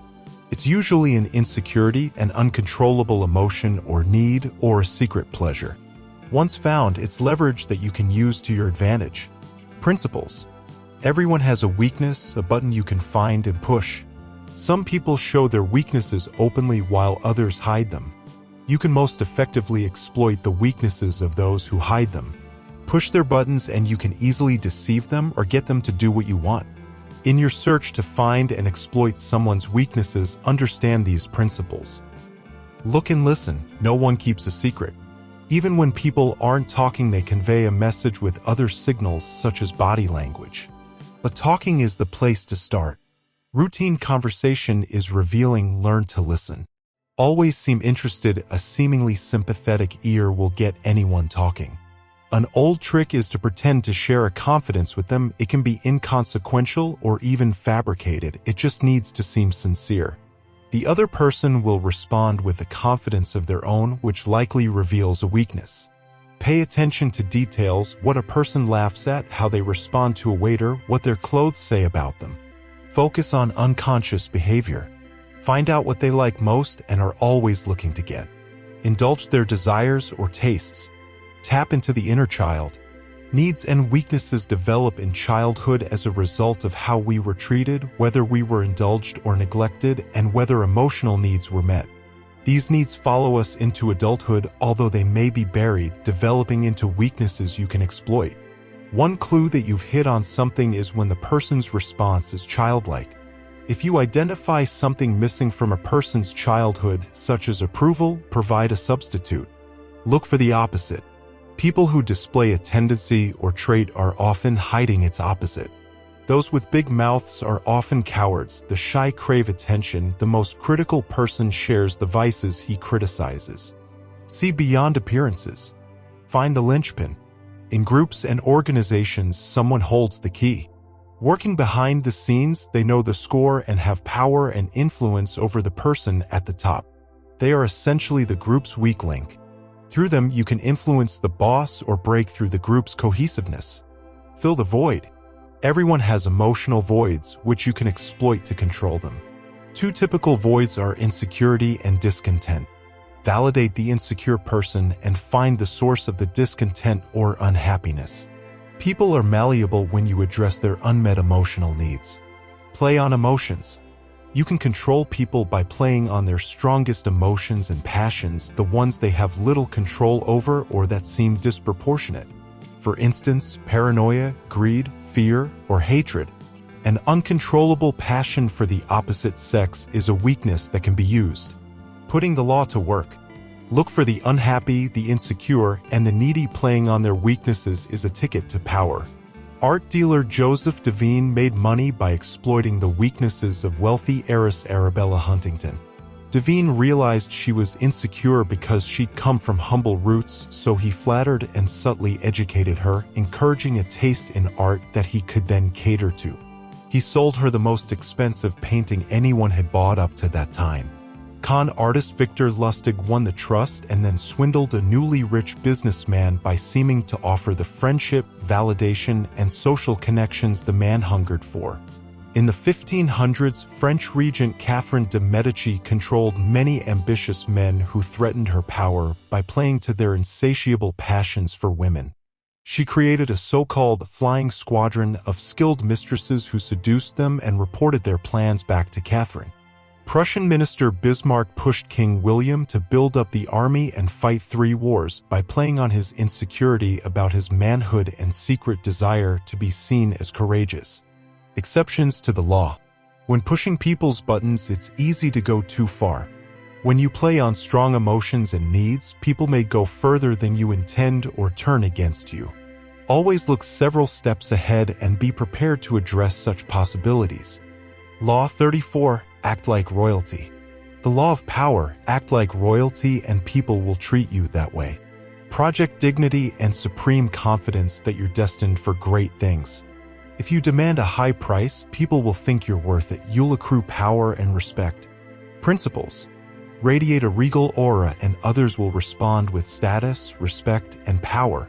It's usually an insecurity, an uncontrollable emotion or need, or a secret pleasure. Once found, it's leverage that you can use to your advantage. Principles. Everyone has a weakness, a button you can find and push. Some people show their weaknesses openly while others hide them. You can most effectively exploit the weaknesses of those who hide them. Push their buttons and you can easily deceive them or get them to do what you want. In your search to find and exploit someone's weaknesses, understand these principles. Look and listen. No one keeps a secret. Even when people aren't talking, they convey a message with other signals such as body language. But talking is the place to start. Routine conversation is revealing. Learn to listen. Always seem interested. A seemingly sympathetic ear will get anyone talking. An old trick is to pretend to share a confidence with them. It can be inconsequential or even fabricated. It just needs to seem sincere. The other person will respond with a confidence of their own, which likely reveals a weakness. Pay attention to details: what a person laughs at, how they respond to a waiter, what their clothes say about them. Focus on unconscious behavior. Find out what they like most and are always looking to get. Indulge their desires or tastes. Tap into the inner child. Needs and weaknesses develop in childhood as a result of how we were treated, whether we were indulged or neglected, and whether emotional needs were met. These needs follow us into adulthood, although they may be buried, developing into weaknesses you can exploit. One clue that you've hit on something is when the person's response is childlike. If you identify something missing from a person's childhood, such as approval, provide a substitute. Look for the opposite. People who display a tendency or trait are often hiding its opposite. Those with big mouths are often cowards. The shy crave attention. The most critical person shares the vices he criticizes. See beyond appearances. Find the linchpin. In groups and organizations, someone holds the key. Working behind the scenes, they know the score and have power and influence over the person at the top. They are essentially the group's weak link. Through them, you can influence the boss or break through the group's cohesiveness. Fill the void. Everyone has emotional voids, which you can exploit to control them. Two typical voids are insecurity and discontent. Validate the insecure person and find the source of the discontent or unhappiness. People are malleable when you address their unmet emotional needs. Play on emotions. You can control people by playing on their strongest emotions and passions, the ones they have little control over or that seem disproportionate. For instance, paranoia, greed, fear, or hatred. An uncontrollable passion for the opposite sex is a weakness that can be used. Putting the law to work. Look for the unhappy, the insecure, and the needy. Playing on their weaknesses is a ticket to power. Art dealer Joseph Devine made money by exploiting the weaknesses of wealthy heiress Arabella Huntington. Devine realized she was insecure because she'd come from humble roots, so he flattered and subtly educated her, encouraging a taste in art that he could then cater to. He sold her the most expensive painting anyone had bought up to that time. Con artist Victor Lustig won the trust and then swindled a newly rich businessman by seeming to offer the friendship, validation, and social connections the man hungered for. In the 1500s, French regent Catherine de' Medici controlled many ambitious men who threatened her power by playing to their insatiable passions for women. She created a so-called flying squadron of skilled mistresses who seduced them and reported their plans back to Catherine. Prussian minister Bismarck pushed King William to build up the army and fight 3 wars by playing on his insecurity about his manhood and secret desire to be seen as courageous. Exceptions to the law. When pushing people's buttons, it's easy to go too far. When you play on strong emotions and needs, people may go further than you intend or turn against you. Always look several steps ahead and be prepared to address such possibilities. Law 34. Act like royalty. The law of power: act like royalty and people will treat you that way. Project dignity and supreme confidence that you're destined for great things. If you demand a high price, people will think you're worth it. You'll accrue power and respect. Principles: radiate a regal aura and others will respond with status, respect, and power.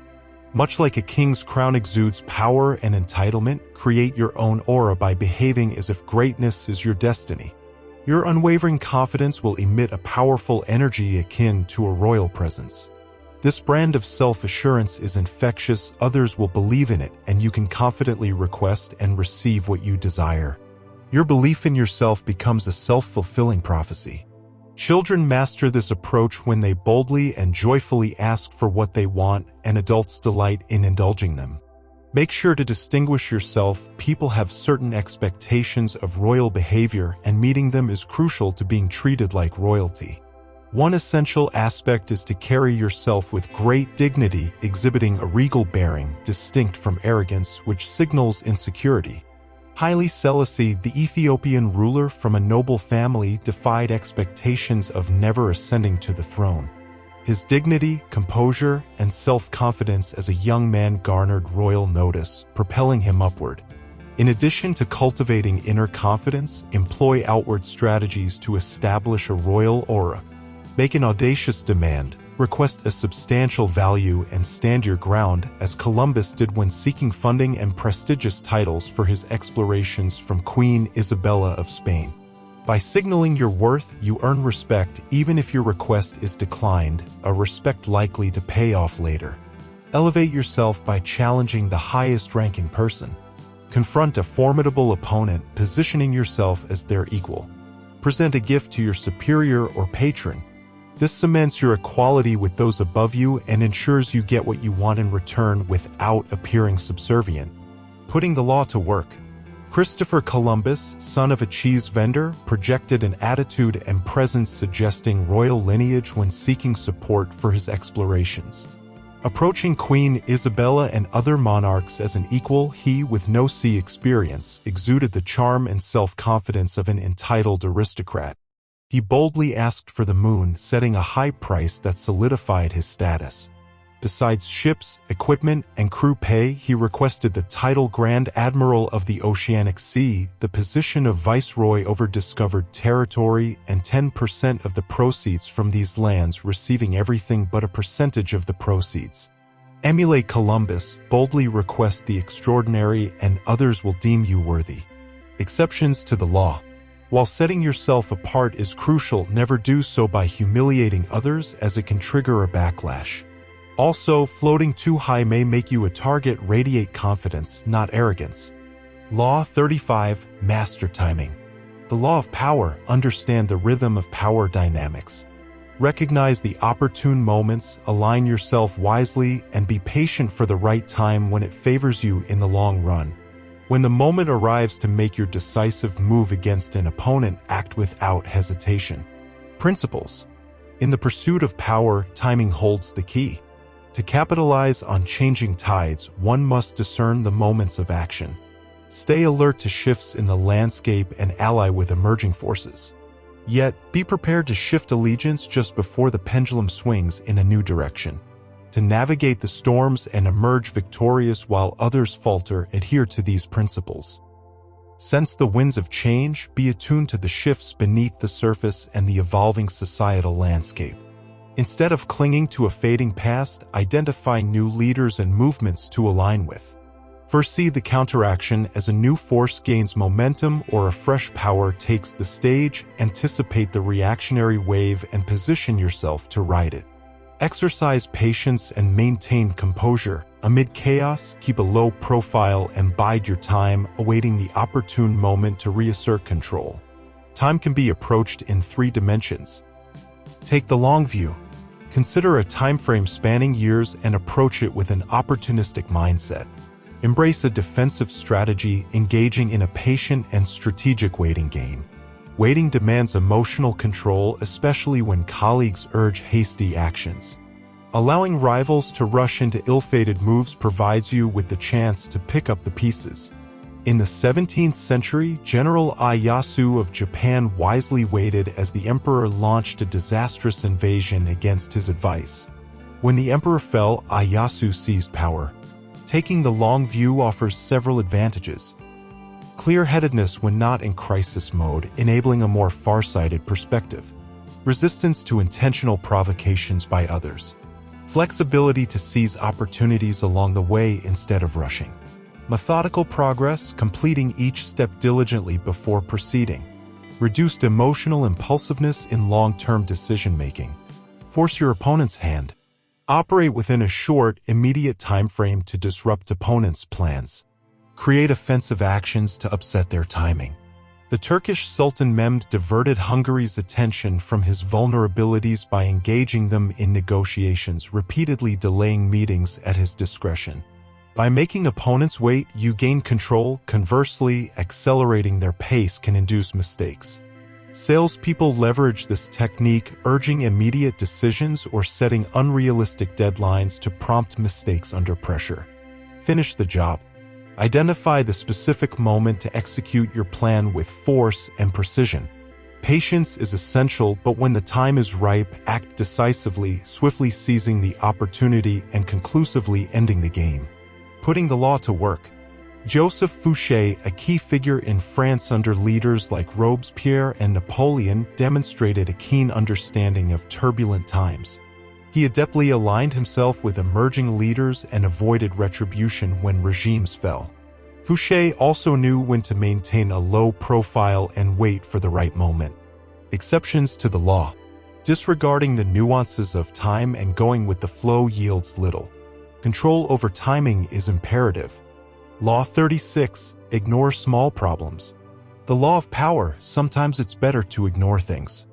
Much like a king's crown exudes power and entitlement, create your own aura by behaving as if greatness is your destiny. Your unwavering confidence will emit a powerful energy akin to a royal presence. This brand of self-assurance is infectious, others will believe in it, and you can confidently request and receive what you desire. Your belief in yourself becomes a self-fulfilling prophecy. Children master this approach when they boldly and joyfully ask for what they want, and adults delight in indulging them. Make sure to distinguish yourself. People have certain expectations of royal behavior, and meeting them is crucial to being treated like royalty. One essential aspect is to carry yourself with great dignity, exhibiting a regal bearing distinct from arrogance, which signals insecurity. Haile Selassie, the Ethiopian ruler from a noble family, defied expectations of never ascending to the throne. His dignity, composure, and self-confidence as a young man garnered royal notice, propelling him upward. In addition to cultivating inner confidence, employ outward strategies to establish a royal aura. Make an audacious demand, request a substantial value, and stand your ground, as Columbus did when seeking funding and prestigious titles for his explorations from Queen Isabella of Spain. By signaling your worth, you earn respect even if your request is declined, a respect likely to pay off later. Elevate yourself by challenging the highest-ranking person. Confront a formidable opponent, positioning yourself as their equal. Present a gift to your superior or patron. This cements your equality with those above you and ensures you get what you want in return without appearing subservient. Putting the law to work. Christopher Columbus, son of a cheese vendor, projected an attitude and presence suggesting royal lineage when seeking support for his explorations. Approaching Queen Isabella and other monarchs as an equal, he, with no sea experience, exuded the charm and self-confidence of an entitled aristocrat. He boldly asked for the moon, setting a high price that solidified his status. Besides ships, equipment, and crew pay, he requested the title Grand Admiral of the Oceanic Sea, the position of viceroy over discovered territory, and 10% of the proceeds from these lands, receiving everything but a percentage of the proceeds. Emulate Columbus, boldly request the extraordinary, and others will deem you worthy. Exceptions to the law. While setting yourself apart is crucial, never do so by humiliating others, as it can trigger a backlash. Also, floating too high may make you a target. Radiate confidence, not arrogance. Law 35. Master timing. The law of power: understand the rhythm of power dynamics. Recognize the opportune moments, align yourself wisely, and be patient for the right time when it favors you in the long run. When the moment arrives to make your decisive move against an opponent, act without hesitation. Principles. In the pursuit of power, timing holds the key. To capitalize on changing tides, one must discern the moments of action. Stay alert to shifts in the landscape and ally with emerging forces. Yet, be prepared to shift allegiance just before the pendulum swings in a new direction. To navigate the storms and emerge victorious while others falter, adhere to these principles. Sense the winds of change, be attuned to the shifts beneath the surface and the evolving societal landscape. Instead of clinging to a fading past, identify new leaders and movements to align with. Foresee the counteraction as a new force gains momentum or a fresh power takes the stage. Anticipate the reactionary wave and position yourself to ride it. Exercise patience and maintain composure. Amid chaos, keep a low profile and bide your time, awaiting the opportune moment to reassert control. Time can be approached in 3 dimensions. Take the long view. Consider a time frame spanning years and approach it with an opportunistic mindset. Embrace a defensive strategy, engaging in a patient and strategic waiting game. Waiting demands emotional control, especially when colleagues urge hasty actions. Allowing rivals to rush into ill-fated moves provides you with the chance to pick up the pieces. In the 17th century, General Ieyasu of Japan wisely waited as the emperor launched a disastrous invasion against his advice. When the emperor fell, Ieyasu seized power. Taking the long view offers several advantages. Clear-headedness when not in crisis mode, enabling a more far-sighted perspective. Resistance to intentional provocations by others. Flexibility to seize opportunities along the way instead of rushing. Methodical progress, completing each step diligently before proceeding. Reduced emotional impulsiveness in long-term decision-making. Force your opponent's hand. Operate within a short, immediate time frame to disrupt opponents' plans. Create offensive actions to upset their timing. The Turkish Sultan Mehmed diverted Hungary's attention from his vulnerabilities by engaging them in negotiations, repeatedly delaying meetings at his discretion. By making opponents wait, you gain control. Conversely, accelerating their pace can induce mistakes. Salespeople leverage this technique, urging immediate decisions or setting unrealistic deadlines to prompt mistakes under pressure. Finish the job. Identify the specific moment to execute your plan with force and precision. Patience is essential, but when the time is ripe, act decisively, swiftly seizing the opportunity and conclusively ending the game. Putting the law to work. Joseph Fouché, a key figure in France under leaders like Robespierre and Napoleon, demonstrated a keen understanding of turbulent times. He adeptly aligned himself with emerging leaders and avoided retribution when regimes fell. Fouché also knew when to maintain a low profile and wait for the right moment. Exceptions to the law. Disregarding the nuances of time and going with the flow yields little. Control over timing is imperative. Law 36. Ignore small problems. The law of power, sometimes it's better to ignore things.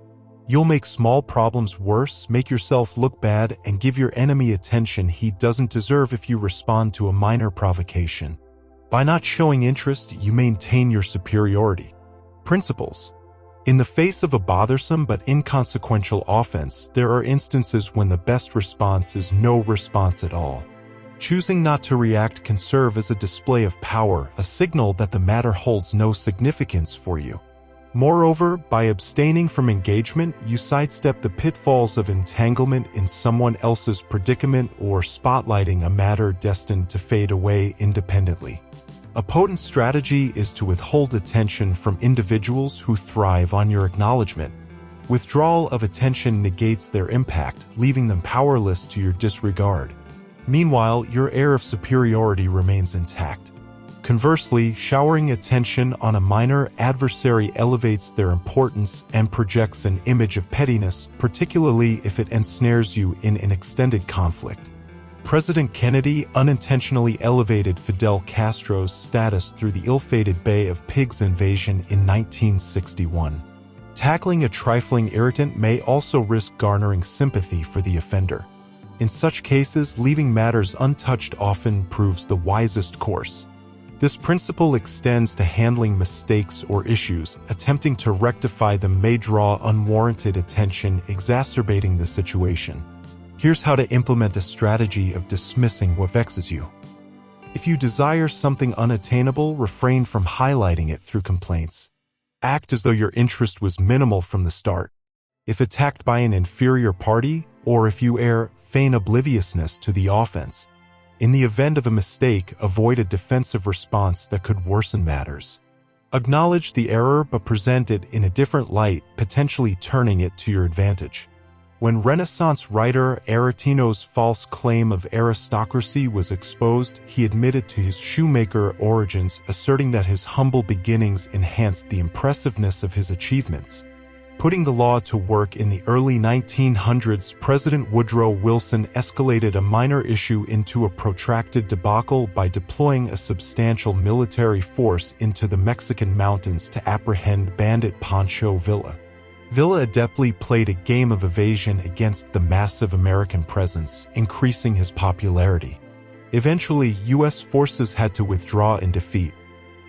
You'll make small problems worse, make yourself look bad, and give your enemy attention he doesn't deserve if you respond to a minor provocation. By not showing interest, you maintain your superiority. Principles. In the face of a bothersome but inconsequential offense, there are instances when the best response is no response at all. Choosing not to react can serve as a display of power, a signal that the matter holds no significance for you. Moreover, by abstaining from engagement, you sidestep the pitfalls of entanglement in someone else's predicament or spotlighting a matter destined to fade away independently. A potent strategy is to withhold attention from individuals who thrive on your acknowledgement. Withdrawal of attention negates their impact, leaving them powerless to your disregard. Meanwhile, your air of superiority remains intact. Conversely, showering attention on a minor adversary elevates their importance and projects an image of pettiness, particularly if it ensnares you in an extended conflict. President Kennedy unintentionally elevated Fidel Castro's status through the ill-fated Bay of Pigs invasion in 1961. Tackling a trifling irritant may also risk garnering sympathy for the offender. In such cases, leaving matters untouched often proves the wisest course. This principle extends to handling mistakes or issues. Attempting to rectify them may draw unwarranted attention, exacerbating the situation. Here's how to implement a strategy of dismissing what vexes you. If you desire something unattainable, refrain from highlighting it through complaints. Act as though your interest was minimal from the start. If attacked by an inferior party, or if you feign obliviousness to the offense. In the event of a mistake, avoid a defensive response that could worsen matters. Acknowledge the error but present it in a different light, potentially turning it to your advantage. When Renaissance writer Aretino's false claim of aristocracy was exposed, he admitted to his shoemaker origins, asserting that his humble beginnings enhanced the impressiveness of his achievements. Putting the law to work in the early 1900s, President Woodrow Wilson escalated a minor issue into a protracted debacle by deploying a substantial military force into the Mexican mountains to apprehend bandit Pancho Villa. Villa adeptly played a game of evasion against the massive American presence, increasing his popularity. Eventually, U.S. forces had to withdraw in defeat.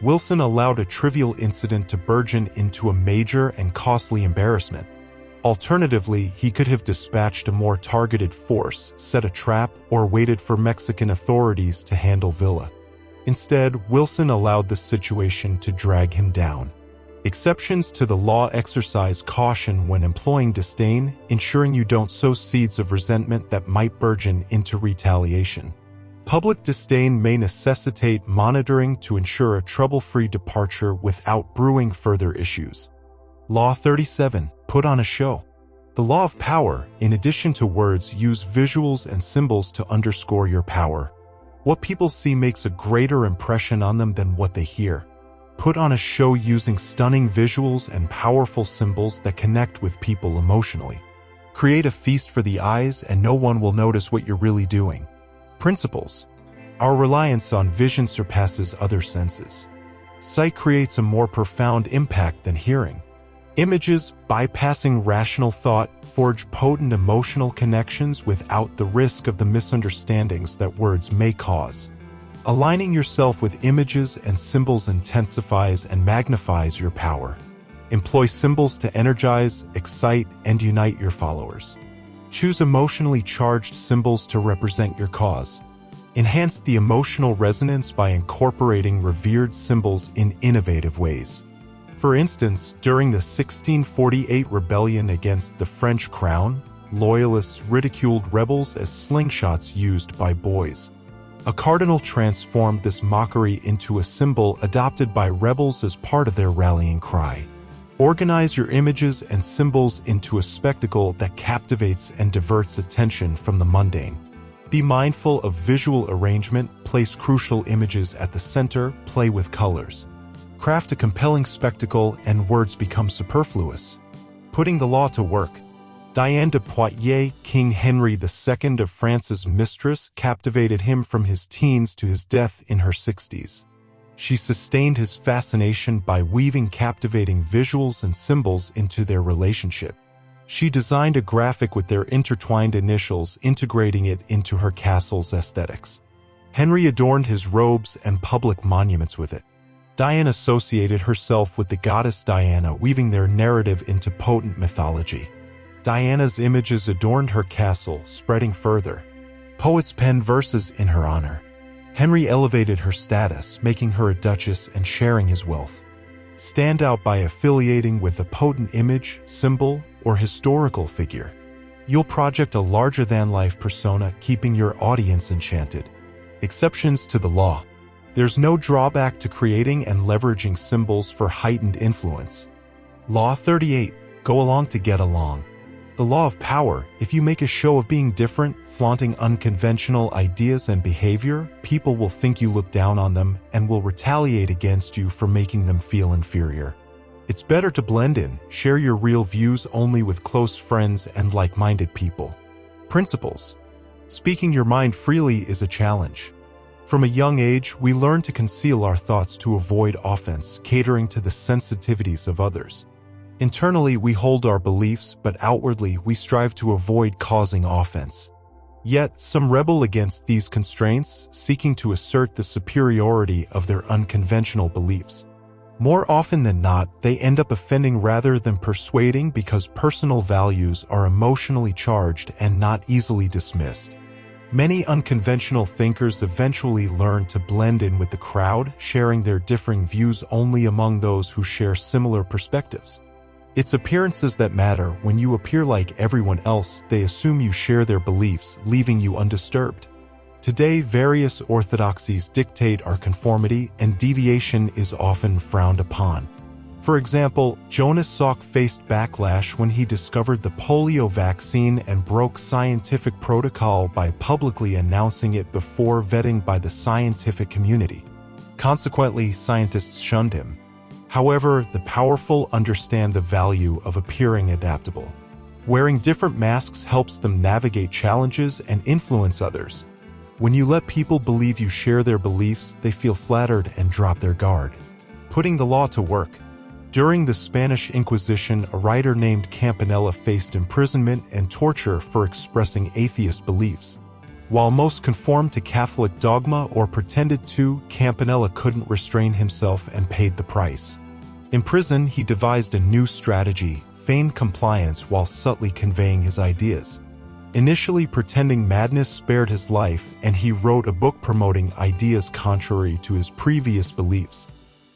Wilson allowed a trivial incident to burgeon into a major and costly embarrassment. Alternatively, he could have dispatched a more targeted force, set a trap, or waited for Mexican authorities to handle Villa. Instead, Wilson allowed the situation to drag him down. Exceptions to the law exercise caution when employing disdain, ensuring you don't sow seeds of resentment that might burgeon into retaliation. Public disdain may necessitate monitoring to ensure a trouble-free departure without brewing further issues. Law 37. Put on a show. The law of power, in addition to words, use visuals and symbols to underscore your power. What people see makes a greater impression on them than what they hear. Put on a show using stunning visuals and powerful symbols that connect with people emotionally. Create a feast for the eyes and no one will notice what you're really doing. Principles. Our reliance on vision surpasses other senses. Sight creates a more profound impact than hearing. Images, bypassing rational thought, forge potent emotional connections without the risk of the misunderstandings that words may cause. Aligning yourself with images and symbols intensifies and magnifies your power. Employ symbols to energize, excite, and unite your followers. Choose emotionally charged symbols to represent your cause. Enhance the emotional resonance by incorporating revered symbols in innovative ways. For instance, during the 1648 rebellion against the French crown, loyalists ridiculed rebels as slingshots used by boys. A cardinal transformed this mockery into a symbol adopted by rebels as part of their rallying cry. Organize your images and symbols into a spectacle that captivates and diverts attention from the mundane. Be mindful of visual arrangement, place crucial images at the center, play with colors. Craft a compelling spectacle and words become superfluous. Putting the law to work. Diane de Poitiers, King Henry II of France's mistress, captivated him from his teens to his death in her 60s. She sustained his fascination by weaving captivating visuals and symbols into their relationship. She designed a graphic with their intertwined initials, integrating it into her castle's aesthetics. Henry adorned his robes and public monuments with it. Diane associated herself with the goddess Diana, weaving their narrative into potent mythology. Diana's images adorned her castle, spreading further. Poets penned verses in her honor. Henry elevated her status, making her a duchess and sharing his wealth. Stand out by affiliating with a potent image, symbol, or historical figure. You'll project a larger-than-life persona, keeping your audience enchanted. Exceptions to the law. There's no drawback to creating and leveraging symbols for heightened influence. Law 38. Go along to get along. The law of power. If you make a show of being different, flaunting unconventional ideas and behavior, people will think you look down on them and will retaliate against you for making them feel inferior. It's better to blend in, share your real views only with close friends and like-minded people. Principles. Speaking your mind freely is a challenge. From a young age, we learn to conceal our thoughts to avoid offense, catering to the sensitivities of others. Internally, we hold our beliefs, but outwardly, we strive to avoid causing offense. Yet, some rebel against these constraints, seeking to assert the superiority of their unconventional beliefs. More often than not, they end up offending rather than persuading because personal values are emotionally charged and not easily dismissed. Many unconventional thinkers eventually learn to blend in with the crowd, sharing their differing views only among those who share similar perspectives. It's appearances that matter. When you appear like everyone else, they assume you share their beliefs, leaving you undisturbed. Today, various orthodoxies dictate our conformity, and deviation is often frowned upon. For example, Jonas Salk faced backlash when he discovered the polio vaccine and broke scientific protocol by publicly announcing it before vetting by the scientific community. Consequently, scientists shunned him. However, the powerful understand the value of appearing adaptable. Wearing different masks helps them navigate challenges and influence others. When you let people believe you share their beliefs, they feel flattered and drop their guard. Putting the law to work. During the Spanish Inquisition, a writer named Campanella faced imprisonment and torture for expressing atheist beliefs. While most conformed to Catholic dogma or pretended to, Campanella couldn't restrain himself and paid the price. In prison, he devised a new strategy, feigned compliance while subtly conveying his ideas. Initially pretending madness spared his life, and he wrote a book promoting ideas contrary to his previous beliefs.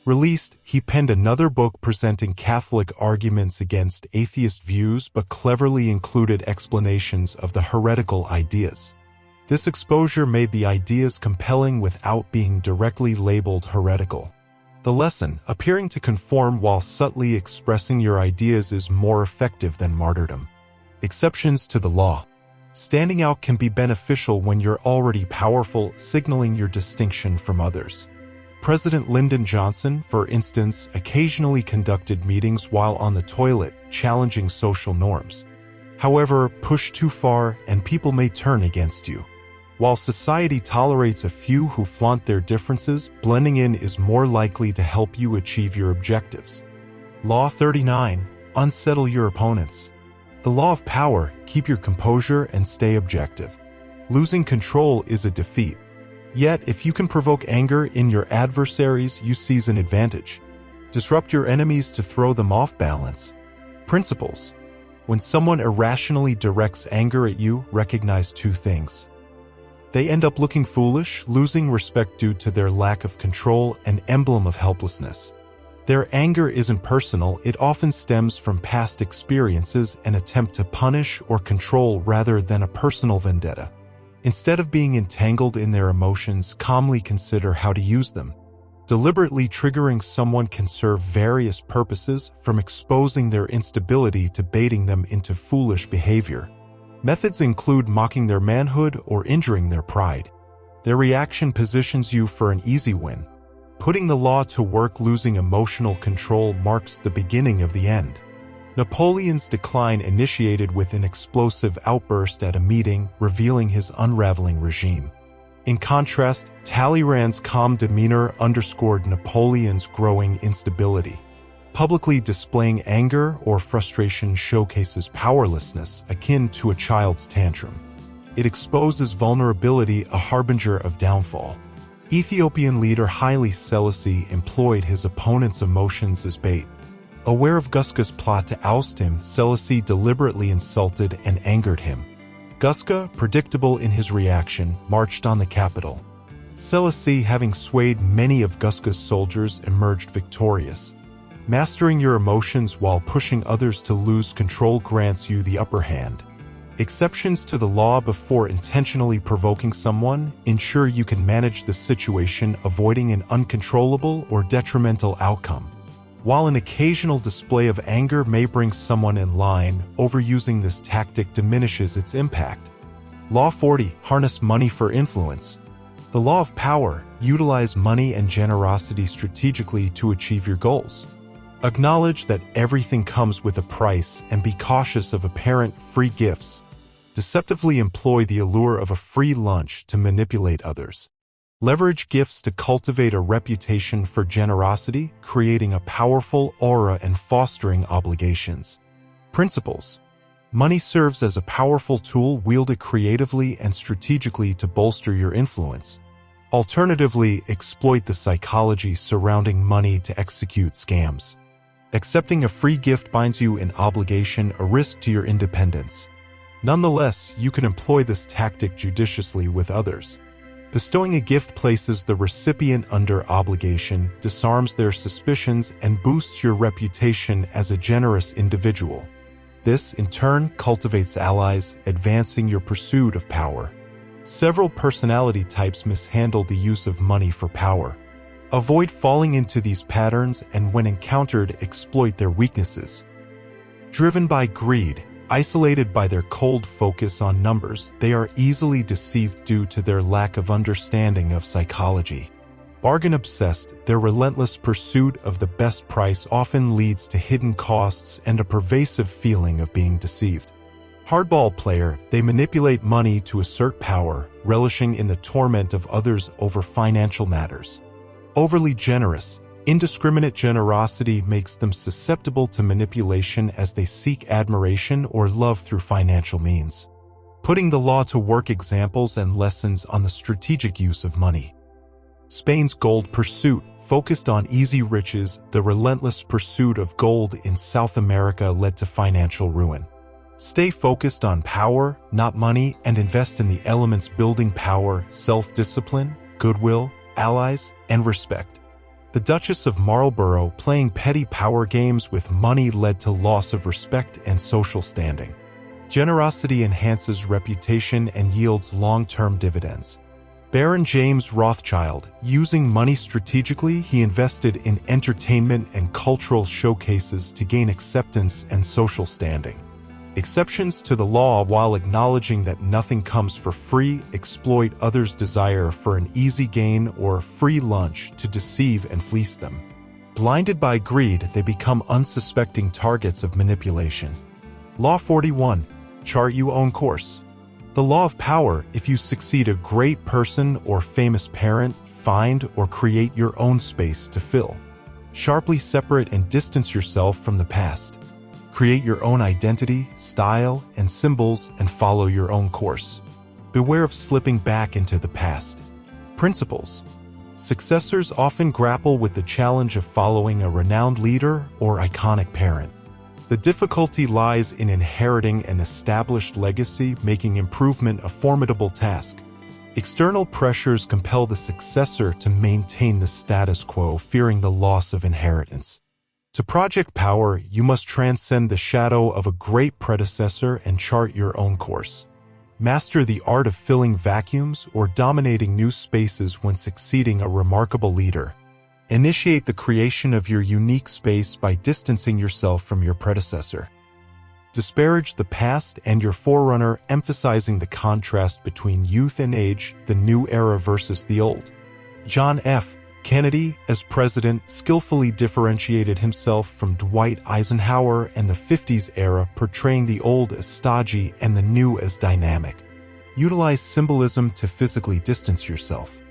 Released, he penned another book presenting Catholic arguments against atheist views but cleverly included explanations of the heretical ideas. This exposure made the ideas compelling without being directly labeled heretical. The lesson: appearing to conform while subtly expressing your ideas is more effective than martyrdom. Exceptions to the law. Standing out can be beneficial when you're already powerful, signaling your distinction from others. President Lyndon Johnson, for instance, occasionally conducted meetings while on the toilet, challenging social norms. However, push too far and people may turn against you. While society tolerates a few who flaunt their differences, blending in is more likely to help you achieve your objectives. Law 39. Unsettle your opponents. The law of power: keep your composure and stay objective. Losing control is a defeat. Yet, if you can provoke anger in your adversaries, you seize an advantage. Disrupt your enemies to throw them off balance. Principles: when someone irrationally directs anger at you, recognize two things. They end up looking foolish, losing respect due to their lack of control, an emblem of helplessness. Their anger isn't personal, it often stems from past experiences, an attempt to punish or control rather than a personal vendetta. Instead of being entangled in their emotions, calmly consider how to use them. Deliberately triggering someone can serve various purposes, from exposing their instability to baiting them into foolish behavior. Methods include mocking their manhood or injuring their pride. Their reaction positions you for an easy win. Putting the law to work: losing emotional control marks the beginning of the end. Napoleon's decline initiated with an explosive outburst at a meeting, revealing his unraveling regime. In contrast, Talleyrand's calm demeanor underscored Napoleon's growing instability. Publicly displaying anger or frustration showcases powerlessness, akin to a child's tantrum. It exposes vulnerability, a harbinger of downfall. Ethiopian leader Haile Selassie employed his opponent's emotions as bait. Aware of Guska's plot to oust him, Selassie deliberately insulted and angered him. Guska, predictable in his reaction, marched on the capital. Selassie, having swayed many of Guska's soldiers, emerged victorious. Mastering your emotions while pushing others to lose control grants you the upper hand. Exceptions to the law: before intentionally provoking someone, ensure you can manage the situation, avoiding an uncontrollable or detrimental outcome. While an occasional display of anger may bring someone in line, overusing this tactic diminishes its impact. Law 40. Harness money for influence. The law of power: utilize money and generosity strategically to achieve your goals. Acknowledge that everything comes with a price and be cautious of apparent free gifts. Deceptively employ the allure of a free lunch to manipulate others. Leverage gifts to cultivate a reputation for generosity, creating a powerful aura and fostering obligations. Principles: money serves as a powerful tool. Wield it creatively and strategically to bolster your influence. Alternatively, exploit the psychology surrounding money to execute scams. Accepting a free gift binds you in obligation, a risk to your independence. Nonetheless, you can employ this tactic judiciously with others. Bestowing a gift places the recipient under obligation, disarms their suspicions, and boosts your reputation as a generous individual. This, in turn, cultivates allies, advancing your pursuit of power. Several personality types mishandle the use of money for power. Avoid falling into these patterns and when encountered, exploit their weaknesses. Driven by greed, isolated by their cold focus on numbers, they are easily deceived due to their lack of understanding of psychology. Bargain-obsessed, their relentless pursuit of the best price often leads to hidden costs and a pervasive feeling of being deceived. Hardball player, they manipulate money to assert power, relishing in the torment of others over financial matters. Overly generous, indiscriminate generosity makes them susceptible to manipulation as they seek admiration or love through financial means. Putting the law to work, examples and lessons on the strategic use of money. Spain's gold pursuit, focused on easy riches, the relentless pursuit of gold in South America led to financial ruin. Stay focused on power, not money, and invest in the elements building power, self-discipline, goodwill, allies, and respect. The Duchess of Marlborough playing petty power games with money led to loss of respect and social standing. Generosity enhances reputation and yields long-term dividends. Baron James Rothschild, using money strategically, he invested in entertainment and cultural showcases to gain acceptance and social standing. Exceptions to the law, while acknowledging that nothing comes for free, exploit others' desire for an easy gain or free lunch to deceive and fleece them. Blinded by greed, they become unsuspecting targets of manipulation. Law 41. Chart your own course. The law of power, if you succeed a great person or famous parent, find or create your own space to fill. Sharply separate and distance yourself from the past. Create your own identity, style, and symbols and follow your own course. Beware of slipping back into the past. Principles. Successors often grapple with the challenge of following a renowned leader or iconic parent. The difficulty lies in inheriting an established legacy, making improvement a formidable task. External pressures compel the successor to maintain the status quo, fearing the loss of inheritance. To project power, you must transcend the shadow of a great predecessor and chart your own course. Master the art of filling vacuums or dominating new spaces when succeeding a remarkable leader. Initiate the creation of your unique space by distancing yourself from your predecessor. Disparage the past and your forerunner, emphasizing the contrast between youth and age, the new era versus the old. John F. Kennedy, as president, skillfully differentiated himself from Dwight Eisenhower and the 50s era, portraying the old as stodgy and the new as dynamic. Utilize symbolism to physically distance yourself.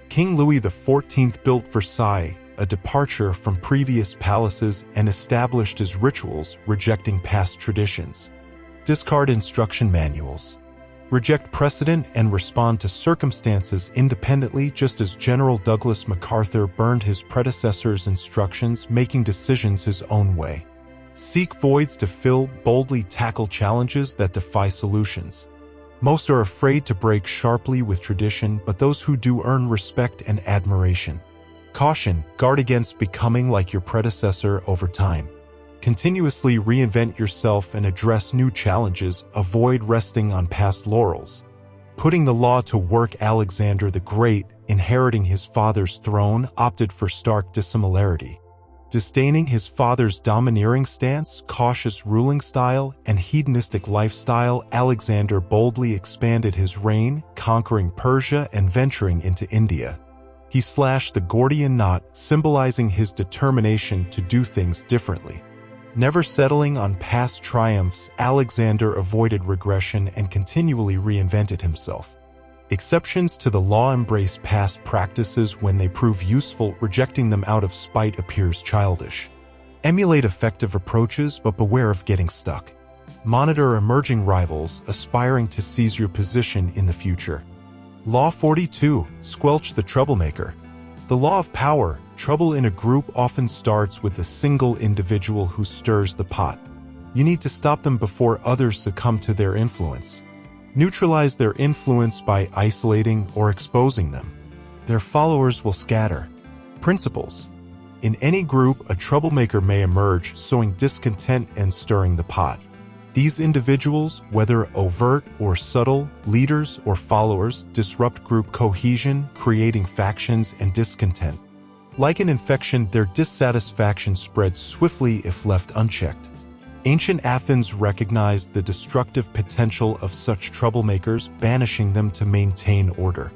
King Louis XIV built Versailles, a departure from previous palaces, and established his rituals, rejecting past traditions. Discard instruction manuals. Reject precedent and respond to circumstances independently, just as General Douglas MacArthur burned his predecessor's instructions, making decisions his own way. Seek voids to fill, boldly tackle challenges that defy solutions. Most are afraid to break sharply with tradition, but those who do earn respect and admiration. Caution, guard against becoming like your predecessor over time. Continuously reinvent yourself and address new challenges, avoid resting on past laurels. Putting the law to work, Alexander the Great, inheriting his father's throne, opted for stark dissimilarity. Disdaining his father's domineering stance, cautious ruling style, and hedonistic lifestyle, Alexander boldly expanded his reign, conquering Persia and venturing into India. He slashed the Gordian knot, symbolizing his determination to do things differently. Never settling on past triumphs, Alexander avoided regression and continually reinvented himself. Exceptions to the law embrace past practices when they prove useful, rejecting them out of spite appears childish. Emulate effective approaches, but beware of getting stuck. Monitor emerging rivals, aspiring to seize your position in the future. Law 42. Squelch the troublemaker. The law of power. Trouble in a group often starts with a single individual who stirs the pot. You need to stop them before others succumb to their influence. Neutralize their influence by isolating or exposing them. Their followers will scatter. Principles. In any group, a troublemaker may emerge, sowing discontent and stirring the pot. These individuals, whether overt or subtle, leaders or followers, disrupt group cohesion, creating factions and discontent. Like an infection, their dissatisfaction spreads swiftly if left unchecked. Ancient Athens recognized the destructive potential of such troublemakers, banishing them to maintain order.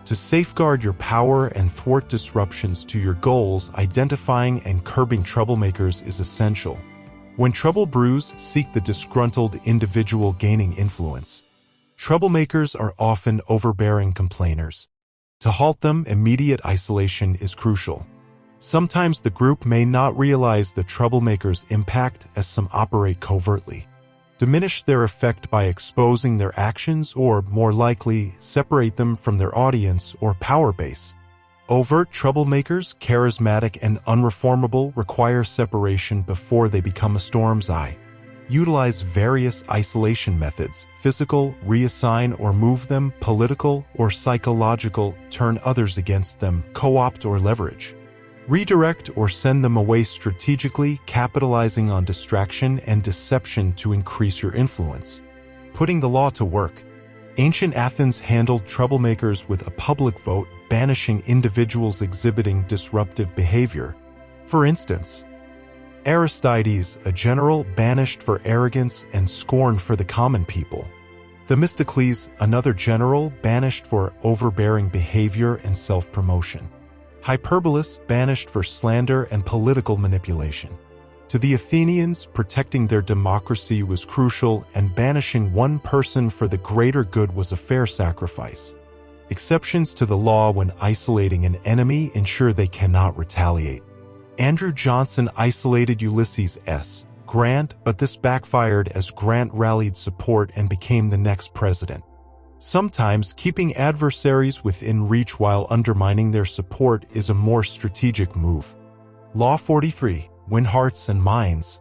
To safeguard your power and thwart disruptions to your goals, identifying and curbing troublemakers is essential. When trouble brews, seek the disgruntled individual gaining influence. Troublemakers are often overbearing complainers. To halt them, immediate isolation is crucial. Sometimes the group may not realize the troublemaker's impact, as some operate covertly. Diminish their effect by exposing their actions, or, more likely, separate them from their audience or power base. Overt troublemakers, charismatic and unreformable, require separation before they become a storm's eye. Utilize various isolation methods: physical, reassign or move them; political or psychological, turn others against them; co-opt or leverage. Redirect or send them away strategically, capitalizing on distraction and deception to increase your influence. Putting the law to work. Ancient Athens handled troublemakers with a public vote, banishing individuals exhibiting disruptive behavior. For instance, Aristides, a general, banished for arrogance and scorn for the common people. Themistocles, another general, banished for overbearing behavior and self-promotion. Hyperbolus, banished for slander and political manipulation. To the Athenians, protecting their democracy was crucial, and banishing one person for the greater good was a fair sacrifice. Exceptions to the law when isolating an enemy ensure they cannot retaliate. Andrew Johnson isolated Ulysses S. Grant, but this backfired as Grant rallied support and became the next president. Sometimes keeping adversaries within reach while undermining their support is a more strategic move. Law 43. Win hearts and minds.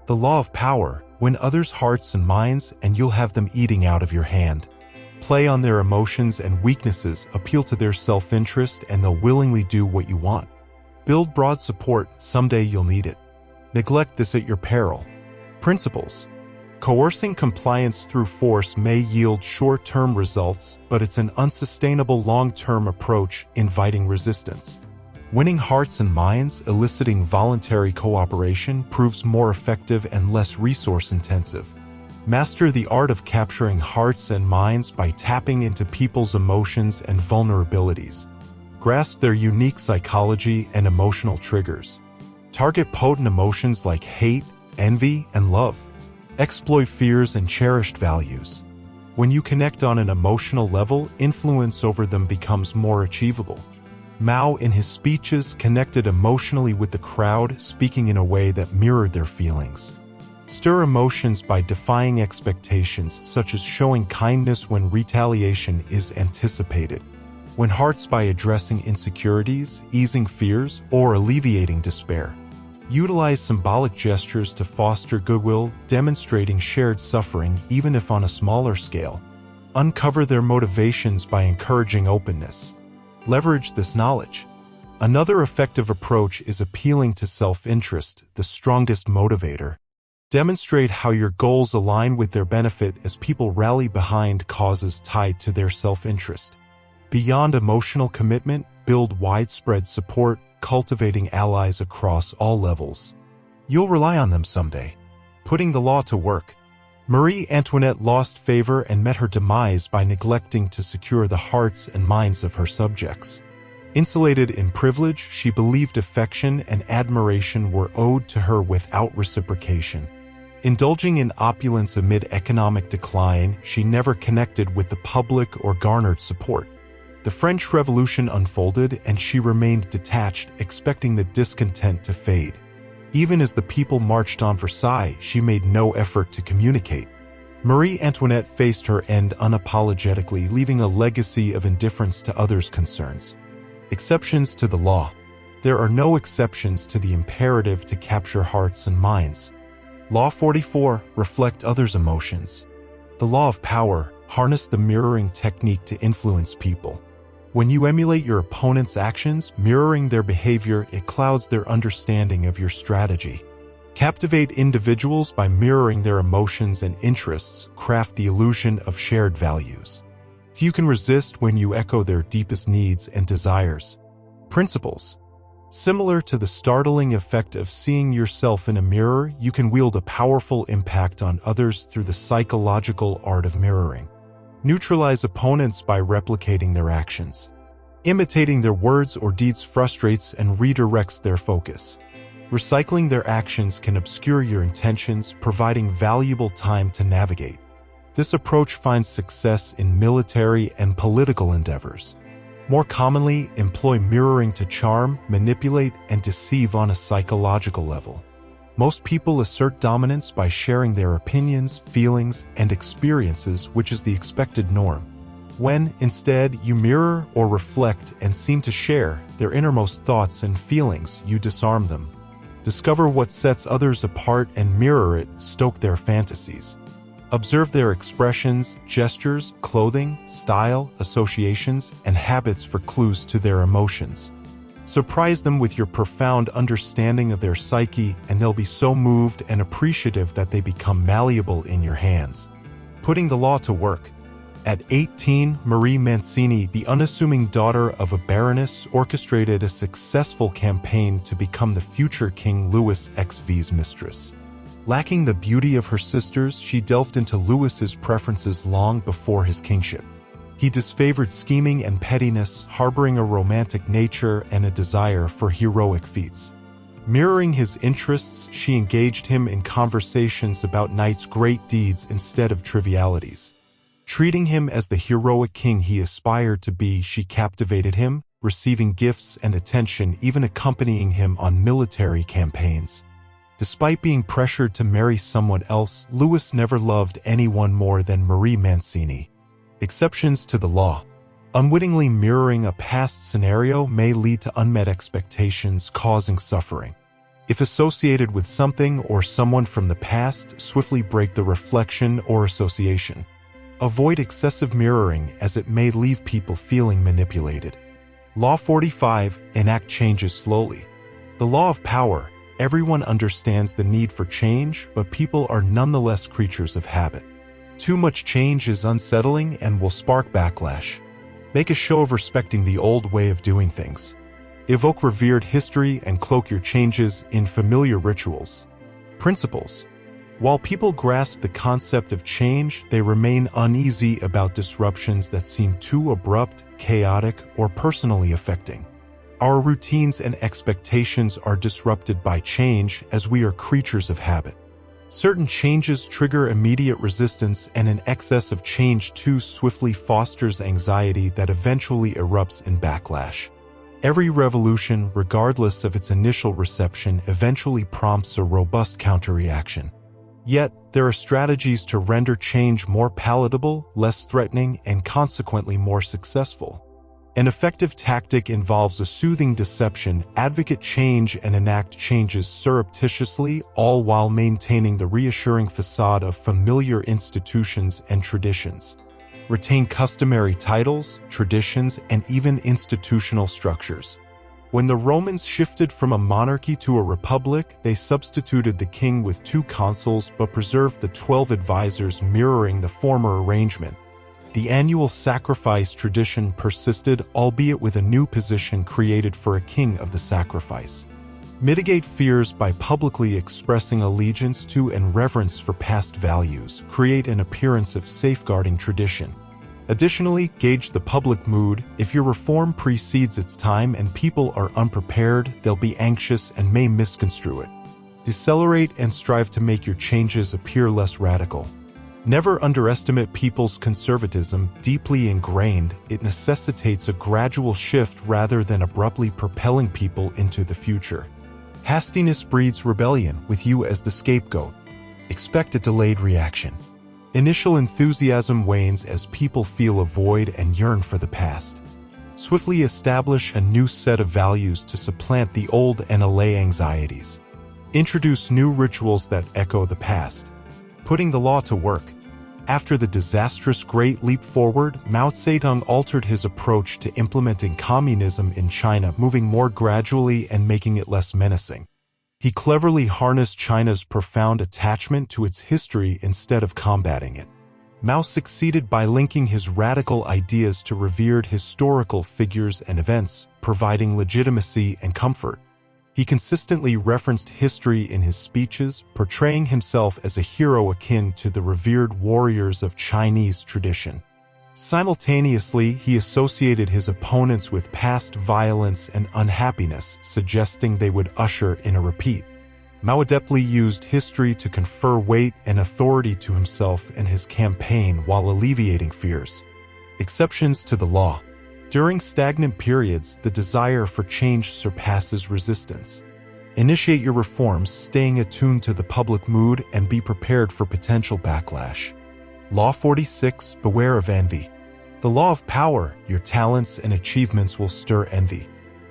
The law of power: win others' hearts and minds, and you'll have them eating out of your hand. Play on their emotions and weaknesses, appeal to their self-interest, and they'll willingly do what you want. Build broad support, someday you'll need it. Neglect this at your peril. Principles. Coercing compliance through force may yield short-term results, but it's an unsustainable long-term approach, inviting resistance. Winning hearts and minds, eliciting voluntary cooperation, proves more effective and less resource-intensive. Master the art of capturing hearts and minds by tapping into people's emotions and vulnerabilities. Grasp their unique psychology and emotional triggers. Target potent emotions like hate, envy, and love. Exploit fears and cherished values. When you connect on an emotional level, influence over them becomes more achievable. Mao, in his speeches, connected emotionally with the crowd, speaking in a way that mirrored their feelings. Stir emotions by defying expectations, such as showing kindness when retaliation is anticipated. Win hearts by addressing insecurities, easing fears, or alleviating despair. Utilize symbolic gestures to foster goodwill, demonstrating shared suffering even if on a smaller scale. Uncover their motivations by encouraging openness. Leverage this knowledge. Another effective approach is appealing to self-interest, the strongest motivator. Demonstrate how your goals align with their benefit as people rally behind causes tied to their self-interest. Beyond emotional commitment, build widespread support, cultivating allies across all levels. You'll rely on them someday. Putting the law to work. Marie Antoinette lost favor and met her demise by neglecting to secure the hearts and minds of her subjects. Insulated in privilege, she believed affection and admiration were owed to her without reciprocation. Indulging in opulence amid economic decline, she never connected with the public or garnered support. The French Revolution unfolded, and she remained detached, expecting the discontent to fade. Even as the people marched on Versailles, she made no effort to communicate. Marie Antoinette faced her end unapologetically, leaving a legacy of indifference to others' concerns. Exceptions to the law. There are no exceptions to the imperative to capture hearts and minds. Law 44. Reflect others' emotions. The law of power: harness the mirroring technique to influence people. When you emulate your opponent's actions, mirroring their behavior, it clouds their understanding of your strategy. Captivate individuals by mirroring their emotions and interests, craft the illusion of shared values. Few can resist when you echo their deepest needs and desires. Principles. Similar to the startling effect of seeing yourself in a mirror, you can wield a powerful impact on others through the psychological art of mirroring. Neutralize opponents by replicating their actions. Imitating their words or deeds frustrates and redirects their focus. Recycling their actions can obscure your intentions, providing valuable time to navigate. This approach finds success in military and political endeavors. More commonly, employ mirroring to charm, manipulate, and deceive on a psychological level. Most people assert dominance by sharing their opinions, feelings, and experiences, which is the expected norm. When, instead, you mirror or reflect and seem to share their innermost thoughts and feelings, you disarm them. Discover what sets others apart and mirror it, stoke their fantasies. Observe their expressions, gestures, clothing, style, associations, and habits for clues to their emotions. Surprise them with your profound understanding of their psyche, and they'll be so moved and appreciative that they become malleable in your hands. Putting the law to work. At 18, Marie Mancini, the unassuming daughter of a baroness, orchestrated a successful campaign to become the future King Louis XV's mistress. Lacking the beauty of her sisters, she delved into Louis's preferences long before his kingship. He disfavored scheming and pettiness, harboring a romantic nature and a desire for heroic feats. Mirroring his interests, she engaged him in conversations about knight's great deeds instead of trivialities. Treating him as the heroic king he aspired to be, she captivated him, receiving gifts and attention, even accompanying him on military campaigns. Despite being pressured to marry someone else, Louis never loved anyone more than Marie Mancini. Exceptions to the law. Unwittingly mirroring a past scenario may lead to unmet expectations, causing suffering. If associated with something or someone from the past, swiftly break the reflection or association. Avoid excessive mirroring, as it may leave people feeling manipulated. Law 45. Enact changes slowly. The law of power. Everyone understands the need for change, but people are nonetheless creatures of habit. Too much change is unsettling and will spark backlash. Make a show of respecting the old way of doing things. Evoke revered history and cloak your changes in familiar rituals. Principles. While people grasp the concept of change, they remain uneasy about disruptions that seem too abrupt, chaotic, or personally affecting. Our routines and expectations are disrupted by change, as we are creatures of habit. Certain changes trigger immediate resistance, and an excess of change too swiftly fosters anxiety that eventually erupts in backlash. Every revolution, regardless of its initial reception, eventually prompts a robust counterreaction. Yet, there are strategies to render change more palatable, less threatening, and consequently more successful. An effective tactic involves a soothing deception, advocate change, and enact changes surreptitiously, all while maintaining the reassuring facade of familiar institutions and traditions. Retain customary titles, traditions, and even institutional structures. When the Romans shifted from a monarchy to a republic, they substituted the king with 2 consuls but preserved the 12 advisors, mirroring the former arrangement. The annual sacrifice tradition persisted, albeit with a new position created for a king of the sacrifice. Mitigate fears by publicly expressing allegiance to and reverence for past values. Create an appearance of safeguarding tradition. Additionally, gauge the public mood. If your reform precedes its time and people are unprepared, they'll be anxious and may misconstrue it. Decelerate and strive to make your changes appear less radical. Never underestimate people's conservatism. Deeply ingrained, it necessitates a gradual shift rather than abruptly propelling people into the future. Hastiness breeds rebellion, with you as the scapegoat. Expect a delayed reaction. Initial enthusiasm wanes as people feel a void and yearn for the past. Swiftly establish a new set of values to supplant the old and allay anxieties. Introduce new rituals that echo the past. Putting the law to work. After the disastrous Great Leap Forward, Mao Zedong altered his approach to implementing communism in China, moving more gradually and making it less menacing. He cleverly harnessed China's profound attachment to its history instead of combating it. Mao succeeded by linking his radical ideas to revered historical figures and events, providing legitimacy and comfort. He consistently referenced history in his speeches, portraying himself as a hero akin to the revered warriors of Chinese tradition. Simultaneously, he associated his opponents with past violence and unhappiness, suggesting they would usher in a repeat. Mao adeptly used history to confer weight and authority to himself and his campaign while alleviating fears. Exceptions to the law. During stagnant periods, the desire for change surpasses resistance. Initiate your reforms, staying attuned to the public mood, and be prepared for potential backlash. Law 46. Beware of envy. The law of power, your talents and achievements will stir envy.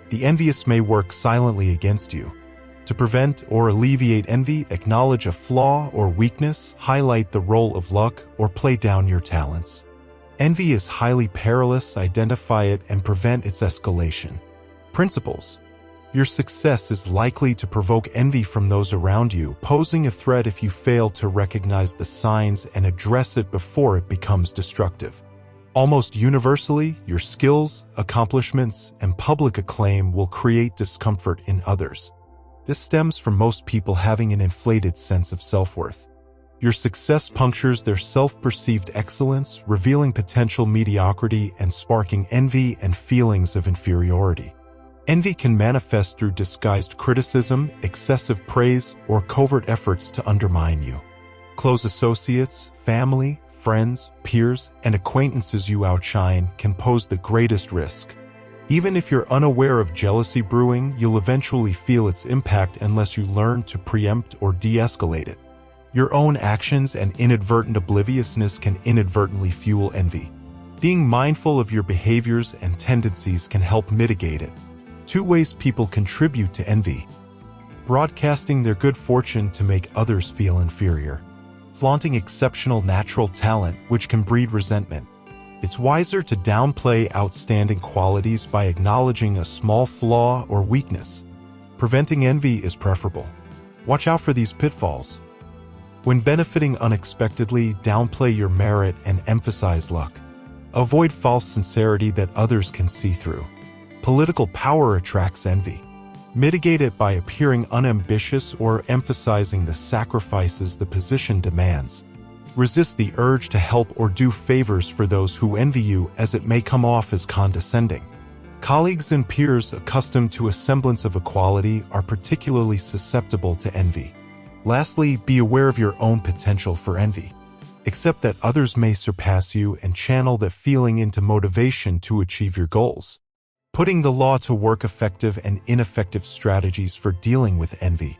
The envious may work silently against you. To prevent or alleviate envy, acknowledge a flaw or weakness, highlight the role of luck, or play down your talents. Envy is highly perilous. Identify it and prevent its escalation. Principles. Your success is likely to provoke envy from those around you, posing a threat if you fail to recognize the signs and address it before it becomes destructive. Almost universally, your skills, accomplishments, and public acclaim will create discomfort in others. This stems from most people having an inflated sense of self-worth. Your success punctures their self-perceived excellence, revealing potential mediocrity and sparking envy and feelings of inferiority. Envy can manifest through disguised criticism, excessive praise, or covert efforts to undermine you. Close associates, family, friends, peers, and acquaintances you outshine can pose the greatest risk. Even if you're unaware of jealousy brewing, you'll eventually feel its impact unless you learn to preempt or de-escalate it. Your own actions and inadvertent obliviousness can inadvertently fuel envy. Being mindful of your behaviors and tendencies can help mitigate it. 2 ways people contribute to envy. Broadcasting their good fortune to make others feel inferior. Flaunting exceptional natural talent, which can breed resentment. It's wiser to downplay outstanding qualities by acknowledging a small flaw or weakness. Preventing envy is preferable. Watch out for these pitfalls. When benefiting unexpectedly, downplay your merit and emphasize luck. Avoid false sincerity that others can see through. Political power attracts envy. Mitigate it by appearing unambitious or emphasizing the sacrifices the position demands. Resist the urge to help or do favors for those who envy you, as it may come off as condescending. Colleagues and peers accustomed to a semblance of equality are particularly susceptible to envy. Lastly, be aware of your own potential for envy. Accept that others may surpass you and channel that feeling into motivation to achieve your goals. Putting the law to work. Effective and ineffective strategies for dealing with envy.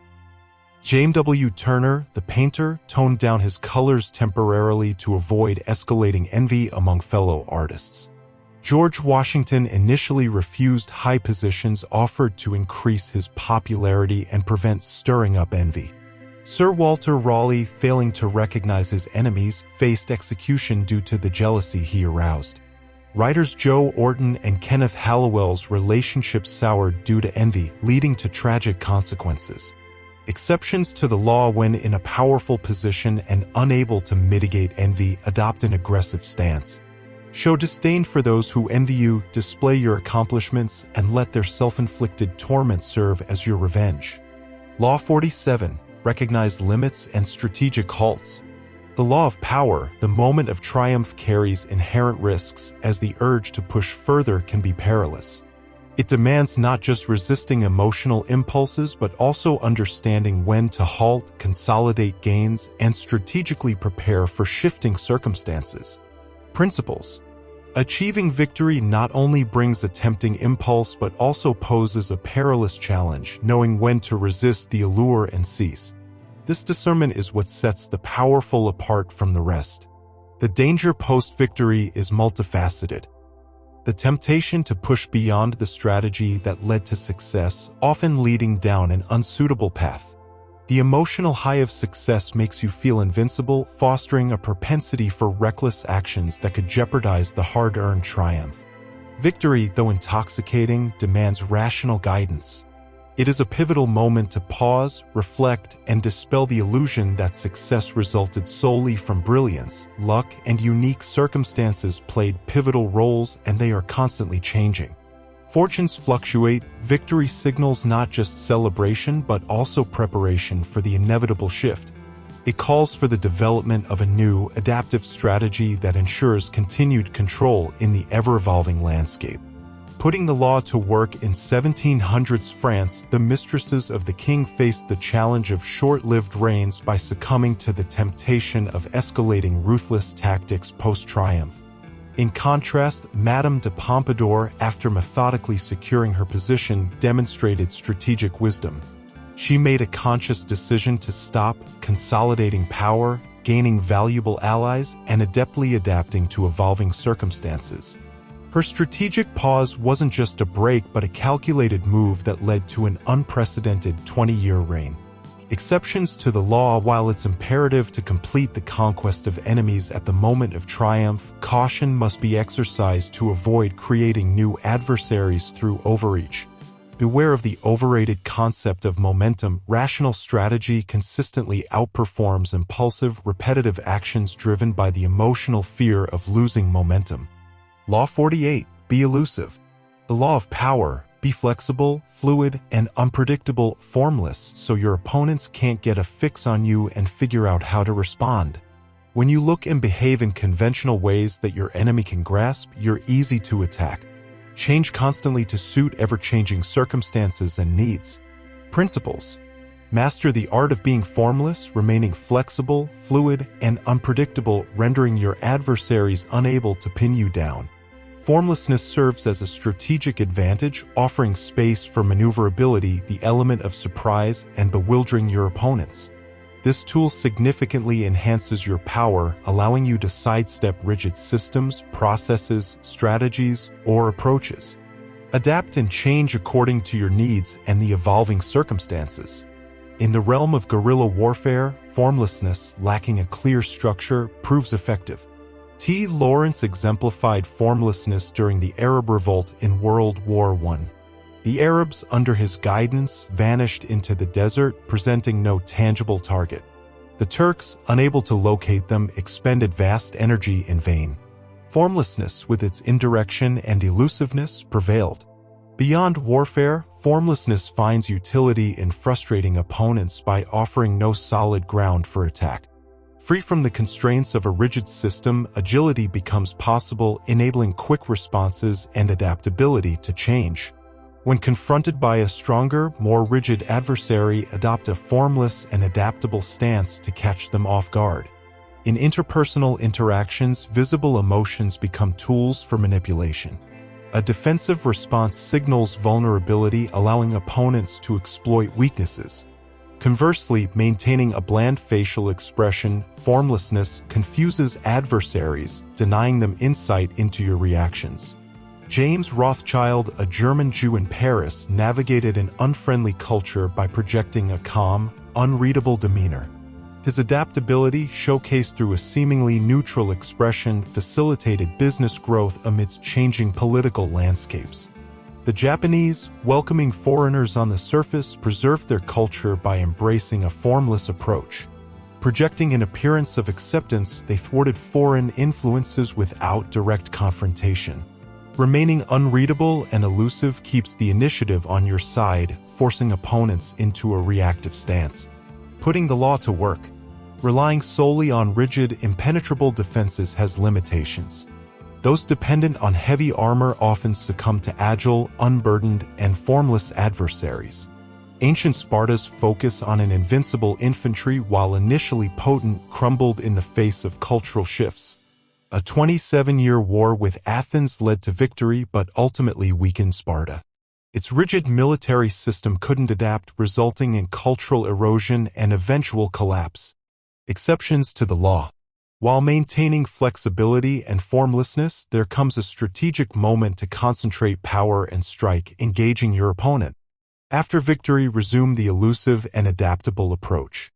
James W. Turner, the painter, toned down his colors temporarily to avoid escalating envy among fellow artists. George Washington initially refused high positions offered to increase his popularity and prevent stirring up envy. Sir Walter Raleigh, failing to recognize his enemies, faced execution due to the jealousy he aroused. Writers Joe Orton and Kenneth Halliwell's relationship soured due to envy, leading to tragic consequences. Exceptions to the law: when in a powerful position and unable to mitigate envy, adopt an aggressive stance. Show disdain for those who envy you, display your accomplishments, and let their self-inflicted torment serve as your revenge. Law 47. Recognize limits and strategic halts. The law of power, the moment of triumph, carries inherent risks, as the urge to push further can be perilous. It demands not just resisting emotional impulses but also understanding when to halt, consolidate gains, and strategically prepare for shifting circumstances. Principles. Achieving victory not only brings a tempting impulse but also poses a perilous challenge, knowing when to resist the allure and cease. This discernment is what sets the powerful apart from the rest. The danger post-victory is multifaceted. The temptation to push beyond the strategy that led to success, often leading down an unsuitable path. The emotional high of success makes you feel invincible, fostering a propensity for reckless actions that could jeopardize the hard-earned triumph. Victory, though intoxicating, demands rational guidance. It is a pivotal moment to pause, reflect, and dispel the illusion that success resulted solely from brilliance. Luck and unique circumstances played pivotal roles, and they are constantly changing. Fortunes fluctuate. Victory signals not just celebration but also preparation for the inevitable shift. It calls for the development of a new, adaptive strategy that ensures continued control in the ever-evolving landscape. Putting the law to work in 1700s France, the mistresses of the king faced the challenge of short-lived reigns by succumbing to the temptation of escalating ruthless tactics post-triumph. In contrast, Madame de Pompadour, after methodically securing her position, demonstrated strategic wisdom. She made a conscious decision to stop, consolidating power, gaining valuable allies, and adeptly adapting to evolving circumstances. Her strategic pause wasn't just a break but a calculated move that led to an unprecedented 20-year reign. Exceptions to the law. While it's imperative to complete the conquest of enemies at the moment of triumph, caution must be exercised to avoid creating new adversaries through overreach. Beware of the overrated concept of momentum. Rational strategy consistently outperforms impulsive, repetitive actions driven by the emotional fear of losing momentum. Law 48. Be elusive. The law of power. Be flexible, fluid, and unpredictable, formless, so your opponents can't get a fix on you and figure out how to respond. When you look and behave in conventional ways that your enemy can grasp, you're easy to attack. Change constantly to suit ever-changing circumstances and needs. Principles. Master the art of being formless, remaining flexible, fluid, and unpredictable, rendering your adversaries unable to pin you down. Formlessness serves as a strategic advantage, offering space for maneuverability, the element of surprise, and bewildering your opponents. This tool significantly enhances your power, allowing you to sidestep rigid systems, processes, strategies, or approaches. Adapt and change according to your needs and the evolving circumstances. In the realm of guerrilla warfare, formlessness, lacking a clear structure, proves effective. T. Lawrence exemplified formlessness during the Arab Revolt in World War I. The Arabs, under his guidance, vanished into the desert, presenting no tangible target. The Turks, unable to locate them, expended vast energy in vain. Formlessness, with its indirection and elusiveness, prevailed. Beyond warfare, formlessness finds utility in frustrating opponents by offering no solid ground for attack. Free from the constraints of a rigid system, agility becomes possible, enabling quick responses and adaptability to change. When confronted by a stronger, more rigid adversary, adopt a formless and adaptable stance to catch them off guard. In interpersonal interactions, visible emotions become tools for manipulation. A defensive response signals vulnerability, allowing opponents to exploit weaknesses. Conversely, maintaining a bland facial expression, formlessness, confuses adversaries, denying them insight into your reactions. James Rothschild, a German Jew in Paris, navigated an unfriendly culture by projecting a calm, unreadable demeanor. His adaptability, showcased through a seemingly neutral expression, facilitated business growth amidst changing political landscapes. The Japanese, welcoming foreigners on the surface, preserved their culture by embracing a formless approach. Projecting an appearance of acceptance, they thwarted foreign influences without direct confrontation. Remaining unreadable and elusive keeps the initiative on your side, forcing opponents into a reactive stance. Putting the law to work. Relying solely on rigid, impenetrable defenses has limitations. Those dependent on heavy armor often succumb to agile, unburdened, and formless adversaries. Ancient Sparta's focus on an invincible infantry, while initially potent, crumbled in the face of cultural shifts. A 27-year war with Athens led to victory but ultimately weakened Sparta. Its rigid military system couldn't adapt, resulting in cultural erosion and eventual collapse. Exceptions to the law. While maintaining flexibility and formlessness, there comes a strategic moment to concentrate power and strike, engaging your opponent. After victory, resume the elusive and adaptable approach.